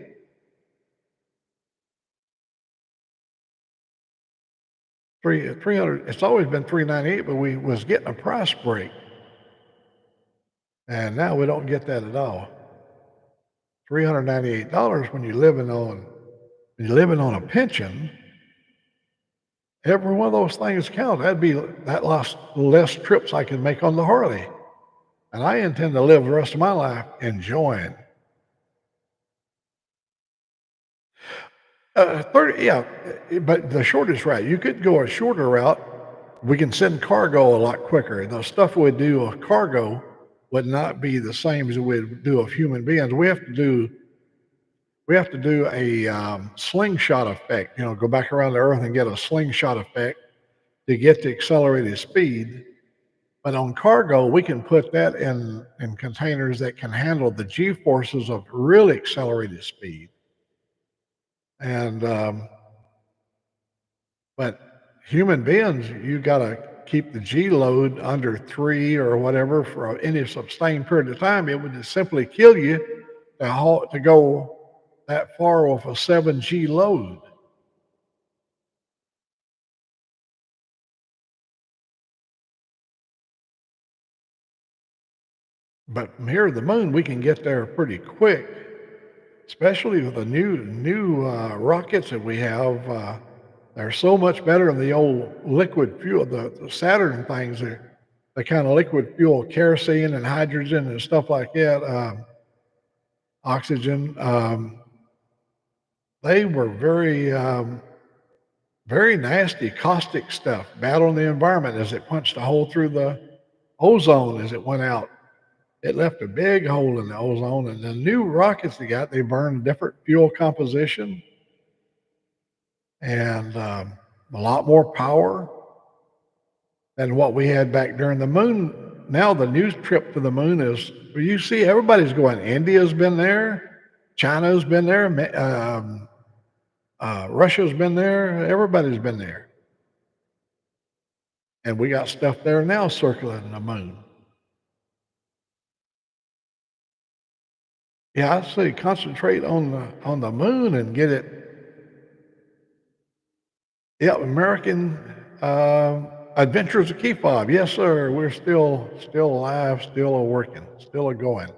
300. It's always been $398, but we was getting a price break, and now we don't get that at all. $398 when you're living on a pension. Every one of those things count. That lost less trips I can make on the Harley, and I intend to live the rest of my life enjoying. 30, yeah, but the shortest route, you could go a shorter route. We can send cargo a lot quicker. The stuff we'd do of cargo would not be the same as we'd do of human beings. We have to do a slingshot effect. Go back around the Earth and get a slingshot effect to get the accelerated speed. But on cargo, we can put that in containers that can handle the G-forces of really accelerated speed. And but human beings, you got to keep the G load under 3 or whatever for any sustained period of time. It would just simply kill you to go that far with a 7G load. But from here to the moon, we can get there pretty quick, especially with the new rockets that we have. They're so much better than the old liquid fuel, the Saturn things. The kind of liquid fuel, kerosene and hydrogen and stuff like that, oxygen. They were very nasty, caustic stuff, bad on the environment as it punched a hole through the ozone as it went out. It left a big hole in the ozone. And the new rockets they burn a different fuel composition and a lot more power than what we had back during the moon. Now the new trip to the moon is, you see everybody's going. India's been there, China's been there, Russia's been there, everybody's been there. And we got stuff there now circling the moon. Yeah, I'd say concentrate on the moon and get it. Yeah, American Adventures of Key Fob. Yes, sir. We're still alive, still a working, still a going.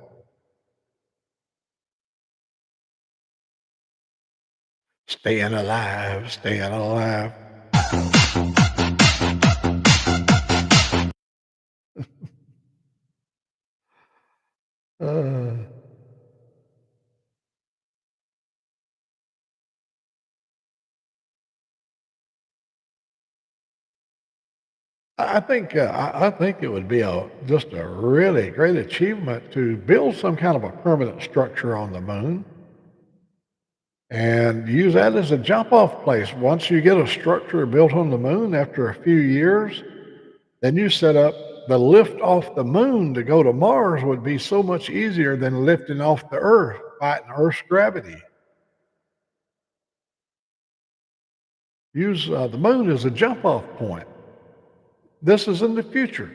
Staying alive, staying alive. uh, I think it would be just a really great achievement to build some kind of a permanent structure on the moon and use that as a jump-off place. Once you get a structure built on the moon after a few years, then you set up the lift off the moon to go to Mars would be so much easier than lifting off the Earth, fighting Earth's gravity. Use the moon as a jump-off point. This is in the future.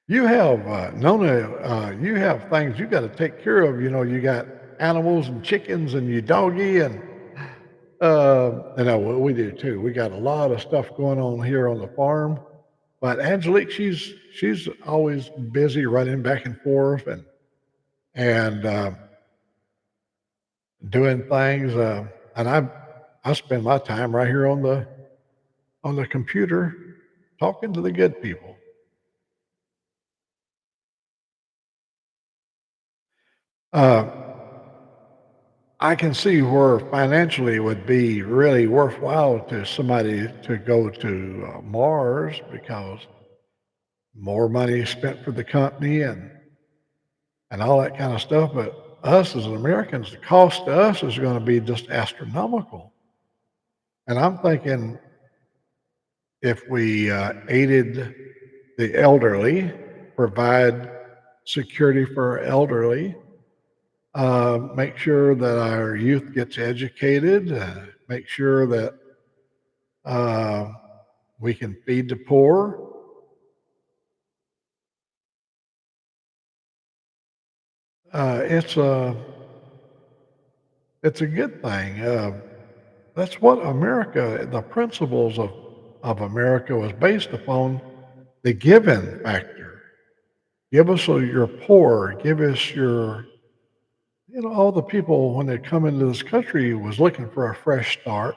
You have Nona. You have things you got to take care of. You got animals and chickens and your doggy and I know we do too. We got a lot of stuff going on here on the farm. But Angelique, she's always busy running back and forth and doing things. And I spend my time right here on the computer talking to the good people. Uh, I can see where financially it would be really worthwhile to somebody to go to Mars because more money is spent for the company and all that kind of stuff. But us as Americans, the cost to us is going to be just astronomical. And I'm thinking if we aided the elderly, provide security for our elderly, make sure that our youth gets educated, make sure that uh, we can feed the poor. Uh, it's a good thing. That's what America, the principles of America was based upon the giving factor. Give us your poor, give us your, all the people when they come into this country was looking for a fresh start.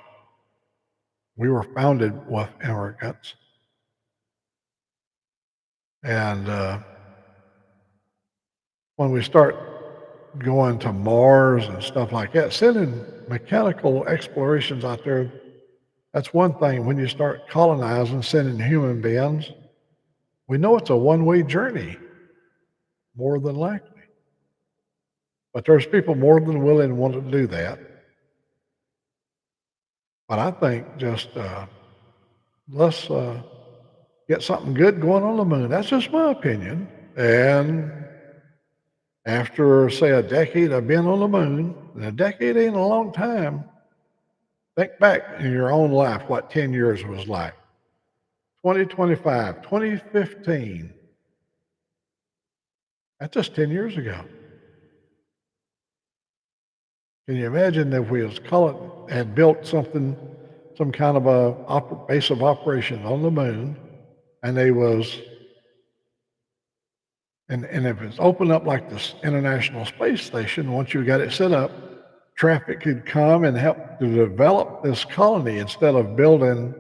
We were founded with immigrants. And when we start going to Mars and stuff like that, sending mechanical explorations out there, that's one thing. When you start colonizing, sending human beings, we know it's a one-way journey, more than likely. But there's people more than willing and want to do that. But I think just let's get something good going on the moon. That's just my opinion. And after, say, a decade of being on the moon, and a decade ain't a long time, think back in your own life what 10 years was like. 2025, 2015. That's just 10 years ago. Can you imagine if we had built something, some kind of a base of operations on the moon, and they was, and if it's opened up like this International Space Station, once you got it set up, traffic could come and help to develop this colony instead of building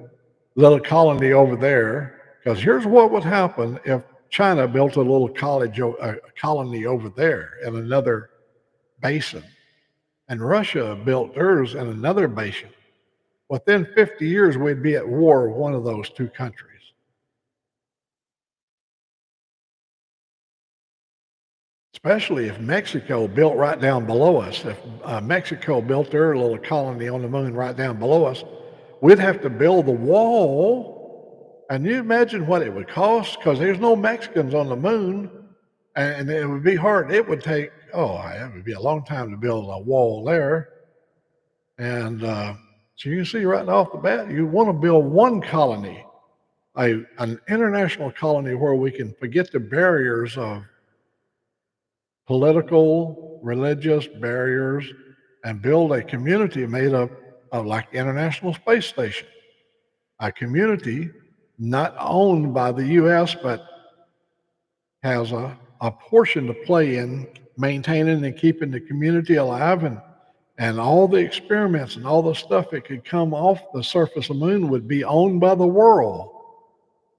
a little colony over there. Because here's what would happen if China built a little colony over there in another basin, and Russia built theirs in another basin. Within 50 years, we'd be at war with one of those two countries. Especially if Mexico built right down below us. If Mexico built their little colony on the moon right down below us, we'd have to build the wall. And you imagine what it would cost? Because there's no Mexicans on the moon, and it would be hard. It would take, it would be a long time to build a wall there. And so you can see right off the bat, you want to build one colony, an international colony where we can forget the barriers of political, religious barriers, and build a community made up of like International Space Station, a community not owned by the U.S., but has a portion to play in maintaining and keeping the community alive, and all the experiments and all the stuff that could come off the surface of the moon would be owned by the world,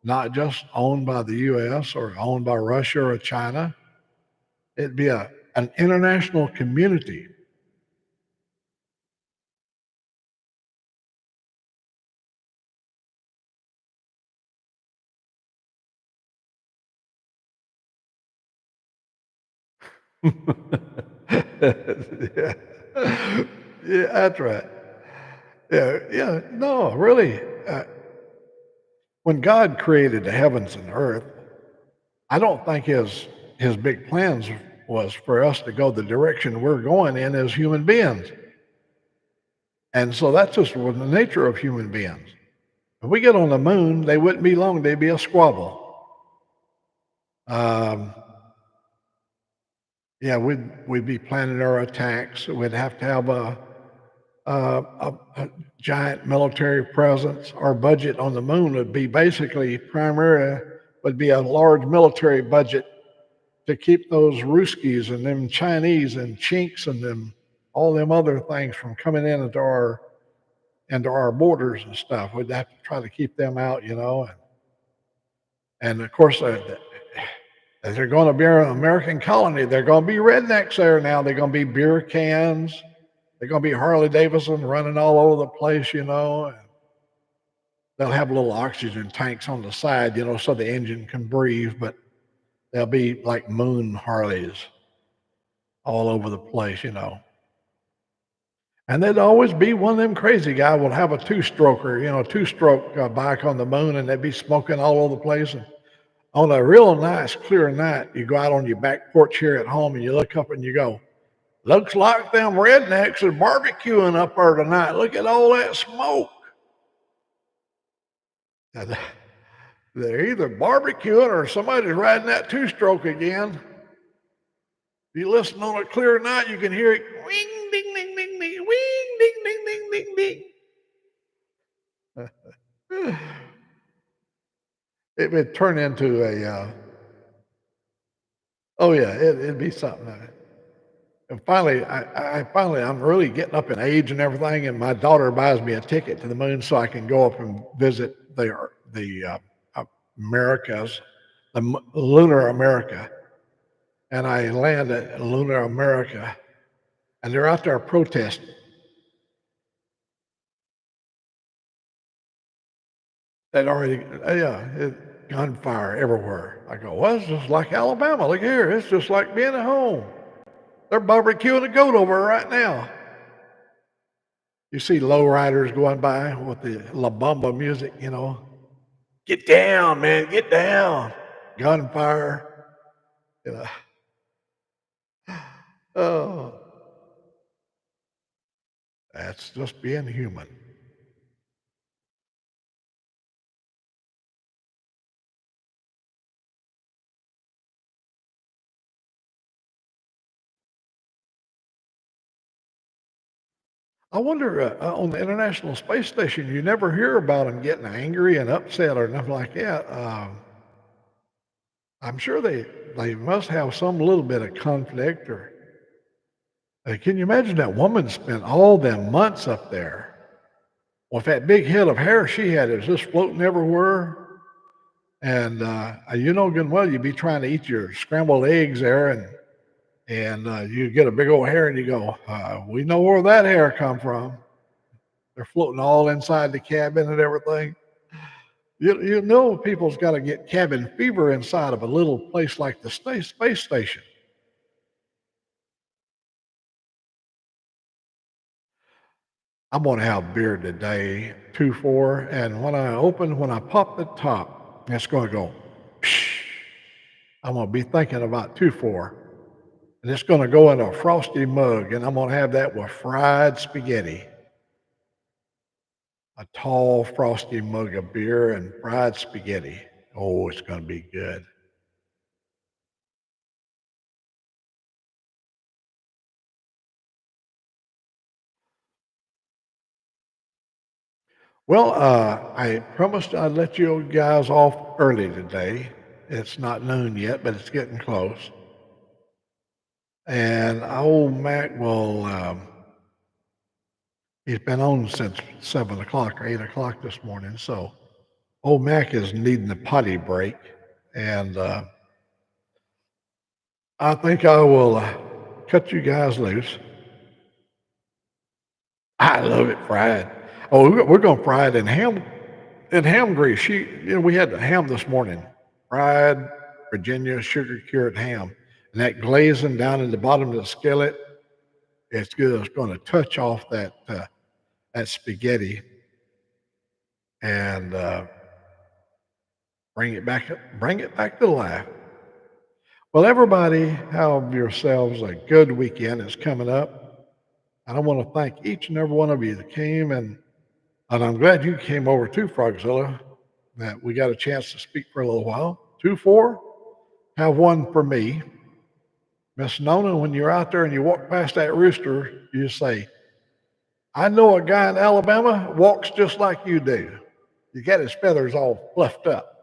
not just owned by the U.S. or owned by Russia or China. It'd be an international community. Yeah. Yeah, that's right. Yeah, no, really. When God created the heavens and earth, I don't think his big plans was for us to go the direction we're going in as human beings. And so that's just the nature of human beings. If we get on the moon, they wouldn't be long, they'd be a squabble. Um, yeah, we'd be planning our attacks. We'd have to have a giant military presence. Our budget on the moon would be basically would be a large military budget to keep those Ruskies and them Chinese and Chinks and them all them other things from coming in into our borders and stuff. We'd have to try to keep them out, you know. And of course, they're going to be an American colony. They're going to be rednecks there now. They're going to be beer cans. They're going to be Harley Davidson running all over the place, you know. And they'll have little oxygen tanks on the side, you know, so the engine can breathe. But they'll be like moon Harleys all over the place, you know. And there'd always be one of them crazy guys will have a two-stroker, you know, two-stroke bike on the moon, and they'd be smoking all over the place. And on a real nice, clear night, you go out on your back porch here at home, and you look up and you go, looks like them rednecks are barbecuing up there tonight. Look at all that smoke. And they're either barbecuing or somebody's riding that two-stroke again. If you listen on a clear night, you can hear it, wing, ding, ding, ding, ding, wing, ding, ding, ding, ding, ding. It would turn into oh yeah, it'd be something. And finally, I'm really getting up in age and everything, and my daughter buys me a ticket to the moon so I can go up and visit the Americas, the lunar America. And I land at lunar America, and they're out there protesting. They'd already, gunfire everywhere. I go, well, it's just like Alabama. Look here, it's just like being at home. They're barbecuing a goat over right now. You see lowriders going by with the La Bamba music, you know. Get down, man, get down. Gunfire. You know. Oh, that's just being human. I wonder on the International Space Station, you never hear about them getting angry and upset or nothing like that. I'm sure they must have some little bit of conflict. Or can you imagine that woman spent all them months up there with that big head of hair she had? It was just floating everywhere. And you know good and well you'd be trying to eat your scrambled eggs there, and you get a big old hair, and you go, we know where that hair come from. They're floating all inside the cabin and everything. You know people's got to get cabin fever inside of a little place like the space station. I'm going to have beer today, 2-4, and when I pop the top, it's going to go, psh. I'm going to be thinking about 2-4, and it's going to go in a frosty mug, and I'm going to have that with fried spaghetti. A tall, frosty mug of beer and fried spaghetti. Oh, it's going to be good. Well, I promised I'd let you guys off early today. It's not noon yet, but it's getting close. And old Mac he's been on since 7 o'clock or 8 o'clock this morning. So old Mac is needing a potty break. And I think I will cut you guys loose. I love it fried. Oh, we're going to fry it in ham grease. We had the ham this morning, fried Virginia sugar cured ham, and that glazing down in the bottom of the skillet, it's good. It's going to touch off that spaghetti and bring it back to life. Well, everybody, have yourselves a good weekend. It's coming up, and I want to thank each and every one of you that came and I'm glad you came over to Frogzilla, that we got a chance to speak for a little while. 2-4, have one for me. Miss Nona, when you're out there and you walk past that rooster, you say, I know a guy in Alabama walks just like you do. You got his feathers all fluffed up.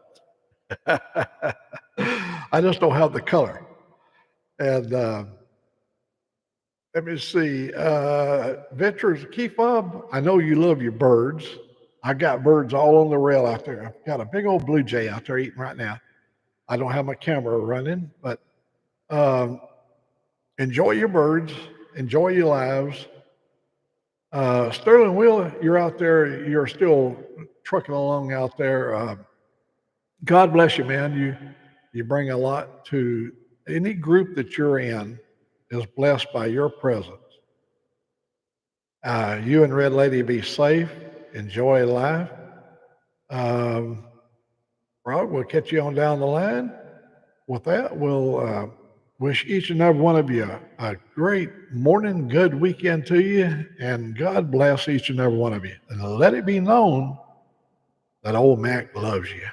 I just don't have the color. And let me see. Ventures Key Fob, I know you love your birds. I got birds all on the rail out there. I've got a big old blue jay out there eating right now. I don't have my camera running, but um, enjoy your birds, enjoy your lives. Sterling Will, you're out there, you're still trucking along out there. God bless you, man. You bring a lot to any group that you're in is blessed by your presence. You and Red Lady be safe, enjoy life. Um, Rod, we'll catch you on down the line. With that, we'll wish each and every one of you a great morning, good weekend to you, and God bless each and every one of you. And let it be known that Old Mac loves you.